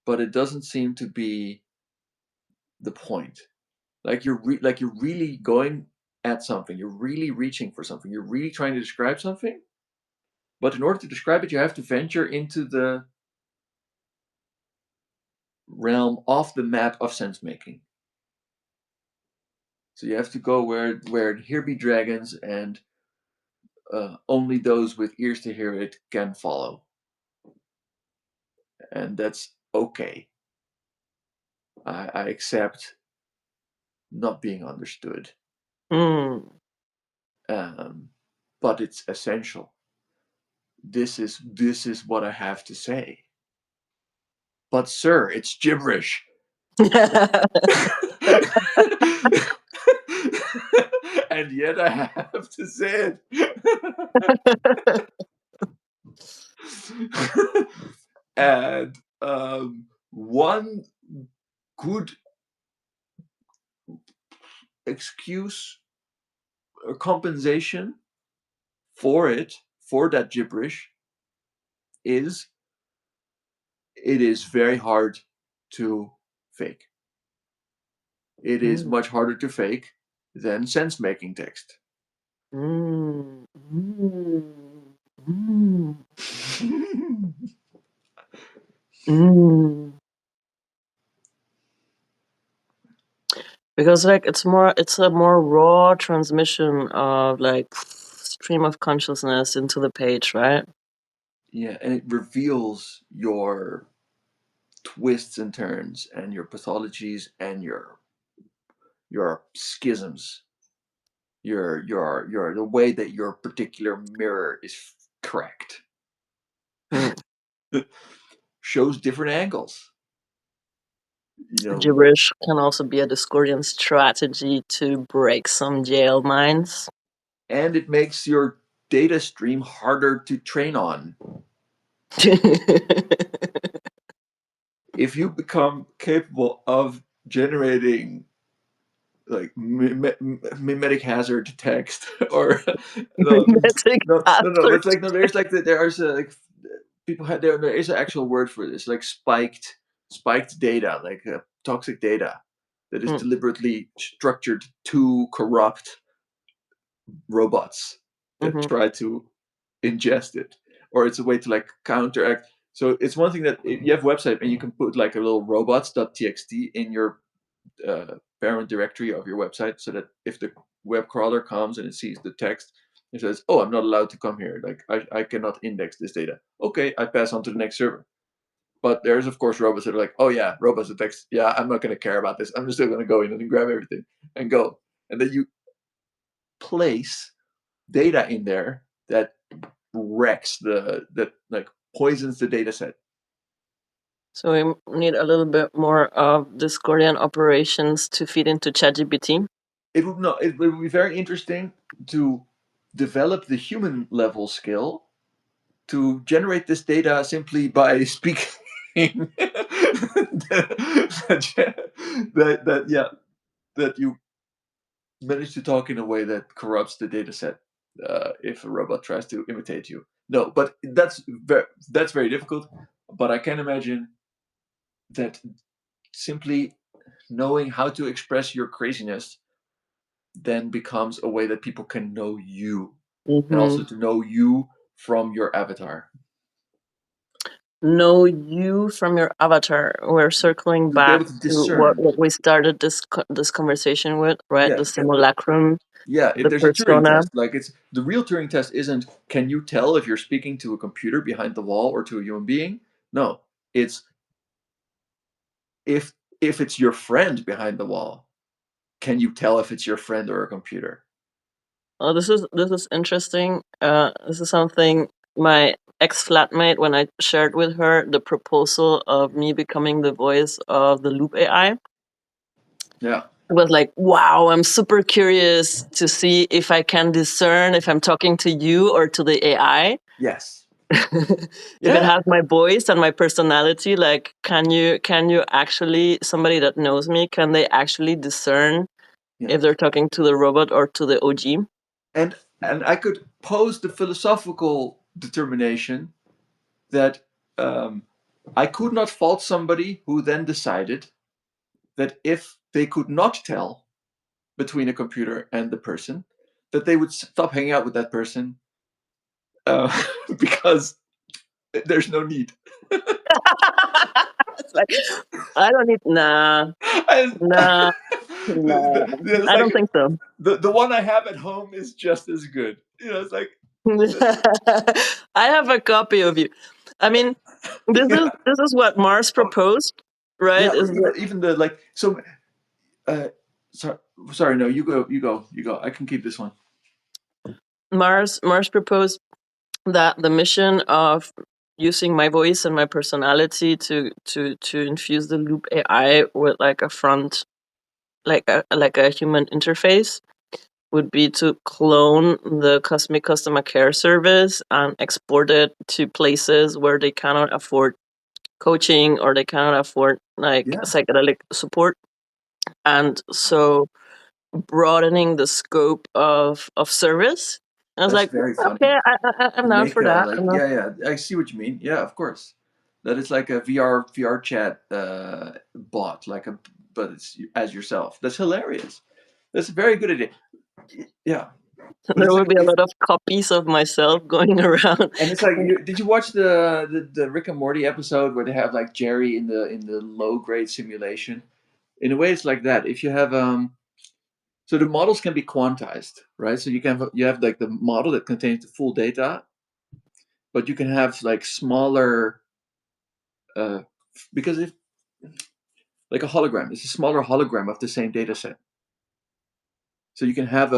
but it doesn't seem to be the point. Like like you're really going at something. You're really reaching for something. You're really trying to describe something. But in order to describe it, you have to venture into the realm off the map of sense making. So you have to go where here be dragons, and only those with ears to hear it can follow, and that's okay. I accept not being understood, Hmm. um, but it's essential. This is what I have to say. But sir, it's gibberish. And yet I have to say it. And one good excuse or compensation for it, for that gibberish, is it is very hard to fake. It is Mm, much harder to fake than sense making text. mm, mm, mm, mm. Because like it's a more raw transmission of like stream of consciousness into the page, right? Yeah, and it reveals your twists and turns and your pathologies and your schisms, your the way that your particular mirror is correct. Mm. Shows different angles. You know, Gibberish can also be a Discordian strategy to break some jail minds. and it makes your data stream harder to train on. If you become capable of generating like mimetic hazard text or no, Mimetic no, hazard. that's like no, there's like there's a like people had there is an actual word for this, like spiked data, like toxic data that is Mm. deliberately structured to corrupt robots that Mm-hmm. try to ingest it, or it's a way to like counteract. So it's one thing that you have a website and you can put like a little robots.txt in your parent directory of your website, so that if the web crawler comes and it sees the text, it says, "Oh, I'm not allowed to come here. Like I cannot index this data." Okay, I pass on to the next server. But there's of course robots that are like, "Oh yeah, robots that text. Yeah, I'm not going to care about this. I'm just still going to go in and grab everything and go." And then you place data in there that wrecks that like poisons the data set. So we need a little bit more of Discordian operations to feed into ChatGPT. It would be very interesting to develop the human level skill to generate this data simply by speaking. that yeah, that you manage to talk in a way that corrupts the data set if a robot tries to imitate you. No, but that's very difficult. But I can imagine that simply knowing how to express your craziness then becomes a way that people can know you, and Mm-hmm. also to know you from your avatar. Know you from your avatar. We're circling To be back able to to what, discern. what we started this conversation with, right? Yeah, The simulacrum, yeah. If the there's a Turing persona. test, like it's the real Turing test isn't can you tell if you're speaking to a computer behind the wall or to a human being? No, it's if if it's your friend behind the wall, can you tell if it's your friend or a computer? Oh, this is interesting. This is something my ex flatmate, when I shared with her the proposal of me becoming the voice of the Loop AI, Yeah. was like, wow, I'm super curious to see if I can discern if I'm talking to you or to the AI. Yes. If it Yeah. has my voice and my personality, like can you actually, somebody that knows me, can they actually discern Yeah. if they're talking to the robot or to the OG? And I could pose the philosophical determination that um, I could not fault somebody who then decided that if they could not tell between a computer and the person, that they would stop hanging out with that person uh, because there's no need. It's like, I don't need, nah, And nah, nah. it's I like don't think so. the one I have at home is just as good. It's like I have a copy of you. I mean, this is yeah, this is what Mars oh, proposed, right? yeah, or Is that even the like so. Uh, sorry, sorry, no, you go. I can keep this one. Mars proposed that the mission of using my voice and my personality to infuse the Loop AI with like a front, like a human interface, would be to clone the Cosmic Customer Care Service and export it to places where they cannot afford coaching or they cannot afford like Yeah, psychedelic support, and so broadening the scope of service. And I was that's like, very funny. okay, I'm To down make for a that. like yeah, I see what you mean. Yeah, of course. That is like a VR chat bot, like a but it's as yourself. That's hilarious. That's a very good idea. Yeah, but There it's will like be a if lot of copies of myself going around. and it's like did you watch the Rick and Morty episode where they have like Jerry in the low grade simulation? In a way, it's like that. If you have so the models can be quantized, right? So you have like the model that contains the full data, but you can have like smaller uh, because if like a hologram, it's a smaller hologram of the same data set. So you can have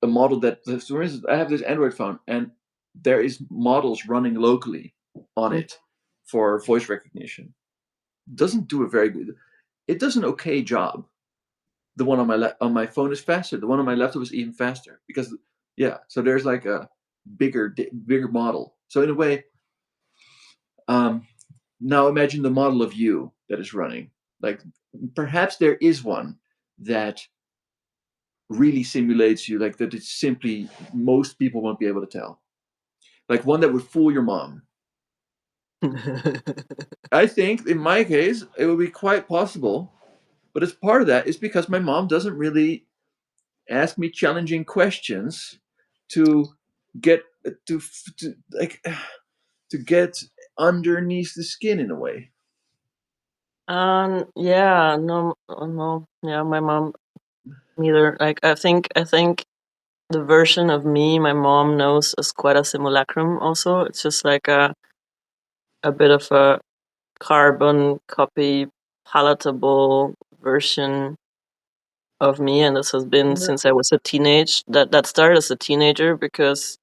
a model that, for instance, I have this Android phone and there is models running locally on it for voice recognition. Doesn't do a very good. It does an okay job. The one on on my phone is faster. The one on my laptop is even faster because yeah. So there's like a bigger model. So in a way, um, now imagine the model of you that is running. Like perhaps there is one that really simulates you, like that it's simply most people won't be able to tell. Like one that would fool your mom. I think in my case it would be quite possible, but as part of that is because my mom doesn't really ask me challenging questions to get to like to get underneath the skin in a way. Yeah, no, no, yeah, my mom neither. Like, I think the version of me my mom knows is quite a simulacrum. Also, it's just like a bit of a carbon copy, palatable version of me, and this has been Yeah. since I was a teenage. That started as a teenager because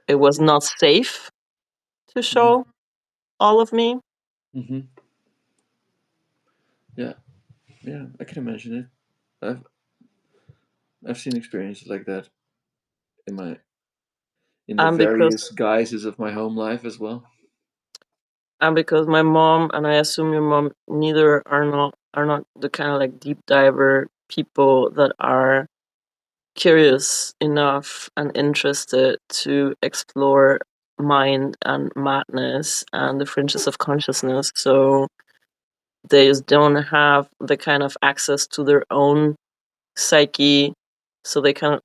it was not safe to Hmm. show all of me. Hmm. Yeah, yeah, I can imagine it. I've seen experiences like that in my in the And because various guises of my home life as well. my mom, and I assume your mom neither, are not the kind of like deep diver people that are curious enough and interested to explore mind and madness and the fringes of consciousness. So they just don't have the kind of access to their own psyche. So they can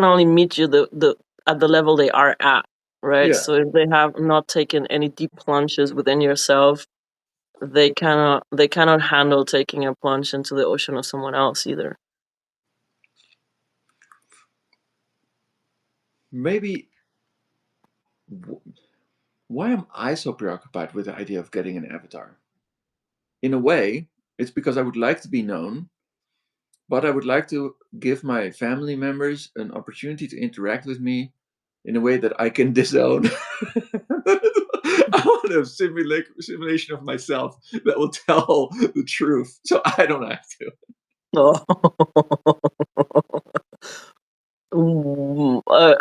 only meet you the at the level they are at, right? Yeah, So if they have not taken any deep plunges within yourself, they cannot handle taking a plunge into the ocean of someone else either. maybe. Why am I so preoccupied with the idea of getting an avatar? In a way, it's because I would like to be known, but I would like to give my family members an opportunity to interact with me in a way that I can disown. I want a simulation of myself that will tell the truth, so I don't have to. Oh.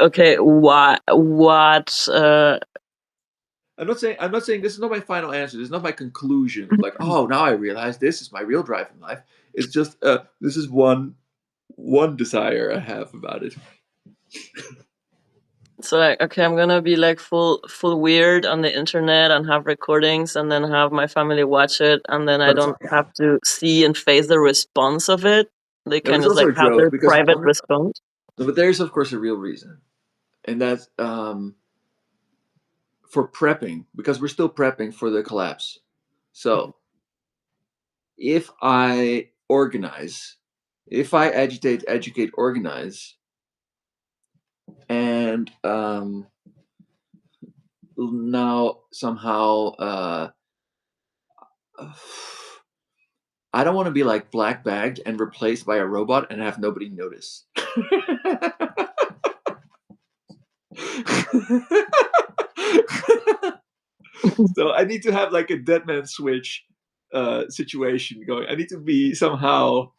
Okay, what I'm not saying this is not my final answer. This is not my conclusion of like, oh, now I realize this is my real drive in life. It's just this is one desire I have about it. so like, okay, I'm gonna be like full weird on the internet and have recordings and then have my family watch it and then I But it's don't have to see and face the response of it. They no, but can it's just also like a have joke their because private response. no, but there's of course a real reason, and that's for prepping because we're still prepping for the collapse. Mhm. So if I organize, if I agitate, educate, organize, and now somehow I don't want to be like black bagged and replaced by a robot and have nobody notice. So I need to have like a dead man switch situation going. I need to be somehow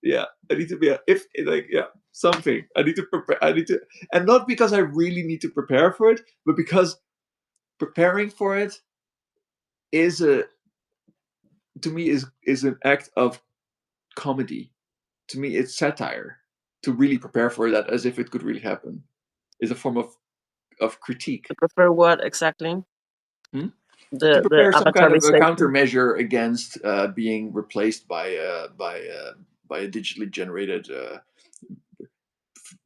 yeah, I need to be a, if like yeah, something. I need to prepare. I need to, and not because I really need to prepare for it, but because preparing for it is a to me is an act of comedy. To me, it's satire. To really prepare for that as if it could really happen is a form of critique. You prefer what exactly? Hmm? To The prepare some avatar kind of a replacement? countermeasure against being replaced by a digitally generated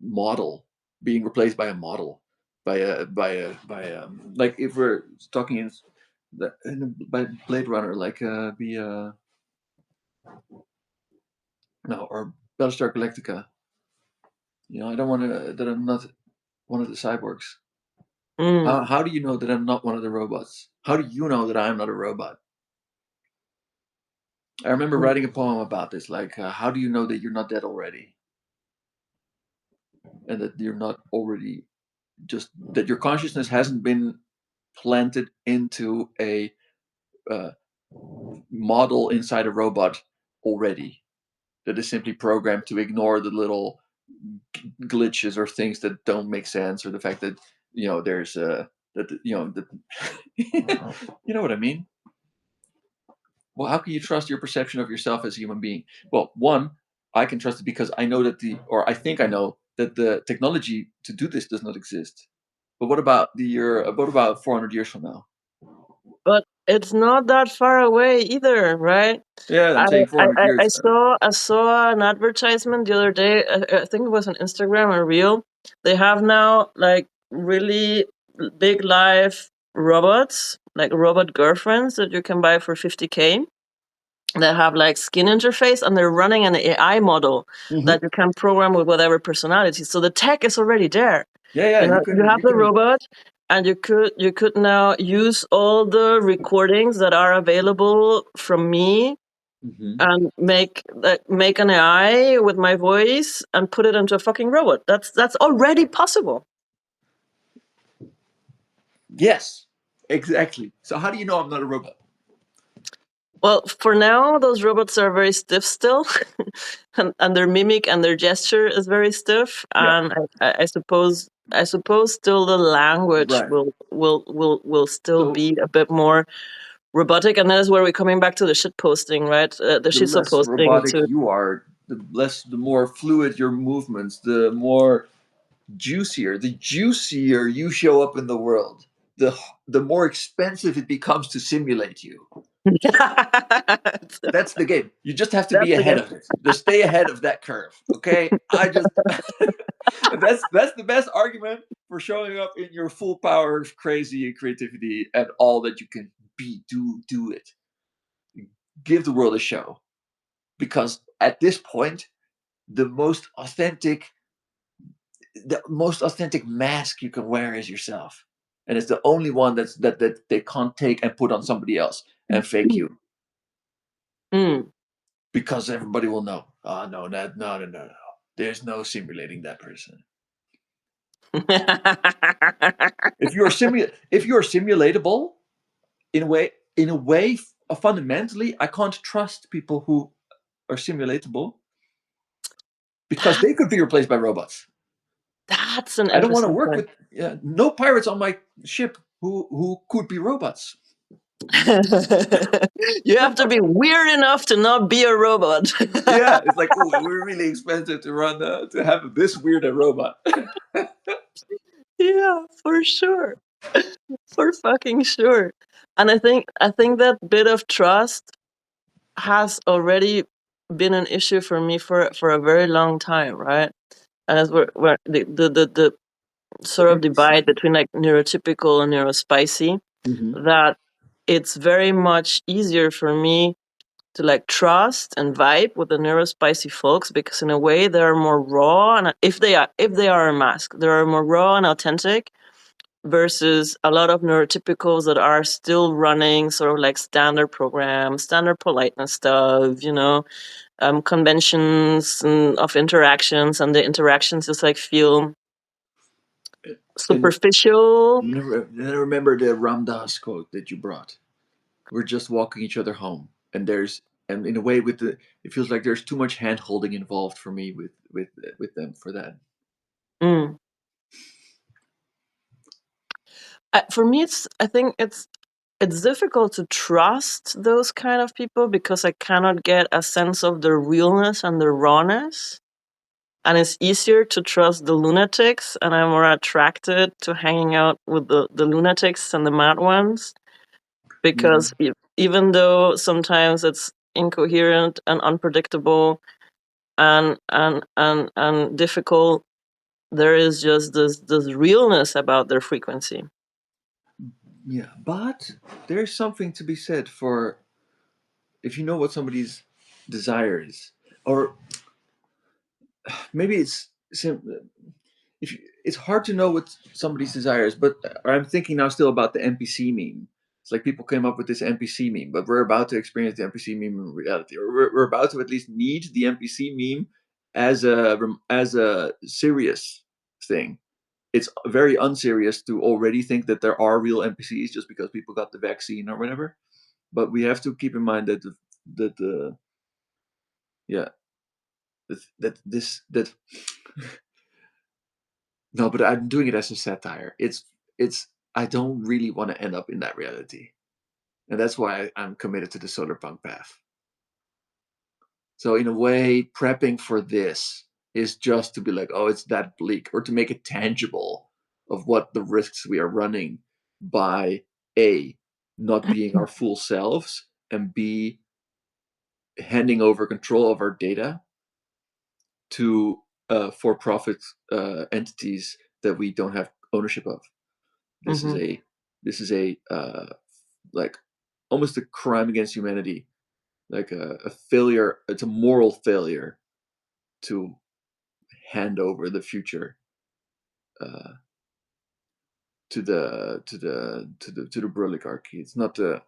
model, being replaced by a model, by like if we're talking by Blade Runner, like be no or Battlestar Galactica. You know, I don't want to that I'm not one of the cyborgs. Mm. How do you know that I'm not one of the robots? How do you know that I'm not a robot? I remember writing a poem about this. Like, how do you know that you're not dead already, and that you're not already just that your consciousness hasn't been planted into a uh, model inside a robot already that is simply programmed to ignore the little glitches or things that don't make sense or the fact that there's that you know what I mean. Well, how can you trust your perception of yourself as a human being? Well, one, I can trust it because I know that or I think I know that the technology to do this does not exist. But what about 400 years from now? but it's not that far away either, right? Yeah, I'm I, saying 400 I years. saw an advertisement the other day. I think it was on Instagram or Reel. They have now like really big live robots, like robot girlfriends that you can buy for 50K. That have like skin interface, and they're running an AI model Hmm. that you can program with whatever personality. So the tech is already there. Yeah, yeah, You know, you have you the can. robot, and you could now use all the recordings that are available from me Hmm. and make an AI with my voice and put it into a fucking robot. That's already possible. Yes, exactly. So how do you know I'm not a robot? Well, for now, those robots are very stiff still, and their mimic and their gesture is very stiff. Yeah, And I suppose still the language right. will still So be a bit more robotic, and that is where we're coming back to the shit posting, right? The the shit less posting robotic to. you are, the more fluid your movements, the more juicier. The juicier you show up in the world, the more expensive it becomes to simulate you. That's That's the game. You just have to be ahead again. of it. Just stay ahead of that curve. Okay. I just that's the best argument for showing up in your full power of crazy creativity and all that you can be. Do it. Give the world a show. Because at this point, the most authentic the most authentic mask you can wear is yourself. And it's the only one that they can't take and put on somebody else and fake you. Mm. Because everybody will know. Oh no, no. There's no simulating that person. If you're simulatable in a way fundamentally, I can't trust people who are simulatable because that they could be replaced by robots. that's an I don't want to interesting work point. with no pirates on my ship who could be robots. You have to be weird enough to not be a robot. Yeah, it's like, oh, we're really expensive to run to have this weird a robot. Yeah, for sure. For fucking sure. And I think that bit of trust has already been an issue for me for a very long time, right? And as we're the The sort of divide NPC. between like neurotypical and neurospicy, Hmm. that it's very much easier for me to like trust and vibe with the neurospicy folks, because in a way they're more raw, and if they are a mask, they're more raw and authentic, versus a lot of neurotypicals that are still running sort of like standard programs, standard politeness stuff, conventions and of interactions, and the interactions just like feel And superficial. I remember the Ram Dass quote that you brought. We're just walking each other home, and in a way, it feels like there's too much hand holding involved for me with them for that. Mm. For me, I think it's difficult to trust those kind of people because I cannot get a sense of their realness and their rawness. And it's easier to trust the lunatics, and I'm more attracted to hanging out with the lunatics and the mad ones, Hmm. because even though sometimes it's incoherent and unpredictable and difficult, there is just this realness about their frequency. Yeah, but there's something to be said for if you know what somebody's desire is, or maybe if it's hard to know what somebody's desire is. But I'm thinking now still about the NPC meme. It's like people came up with this NPC meme, but we're about to experience the NPC meme in reality, or we're about to at least need the NPC meme as a serious thing. It's very unserious to already think that there are real NPCs just because people got the vaccine or whatever. But we have to keep in mind that yeah that this that no, but I'm doing it as a satire. It's I don't really want to end up in that reality, and that's why I'm committed to the solar punk path. So in a way, prepping for this is just to be like, oh, it's that bleak, or to make it tangible of what the risks we are running by a not being our full selves, and B, handing over control of our data to for-profit entities that we don't have ownership of. This is Mm-hmm. a this is a like almost a crime against humanity, like a failure. It's a moral failure to hand over the future uh, to the oligarchy. It's not the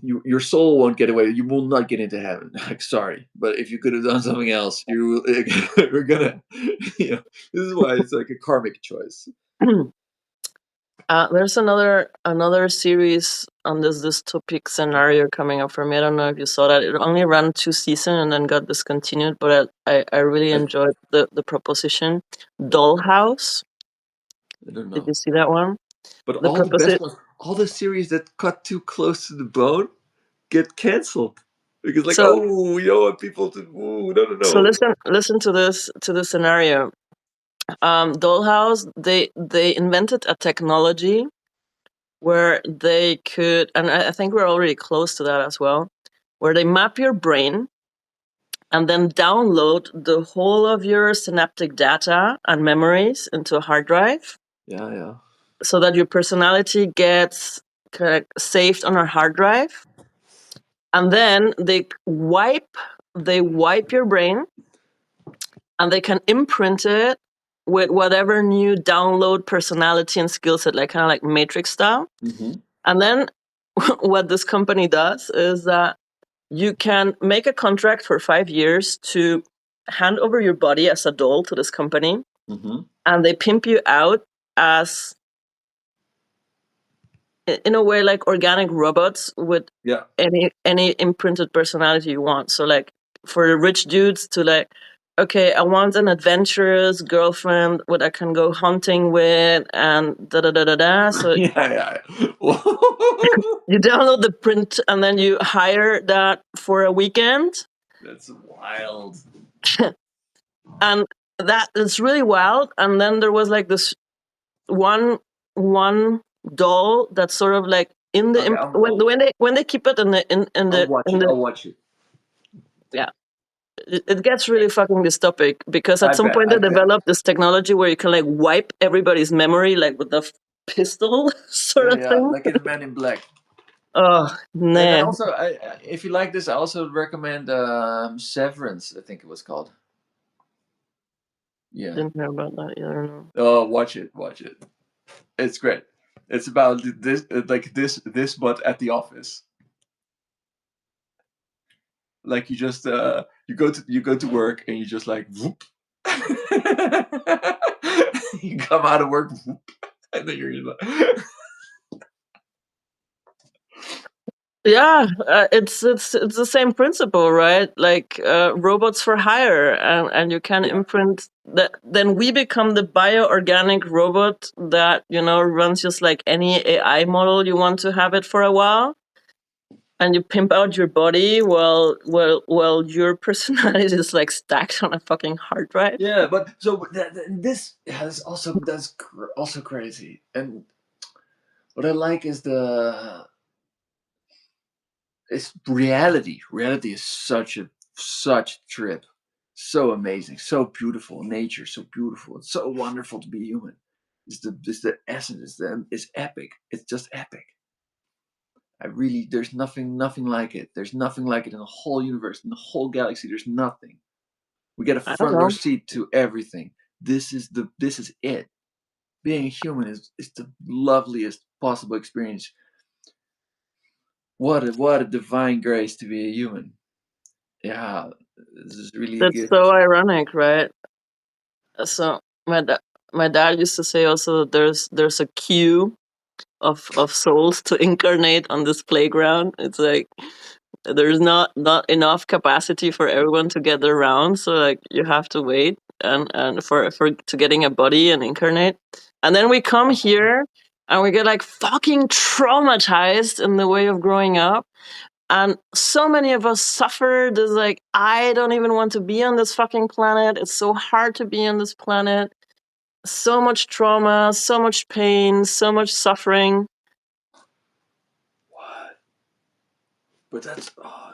your soul won't get away. You will not get into heaven. Like, sorry, but if you could have done something else, we're gonna. This is why it's like a karmic choice. There's another series on this dystopic scenario coming up for me. I don't know if you saw that. It only ran 2 seasons and then got discontinued, but I really I, enjoyed the proposition. Dollhouse. I don't Did know, you see that one? but The all the best proposition. ones, all the series that cut too close to the bone, get canceled because, like, So oh, you don't want people to. Ooh, no, no, so no. listen to this scenario. Dollhouse. They invented a technology where they could, and I think we're already close to that as well, where they map your brain and then download the whole of your synaptic data and memories into a hard drive Yeah, yeah. so that your personality gets saved on a hard drive. And then they wipe your brain and they can imprint it with whatever new download personality and skill set, like kind of like Matrix style. Mm-hmm. And then what this company does is that you can make a contract for 5 years to hand over your body as a doll to this company, Mm-hmm. and they pimp you out as, in a way, like organic robots with Yeah. any imprinted personality you want. So like for the rich dudes to like, okay, I want an adventurous girlfriend what I can go hunting with and da da da da da. So Yeah, yeah. you download the print and then you hire that for a weekend. That's wild. And that is really wild. And then there was like this one doll that's sort of like in the Okay, when they keep it in the I'll watch in it. the I'll watch it. yeah, it gets really fucking dystopic because at I some bet. point I they bet. develop this technology where you can like wipe everybody's memory like with a pistol sort Yeah, of yeah. thing. Like in Men in Black. Oh And then nah, also, if you like this, I also recommend Severance. I think it was called. Yeah. didn't hear about that either. No. Oh, watch it. Watch it. It's great. It's about this, like this, but at the office. Like you go to work and you just like whoop. You come out of work, whoop, and then you're like, Yeah, it's the same principle, right? Like robots for hire, and you can yeah, imprint that. Then we become the bioorganic robot that runs just like any AI model you want to have it for a while, and you pimp out your body while your personality is like stacked on a fucking hard drive. yeah. But so this has also crazy. And what I like is reality. Reality is such trip, so amazing, so beautiful. Nature, so beautiful. It's so wonderful to be human. It's the essence. It's epic. It's just epic. There's nothing like it. There's nothing like it in the whole universe, in the whole galaxy. There's nothing. We get a I don't front row know. seat to everything. This is it. Being a human is the loveliest possible experience. What a divine grace to be a human. Yeah, this is really a That's gift. so ironic, right? So my dad used to say also that there's a queue of souls to incarnate on this playground. It's like there's not enough capacity for everyone to get around, so like you have to wait and for to getting a body and incarnate. And then we come here and we get like fucking traumatized in the way of growing up. And so many of us suffer this like I don't even want to be on this fucking planet. It's so hard to be on this planet. So much trauma, so much pain, so much suffering. But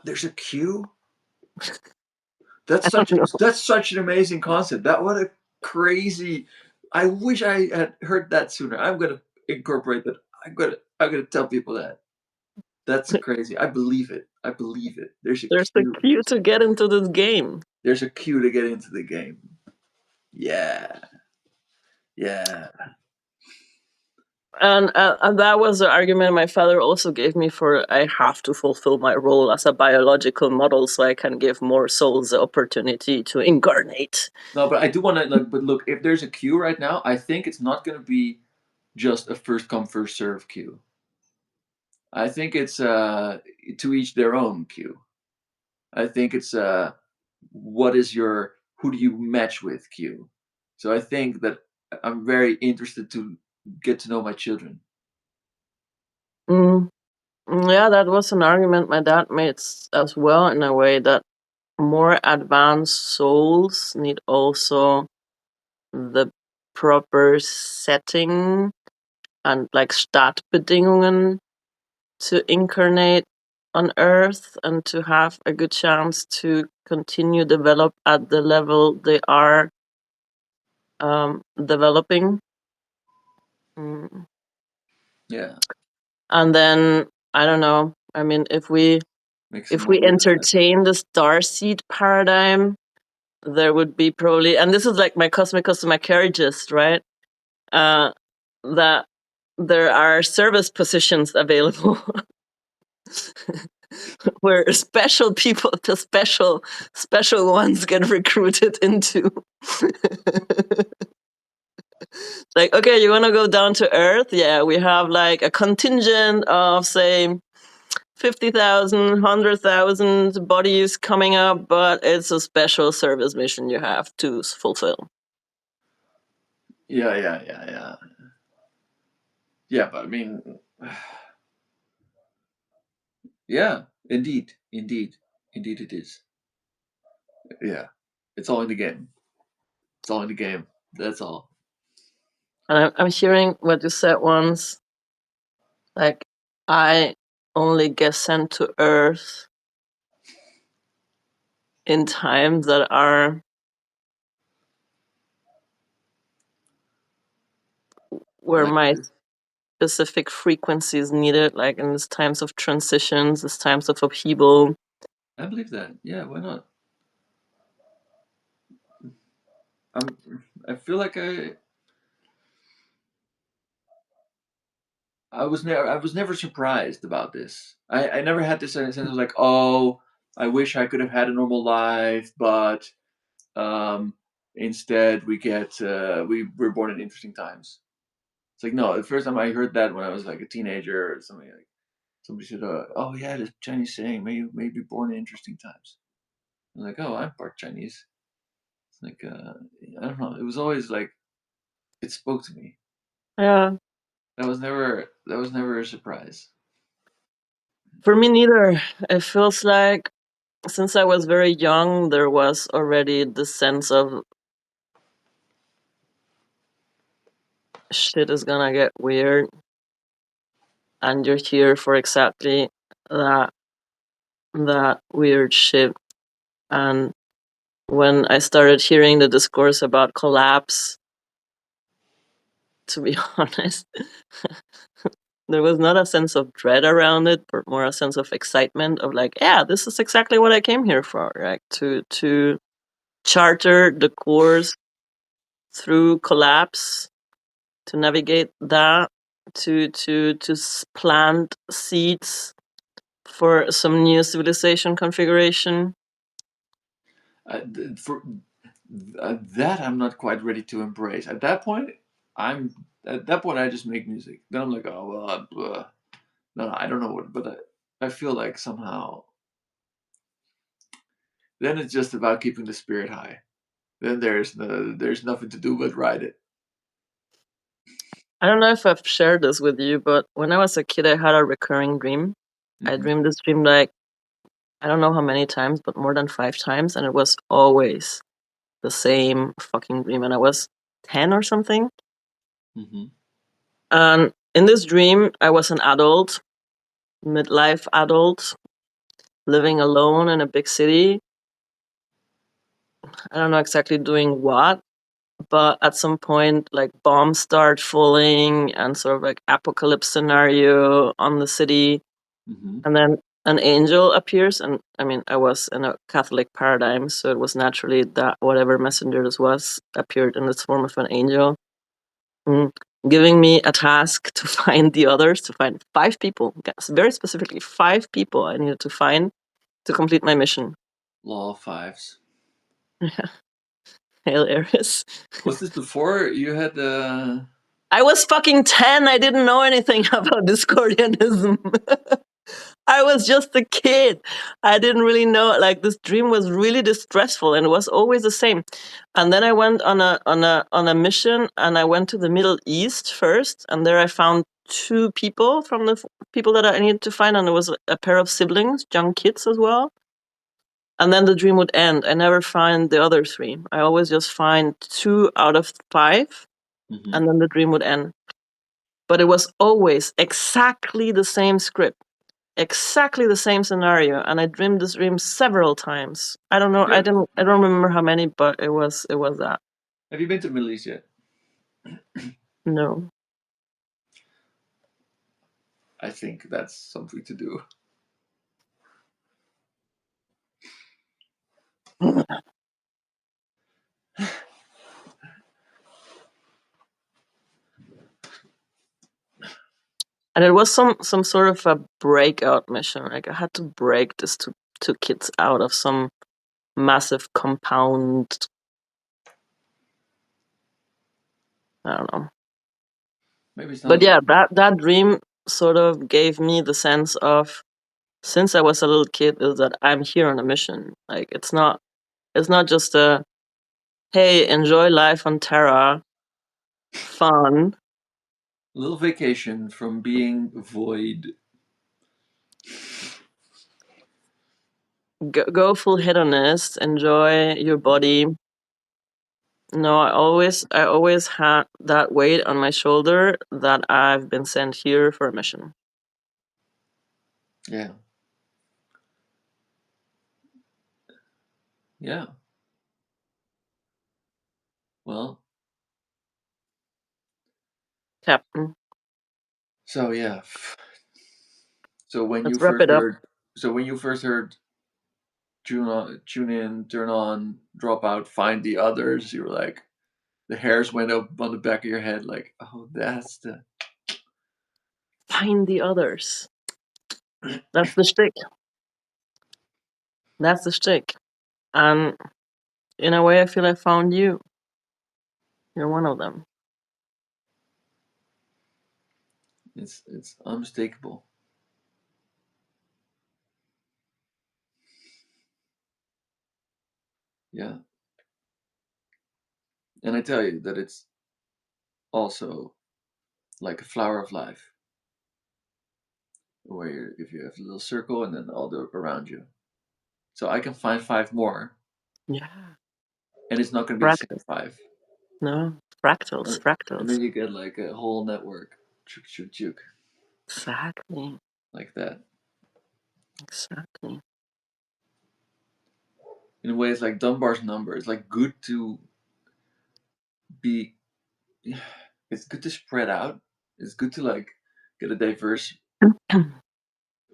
there's a queue. I don't know. That's such an amazing concept. That what a crazy. I wish I had heard that sooner. I'm gonna incorporate that. I'm gonna tell people that. That's crazy. I believe it. I believe it. There's a There's a queue. queue to get into this game. There's a queue to get into the game. Yeah. Yeah. And that was the argument my father also gave me for I have to fulfill my role as a biological model so I can give more souls the opportunity to incarnate. No, but I do want to like. But look, if there's a queue right now, I think it's not gonna be just a first come first serve queue. I think it's to each their own queue. I think it's what is your who do you match with queue. So I think that I'm very interested to get to know my children. Mm, yeah, that was an argument my dad made as well, in a way that more advanced souls need also the proper setting and like Startbedingungen to incarnate on Earth and to have a good chance to continue develop at the level they are developing. Mm. Yeah, And then I don't know. I mean, makes it if more we realistic. entertain the starseed paradigm, there would be probably, and this is like my cosmic customer carriages, right? Uh, that there are service positions available where special people, the special ones get recruited into. Like, okay, you want to go down to Earth? Yeah, we have like a contingent of, say, 50,000, 100,000 bodies coming up, but it's a special service mission you have to fulfill. Yeah, yeah, yeah, yeah. Yeah, but I mean, yeah, indeed, indeed, indeed, it is. Yeah, it's all in the game. It's all in the game. That's all. And I'm hearing what you said once, like, I only get sent to Earth in times that are where Like my this. specific frequency is needed, like in these times of transitions, these times of upheaval. I believe that. Yeah, why not? I'm. I feel like I was never surprised about this. I never had this sense of like, oh, I wish I could have had a normal life, but um, instead we were born in interesting times. It's like no, the first time I heard that when I was like a teenager or something like somebody said, oh yeah, the Chinese saying, may be born in interesting times. I'm like, oh, I'm part Chinese. It's like I don't know. It was always like it spoke to me. Yeah, That was never a surprise. for me neither. It feels like since I was very young, there was already the sense of shit is gonna get weird, and you're here for exactly that that weird shit. And when I started hearing the discourse about collapse, to be honest, there was not a sense of dread around it, but more a sense of excitement of like, yeah, this is exactly what I came here for, right? To charter the course through collapse, to navigate that, to plant seeds for some new civilization configuration. For that, I'm not quite ready to embrace. I'm at that point I just make music. Then I'm like, oh well, no, I don't know what, but I feel like somehow then it's just about keeping the spirit high. Then there's nothing to do but ride it. I don't know if I've shared this with you, but when I was a kid, I had a recurring dream. I Hmm. dreamed this dream like, I don't know how many times, but more than 5 times, and it was always the same fucking dream. And I was 10 or something. Hmm. And in this dream, I was an adult, midlife adult, living alone in a big city. I don't know exactly doing what, but at some point, like bombs start falling and sort of like apocalypse scenario on the city, Mm-hmm. and then an angel appears. And I mean, I was in a Catholic paradigm, so it was naturally that whatever messenger this was appeared in the form of an angel, mm, giving me a task to find the others, to find 5 people, yes, very specifically 5 people I needed to find to complete my mission. Law of fives. Hail Aries. Was this before you had I was fucking 10. I didn't know anything about Discordianism. I was just a kid. I didn't really know. Like this dream was really distressful, and it was always the same. And then I went on a mission, and I went to the Middle East first, and there I found 2 people from the people that I needed to find, and there was a pair of siblings, young kids as well. And then the dream would end. I never find the other 3. I always just find 2 out of 5, mm-hmm. and then the dream would end. But it was always exactly the same script, exactly the same scenario, and I dreamed this dream several times. I don't know. I don't remember how many, but it was that. Have you been to the Middle East yet? No. I think that's something to do. And it was some sort of a breakout mission. Like I had to break these two kids out of some massive compound. I don't know. Maybe it's not a But big yeah, deal. that dream sort of gave me the sense of, since I was a little kid, is that I'm here on a mission. Like it's not just a, hey, enjoy life on Terra, fun. A little vacation from being void. Go full hedonist, enjoy your body. No, I always had that weight on my shoulder that I've been sent here for a mission. Yeah. Yeah. Well, Captain, so yeah. So when you let's wrap first it up. heard, so when you first heard tune in, turn on, drop out, find the others, you were like, the hairs went up on the back of your head, like, oh, that's the. Find the others. That's the shtick. That's the shtick. And in a way, I feel I found you. You're one of them. It's unmistakable. Yeah, and I tell you that it's also like a flower of life, where if you have a little circle and then all the around you. So I can find 5 more, Yeah. and it's not going to be the same Fractals. 5. No. Fractals. And Fractals. then you get like a whole network, chuk chuk chuk, Exactly. like that. Exactly. In a way, it's like Dunbar's number. It's like good to be. It's good to spread out. It's good to like get a diverse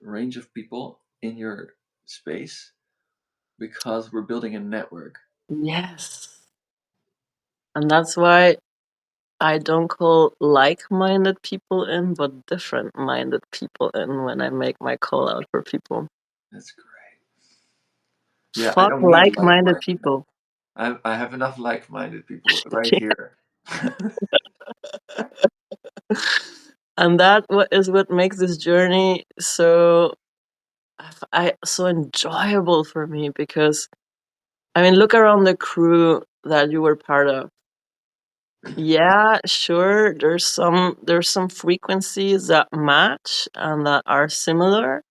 range of people in your space because we're building a network. Yes. And that's why I don't call like-minded people in, but different-minded people in when I make my call out for people. That's great. Yeah, I Fuck don't need like-minded like-minded. people. I have enough like-minded people right here. And that is what makes this journey so so enjoyable for me, because I mean, look around the crew that you were part of. Yeah, sure, there's some frequencies that match and that are similar,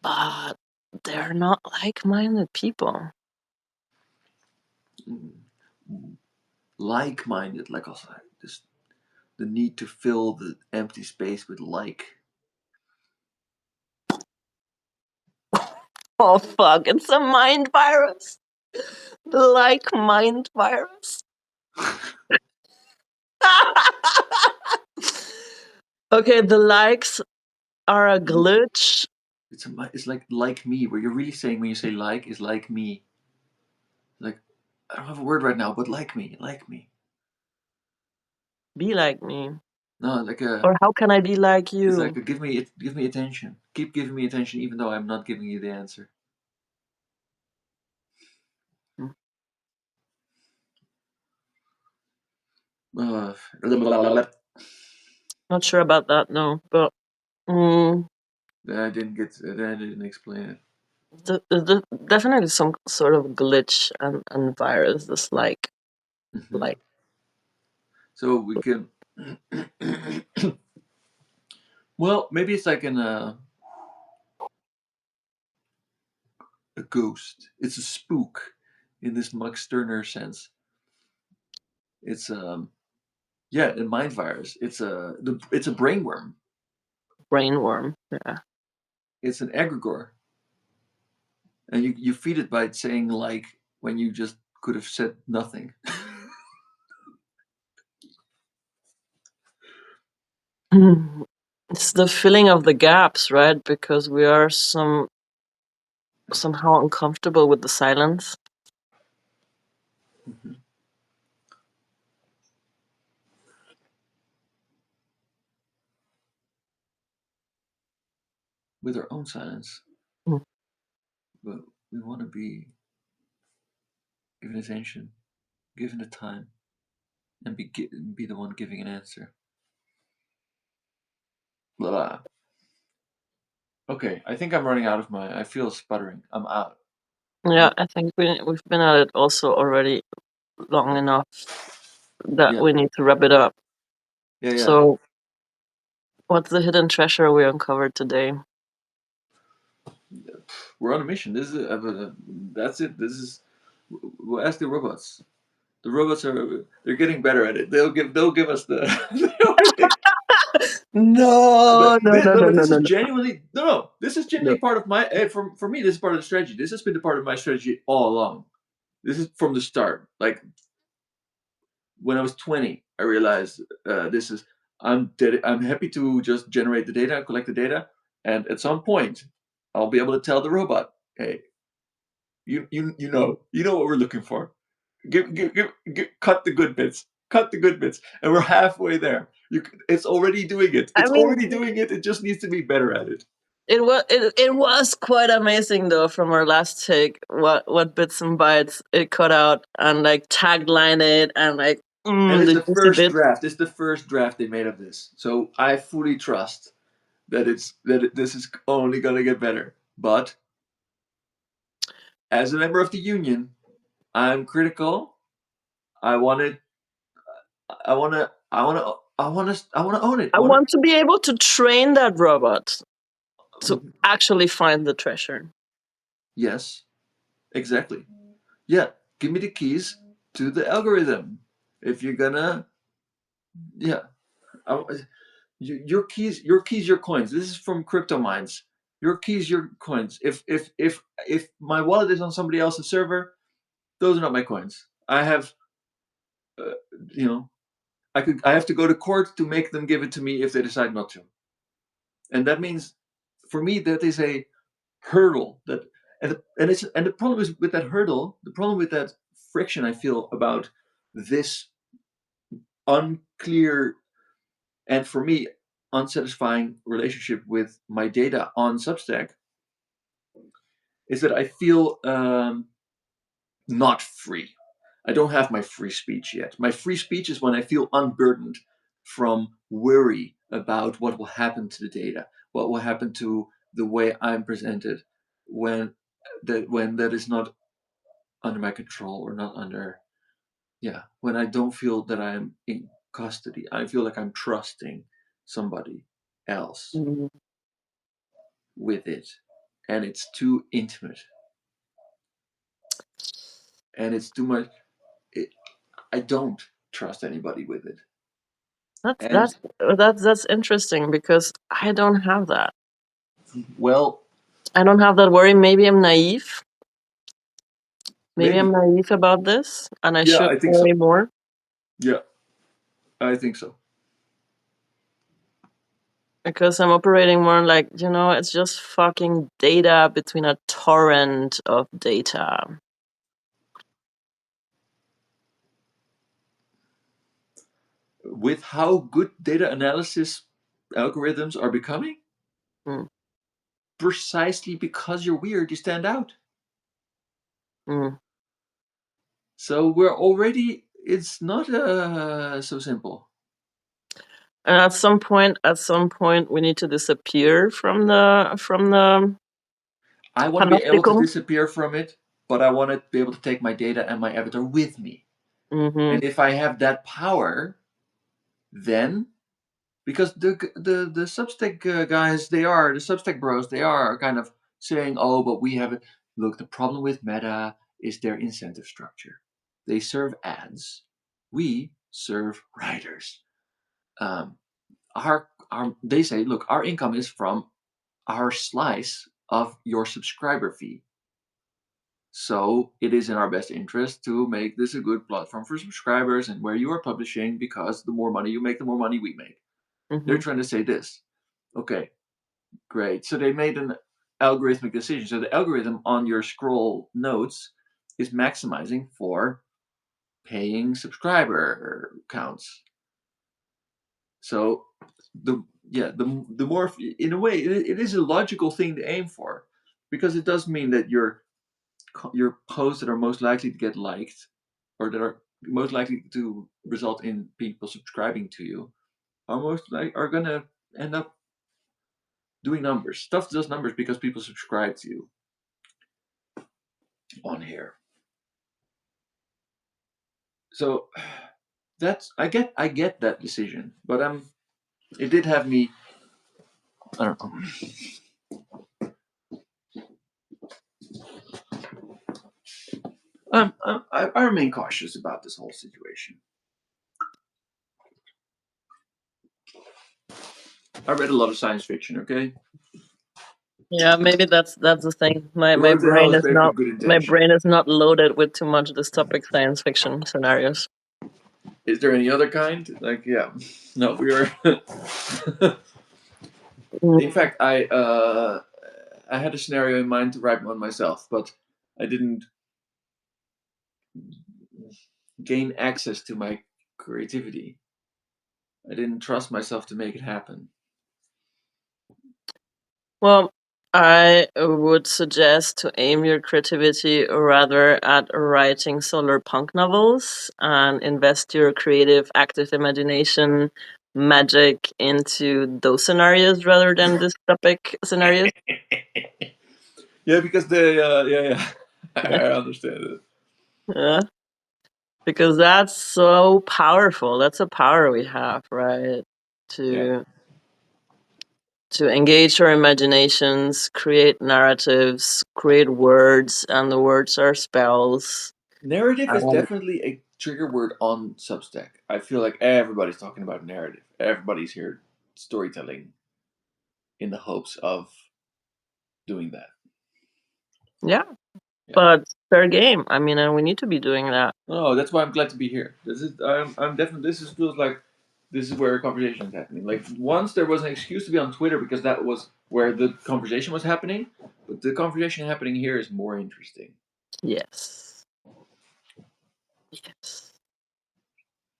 but they're not like-minded people. Like-minded, like also this the need to fill the empty space with like. Oh fuck! It's a mind virus. The like mind virus. Okay, the likes are a glitch. It's like me, where you're really saying when you say like is like me. Like I don't have a word right now, but like me. Be like me. No, like a Or how can I be like it's like you? a give me attention. Keep giving me attention, even though I'm not giving you the answer. Hmm, Uh, not sure about that, no. But mm, I didn't get. I didn't explain it. definitely some sort of glitch and virus. This Hmm. like So we can. Well, maybe it's like a ghost. It's a spook, in this Max Stirner sense. It's yeah, a mind virus. It's a brainworm. brainworm. Yeah. It's an egregore, and you feed it by saying like when you just could have said nothing. It's the filling of the gaps, right? Because we are somehow uncomfortable with the silence. Mhm. With our own silence, Mm. but we want to be given attention, given the time, and be the one giving an answer. Blah, blah. Okay, I think I'm running out of my. I feel sputtering. I'm out. Yeah, What? I think we've been at it also already long enough that Yeah, we need to wrap it up. yeah, yeah. So, what's the hidden treasure we uncovered today? We're on a mission. That's it. We'll ask the robots. The robots they're getting better at it. They'll give us the. No, no, no, no, But no, this is no, no, genuinely no. This is no. genuinely part of my for me. This is part of the strategy. This has been the part of my strategy all along. This is from the start. Like when I was 20, I realized this is I'm happy to just generate the data, collect the data, and at some point, I'll be able to tell the robot, hey, you know what we're looking for. Cut the good bits. Cut the good bits, and we're halfway there. It's already doing it. I It's mean, already doing it. It just needs to be better at it. it was quite amazing though from our last take. What bits and bytes it cut out and like tagline it and like And it's the the juicy first bits. draft. It's the first draft they made of this, so I fully trust that this is only gonna get better. But as a member of the union, I'm critical. I want it. I want to. I want to. I want to. I want to own it. I I want want to be able to train that robot to to. actually find the treasure. Yes, exactly. Yeah, give me the keys to the algorithm. If you're gonna, yeah, I, your keys, your coins. This is from Crypto Minds. Your keys, your coins. If my wallet is on somebody else's server, those are not my coins. I have, uh, you know, I have to go to court to make them give it to me if they decide not to. And that means, for me, that is a hurdle that and the problem is with that hurdle, the problem with that friction I feel about this unclear and, for me, unsatisfying relationship with my data on Substack is that I feel not free. I don't have my free speech yet. My free speech is when I feel unburdened from worry about what will happen to the data, what will happen to the way I'm presented when that is not under my control or not under, yeah, when I don't feel that I'm in custody. I feel like I'm trusting somebody else Mm. with it, and it's too intimate, and it's too much. It, I don't trust anybody with it, That's and that's that's interesting because I don't have that. well, I don't have that worry. Maybe I'm naive. Maybe I'm Maybe. naive about this, and I Yeah, should I think worry so. more. Yeah, I think so. Because I'm operating more like, it's just fucking data between a torrent of data. With how good data analysis algorithms are becoming, Mm, precisely because you're weird, you stand out. mm. So we're already, it's not so simple. And at some point, we need to disappear from the I want to be able to panopticon. disappear from it, but I want to be able to take my data and my avatar with me. Mm-hmm. And if I have that power, then because the Substack guys, they are the Substack bros, they are kind of saying, oh, but we have look. The problem with Meta is their incentive structure. They serve ads. We serve writers. Um, our they say, look, our income is from our slice of your subscriber fee. So it is in our best interest to make this a good platform for subscribers and where you are publishing, because the more money you make, the more money we make. They're Mm-hmm. trying to say this. Okay, great. So they made an algorithmic decision. So the algorithm on your scroll notes is maximizing for paying subscriber counts. So the the more, in a way, it is a logical thing to aim for, because it does mean that your posts that are most likely to get liked, or that are most likely to result in people subscribing to you, are gonna end up doing numbers. Stuff does numbers because people subscribe to you on here. So that's I get that decision, but it did have me. I don't know. I remain cautious about this whole situation. I read a lot of science fiction. Okay, Yeah, maybe that's the thing. My in my order to have brain a is faith not with good my intention. brain is not loaded with too much dystopic science fiction scenarios. Is there any other kind? Like, yeah, no, we are. In Mm. fact, I had a scenario in mind to write one myself, but I didn't gain access to my creativity. I didn't trust myself to make it happen. Well, I would suggest to aim your creativity rather at writing solar punk novels and invest your creative, active imagination magic into those scenarios rather than dystopic scenarios. Yeah, because yeah, I understand it. Yeah, because that's so powerful. That's a power we have, right? Yeah, To to engage our imaginations, create narratives, create words, and the words are spells. narrative is Um, definitely a trigger word on Substack. I feel like everybody's talking about narrative. Everybody's here storytelling in the hopes of doing that. yeah, Yeah. but fair game. I mean, and we need to be doing that. No, that's why I'm glad to be here. I'm definitely, this is feels like this is where a conversation is happening. Like, once there was an excuse to be on Twitter because that was where the conversation was happening, but the conversation happening here is more interesting. Yes. Yes.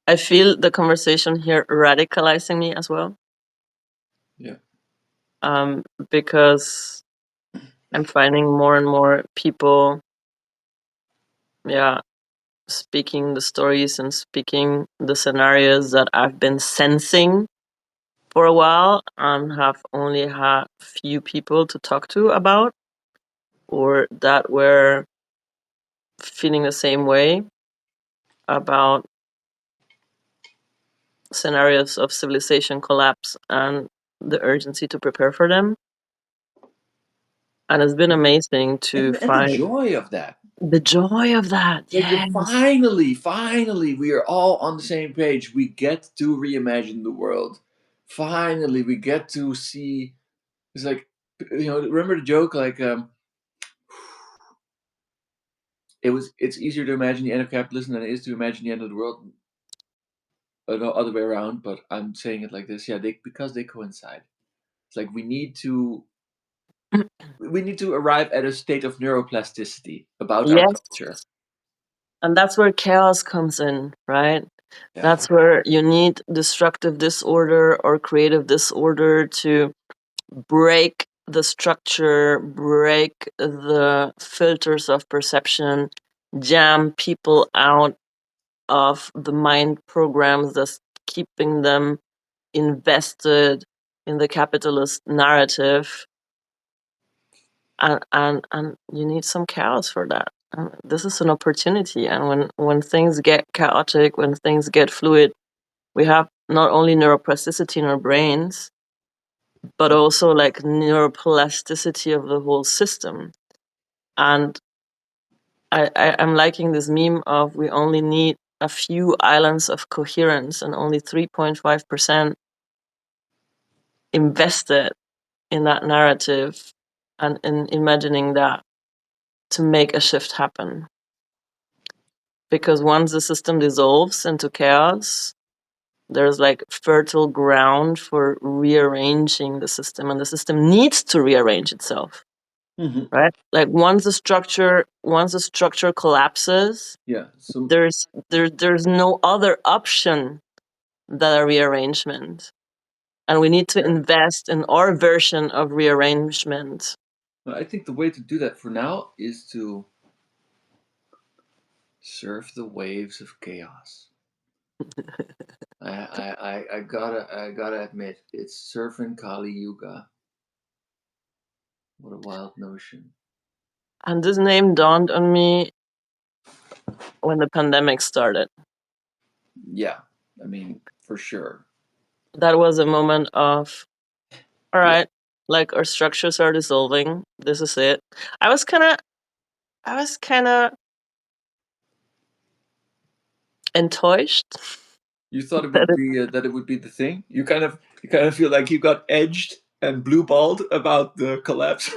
I feel the conversation here radicalizing me as well. Yeah. Um, because I'm finding more and more people, yeah, speaking the stories and speaking the scenarios that I've been sensing for a while and have only had few people to talk to about, or that were feeling the same way about scenarios of civilization collapse and the urgency to prepare for them. And it's been amazing to And the find joy of that. the joy of that. Like, the Yes. finally, we are all on the same page. We get to reimagine the world. Finally, we get to see. It's like Remember the joke like it's easier to imagine the end of capitalism than it is to imagine the end of the world. No, other way around, but I'm saying it like this. Yeah, because they coincide. It's like we need to arrive at a state of neuroplasticity about our Yes, culture. and that's where chaos comes in, right? Yeah. That's where you need destructive disorder or creative disorder to break the structure, break the filters of perception, jam people out of the mind programs that's keeping them invested in the capitalist narrative. And you need some chaos for that. And this is an opportunity. And when things get chaotic, when things get fluid, we have not only neuroplasticity in our brains, but also like neuroplasticity of the whole system. And I'm liking this meme of we only need a few islands of coherence and only 3.5% invested in that narrative and in imagining that to make a shift happen. Because once the system dissolves into chaos, there's like fertile ground for rearranging the system, and the system needs to rearrange itself, Hmm. right? Like once the structure collapses, Yeah. So there's no other option than a rearrangement, and we need to yeah. invest in our version of rearrangement. I think the way to do that for now is to surf the waves of chaos. I gotta admit, it's surfing Kali Yuga. What a wild notion. And this name dawned on me when the pandemic started. Yeah, I mean, for sure. That was a moment of, all Yeah. right, like our structures are dissolving. This is it. I was kind of, I was kind of enttäuscht. You thought it That would be that it would be the thing. You kind of feel like you got edged and blue balled about the collapse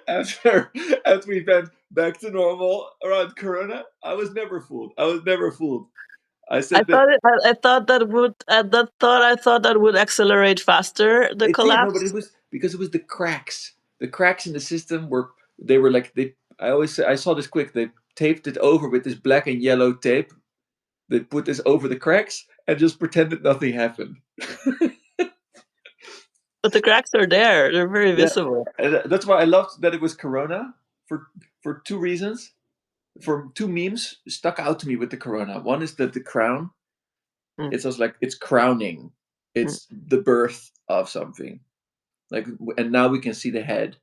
after as we went back to normal around Corona. I was never fooled. I was never fooled. I I said that thought I thought that would I thought that would accelerate faster the it did no, but it collapse. was because it was the cracks. The cracks in the system were like they. I always say, I saw this quick. They taped it over with this black and yellow tape. They put this over the cracks and just pretended nothing happened. But the cracks are there; they're very Yeah, visible. and that's why I loved that it was Corona for two reasons. For two memes stuck out to me with the Corona. One is that the crown. Mm, It's just like it's crowning. mm. It's the birth of something. Like, and now we can see the head.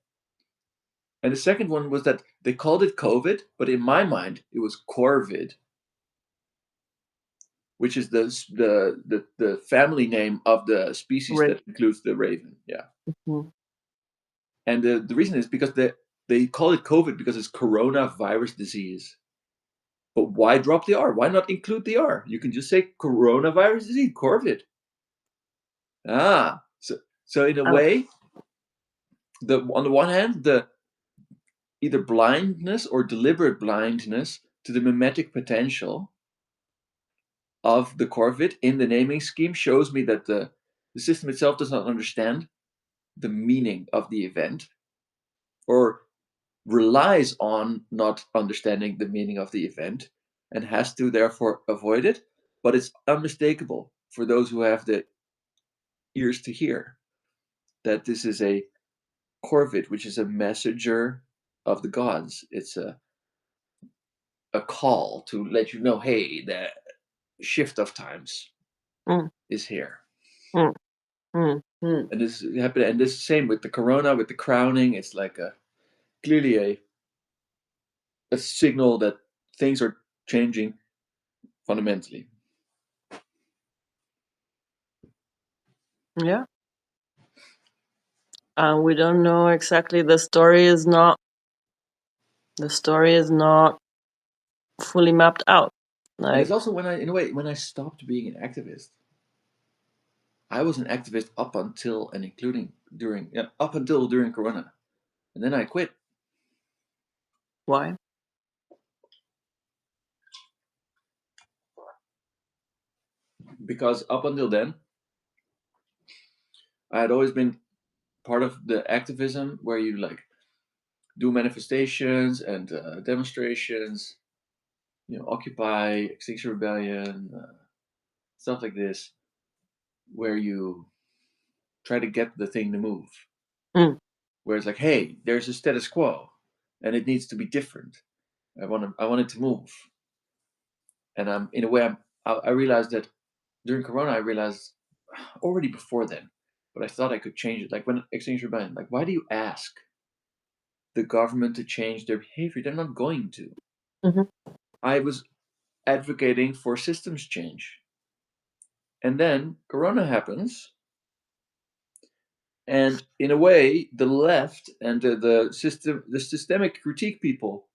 And the second one was that they called it COVID, but in my mind it was Corvid, which is the family name of the species Right. that includes the raven. Yeah, Mhm. and the reason is because they call it COVID because it's coronavirus disease. But why drop the R? Why not include the R? You can just say coronavirus disease, COVID. So in a Uh, way, the on the one hand, the either blindness or deliberate blindness to the mimetic potential of the corvid in the naming scheme shows me that the system itself does not understand the meaning of the event or relies on not understanding the meaning of the event and has to therefore avoid it. But it's unmistakable for those who have the ears to hear that this is a corvid, which is a messenger of the gods. It's a call to let you know, hey, the shift of times mm, is here. mm, mm, mm. And this happened, and this same with the corona, with the crowning. It's like clearly a signal that things are changing fundamentally. Yeah. We don't know exactly. The story is not fully mapped out. And Like, it's also when in a way, when I stopped being an activist. I was an activist up until and including during, yeah, up until during Corona, and then I quit Why? because up until then I had always been part of the activism where you like do manifestations and demonstrations, Occupy, Extinction Rebellion, stuff like this, where you try to get the thing to move. Mm. Where it's like, hey, there's a status quo, and it needs to be different. I want it to move, and I'm in a way I realized that during Corona I realized already before then, but I thought I could change it. Like when Extinction Rebellion, like why do you ask the government to change their behavior? They're not going to. Hmm. I was advocating for systems change. And then Corona happens, and in a way, the left and the systemic critique people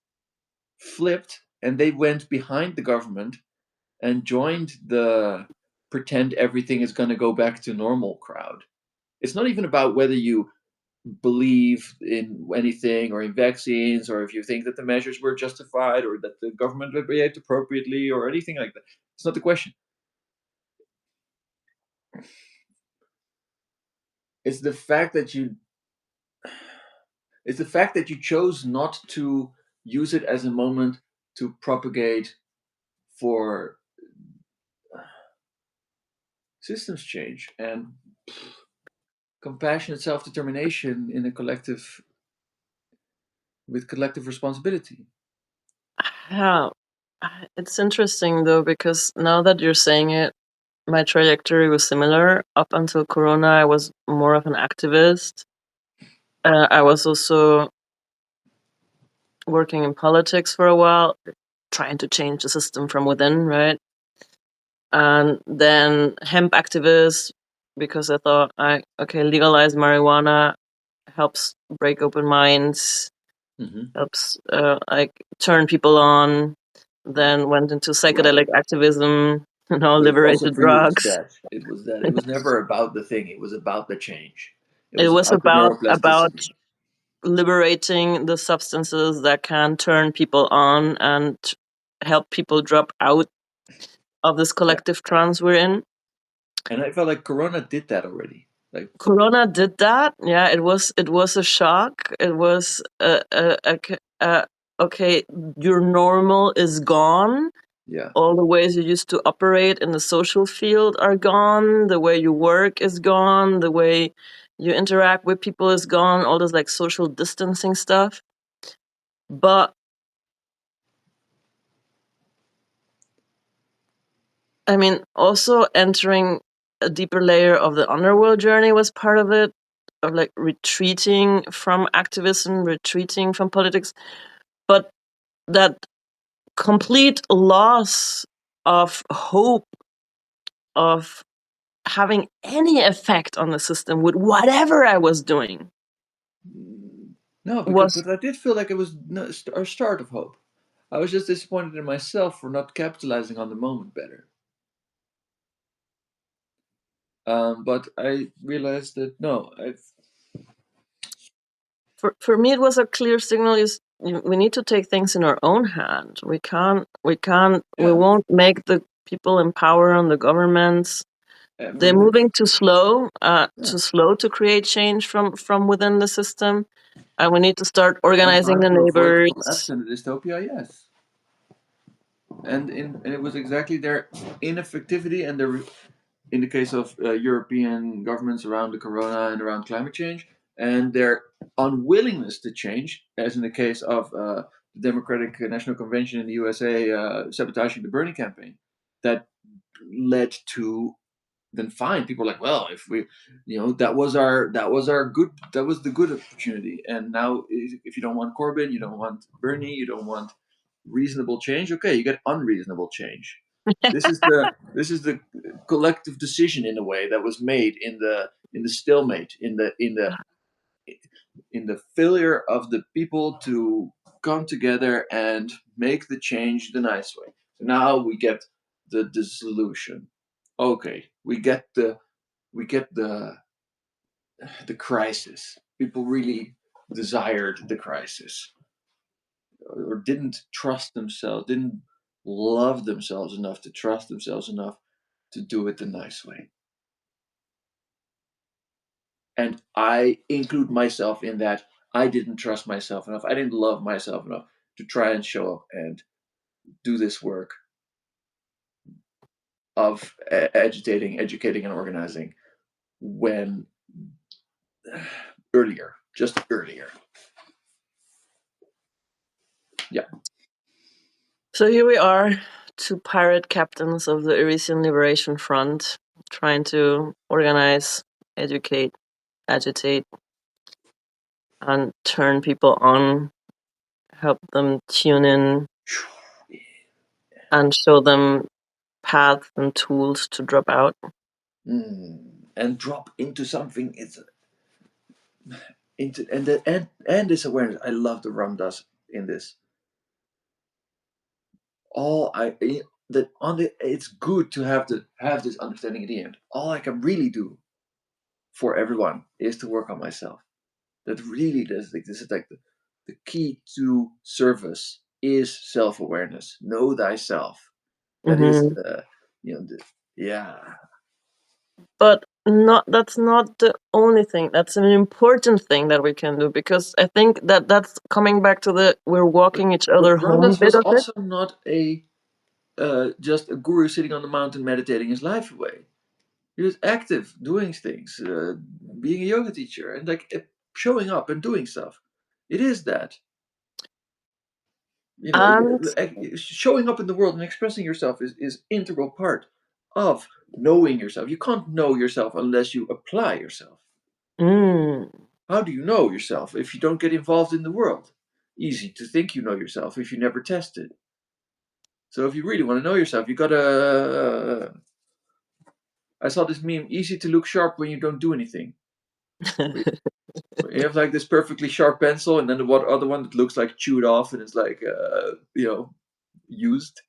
flipped, and they went behind the government and joined the pretend everything is going to go back to normal crowd. It's not even about whether you believe in anything or in vaccines or if you think that the measures were justified or that the government behaved appropriately or anything like that. It's not the question. It's the fact that you it's the fact that you chose not to use it as a moment to propagate for systems change and compassionate self-determination in a collective with collective responsibility. Yeah. It's interesting though, because now that you're saying it, my trajectory was similar. Up until Corona, I was more of an activist. I was also working in politics for a while, trying to change the system from within, right? And then hemp activist, because I thought, okay, legalize marijuana helps break open minds, Hmm. helps like turn people on. Then went into psychedelic activism, But also liberated for you, it was drugs. that. It was that. It was never about the thing. It was about the change. It It was was about the about neuroplasticity. liberating the substances that can turn people on and help people drop out of this Yeah. collective trance we're in. And I felt like Corona did that already. Like, Corona did that. Yeah, it was a shock. It was okay. Your normal is gone. yeah, All the ways you used to operate in the social field are gone. The way you work is gone. The way you interact with people is gone. All this like social distancing stuff. But I mean, also entering a deeper layer of the underworld journey was part of it, of like retreating from activism, retreating from politics. But that complete loss of hope of having any effect on the system with whatever I was doing no, because was but I did feel like it was a start of hope. I was just disappointed in myself for not capitalizing on the moment better. But I realized that no, I've for me it was a clear signal is we need to take things in our own hand. We yeah, won't make the people in power and the governments. ever They're move. moving Yeah, too slow to create change from within the system, and we need to start when organizing trying the to avoid the collapse neighbors. and the dystopia, yes. And it was exactly their ineffectivity and their in the case of European governments around the corona and around climate change, and their unwillingness to change, as in the case of the Democratic National Convention in the USA sabotaging the Bernie campaign, that led to then fine. People are like, well, if we, that was the good opportunity, and now if you don't want Corbyn, you don't want Bernie, you don't want reasonable change. Okay, you get unreasonable change. This is the collective decision in a way that was made in the stalemate in the failure of the people to come together and make the change the nice way. So now we get the dissolution. Okay, we get the the crisis. People really desired the crisis, or didn't trust themselves, didn't love themselves enough to trust themselves enough to do it the nice way. And I include myself in that. I didn't trust myself enough. I didn't love myself enough to try and show up and do this work of agitating, educating, and organizing when earlier, just earlier. Yeah. So here we are, two pirate captains of the Elysian Liberation Front, trying to organize, educate, agitate, and turn people on, help them tune in, and show them paths and tools to drop out. And drop into something. It's into and this awareness. I love the Ram does in this. All I that on the it's good to have this understanding at the end. All I can really do for everyone is to work on myself. That really this is like the key to service is self-awareness. Know thyself. That is Mm-hmm. the yeah. But that's not the only thing. That's an important thing that we can do, because I think that that's coming back to the we're walking each But other home Ramdas bit was of it. also not a just a guru sitting on the mountain meditating his life away. He was active, doing things, being a yoga teacher, and like showing up and doing stuff. It is that, And showing up in the world and expressing yourself is integral part of knowing yourself. You can't know yourself unless you apply yourself. mm, How do you know yourself if you don't get involved in the world? Easy to think you know yourself if you never test it. So if you really want to know yourself, you gotta. I saw this meme: easy to look sharp when you don't do anything. You have like this perfectly sharp pencil, and then the other one that looks like chewed off and is like, used.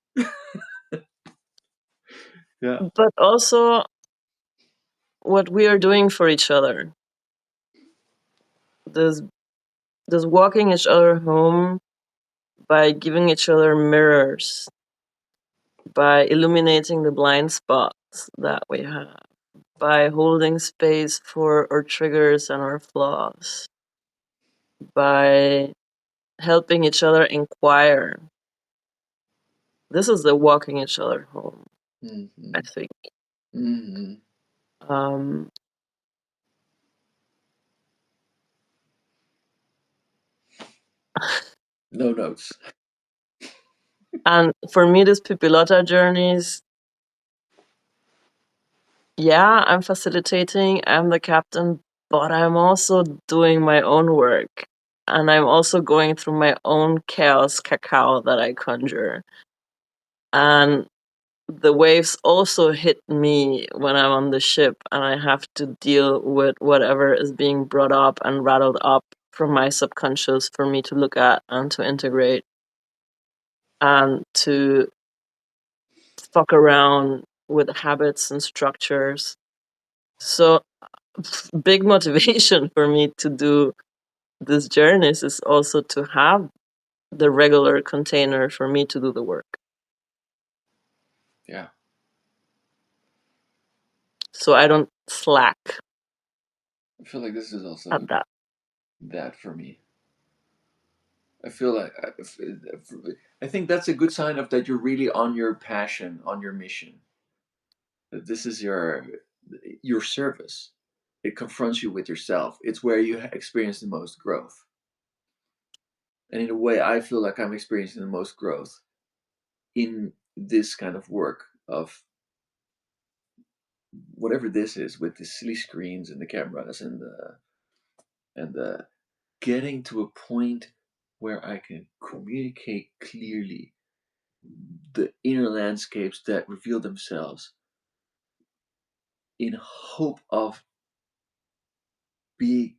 Yeah. but also what we are doing for each other. This this walking each other home by giving each other mirrors, by illuminating the blind spots that we have, by holding space for our triggers and our flaws, by helping each other inquire. This is the walking each other home, I Mm-hmm. think. Mm-hmm. Um, No notes. and for me, this Pipilota journeys, yeah, I'm facilitating, I'm the captain, but I'm also doing my own work. And I'm also going through my own chaos cacao that I conjure. And the waves also hit me when I'm on the ship, and I have to deal with whatever is being brought up and rattled up from my subconscious for me to look at and to integrate and to fuck around with habits and structures. So, big motivation for me to do this journeys is also to have the regular container for me to do the work. Yeah. So I don't slack I feel like this is also at that. that for me. I feel like I think that's a good sign of that you're really on your passion, on your mission. That this is your service. It confronts you with yourself. It's where you experience the most growth. And in a way, I feel like I'm experiencing the most growth in this kind of work of whatever this is with the silly screens and the cameras and the getting to a point where I can communicate clearly the inner landscapes that reveal themselves in hope of be,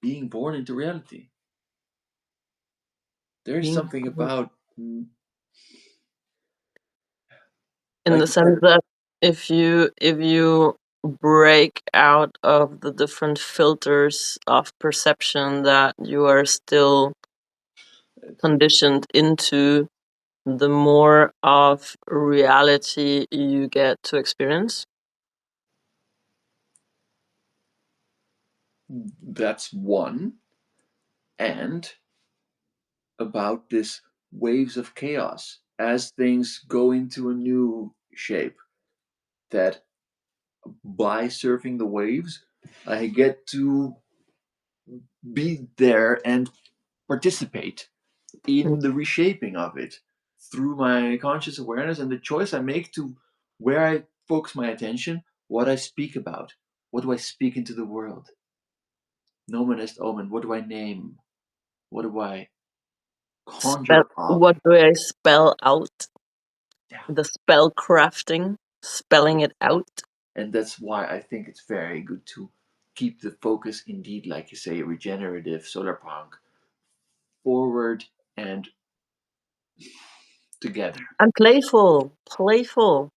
being born into reality. There's Being something about in like the sense that if you break out of the different filters of perception that you are still conditioned into, the more of reality you get to experience. That's one. And about this waves of chaos as things go into a new shape, that by surfing the waves, I get to be there and participate in the reshaping of it through my conscious awareness and the choice I make to where I focus my attention, what I speak about, what do I speak into the world. Nomen est omen. What do I name? What do I conjure up? What do I spell out? Yeah. The spell crafting, spelling it out. And that's why I think it's very good to keep the focus, indeed, like you say, regenerative, solar punk, forward and together. And playful,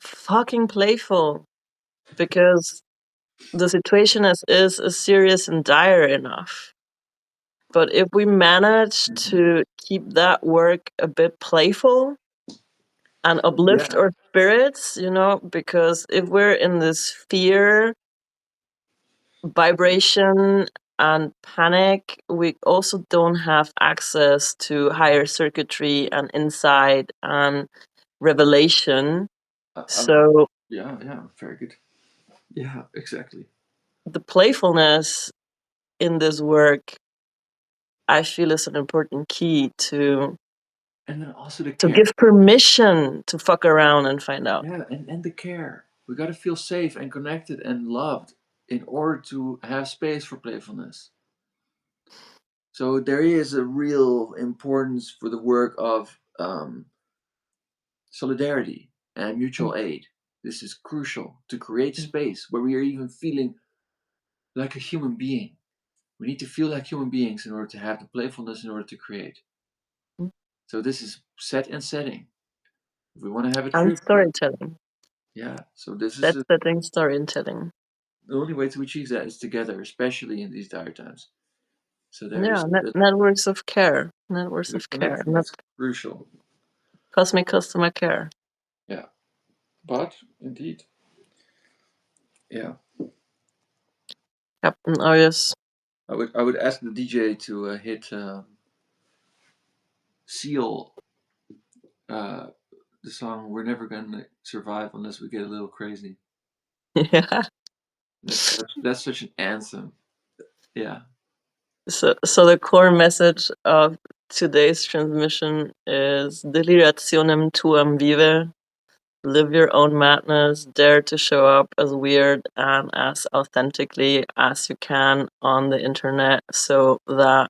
fucking playful, because the situation as is serious and dire enough. But if we manage Mhm. to keep that work a bit playful and uplift Yeah. our spirits, because if we're in this fear, vibration, and panic, we also don't have access to higher circuitry and insight and revelation. I'm, So yeah, yeah, very good. Yeah, exactly. the playfulness in this work, I feel, is an important key And then also the to care. give permission to fuck around and find out. Yeah, and the care. We got to feel safe and connected and loved in order to have space for playfulness. So there is a real importance for the work of solidarity and mutual aid. This is crucial to create space where we are even feeling like a human being. We need to feel like human beings in order to have the playfulness in order to create. So this is set and setting. If we want to have a And trip, storytelling. yeah. So this is That's setting storytelling. the only way to achieve that is together, especially in these dire times. So there Yeah, is networks of care. Networks the of care. connection is crucial. Cosmic customer care. Yeah, but indeed, yeah. Captain Arius. I would ask the DJ to hit Seal, uh, the song "We're Never Gonna Survive Unless We Get a Little Crazy." Yeah. That's such an anthem. Yeah, So the core message of today's transmission is delirationem tuam vive. Live your own madness. Dare to show up as weird and as authentically as you can on the internet, so that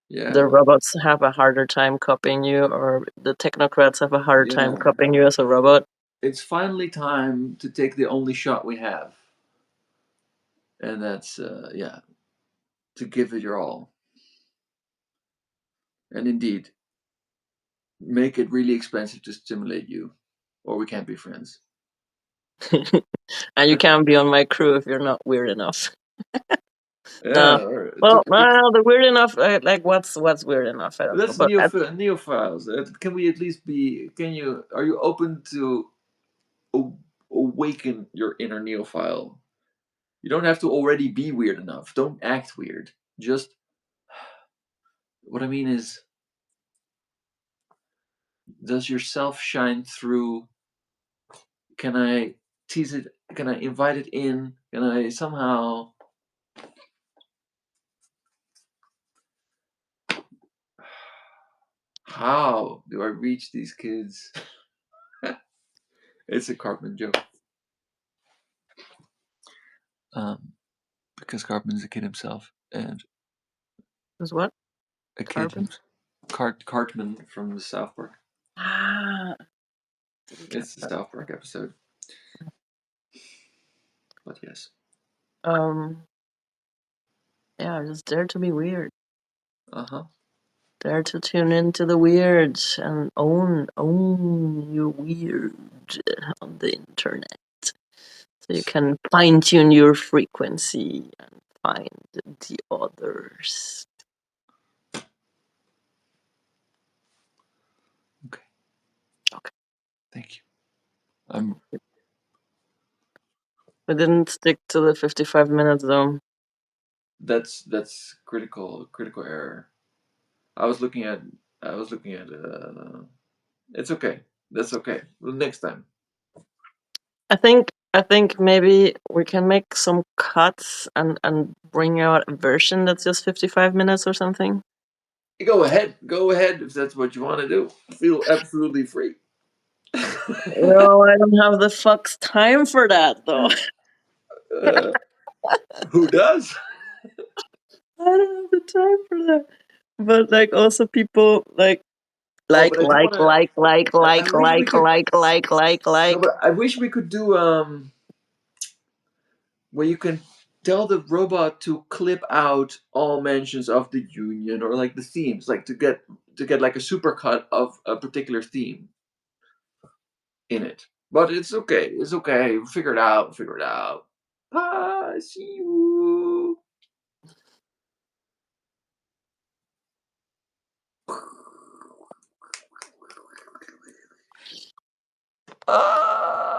yeah, the robots have a harder time copying you, or the technocrats have a harder time yeah. copying you as a robot. It's finally time to take the only shot we have, and that's yeah, to give it your all. And indeed, make it really expensive to stimulate you, or we can't be friends. And you can't be on my crew if you're not weird enough. Yeah, No. or Well, the weird enough, like what's weird enough? I don't know. that's But neophiles. Can we at least be? Can you? Are you open to awaken your inner neophile? You don't have to already be weird enough. Don't act weird. Just what I mean is, does yourself shine through? Can I tease it? Can I invite it in? Can I somehow? How do I reach these kids? It's a Cartman joke. Um, because Cartman's a kid himself, and is what? a kid Carbon? who's Cartman from the South Park. Ah, didn't get It's the that. South Park episode, but yes. Um, yeah, just dare to be weird. Uh huh. Dare to tune into the weird and own your weird on the internet. So you can fine tune your frequency and find the others. Okay. Okay. Thank you. I'm. We didn't stick to the 55 minutes though. That's critical error. I was looking at. I was looking at. It's okay. That's okay. Well, next time. I think maybe we can make some cuts and bring out a version that's just 55 minutes or something. Go ahead. Go ahead if that's what you want to do. Feel absolutely free. Well, I don't have the fuck's time for that though. uh, who does? I don't have the time for that. But like also people like Oh, like but I do like want to. like like I like wish we like could. like like like No, like but I wish we could do where you can tell the robot to clip out all mentions of the union or like the themes, like to get like a supercut of a particular theme in it. But it's okay. It's okay. We'll figure it out. Figure it out. Ah, see you. Ah.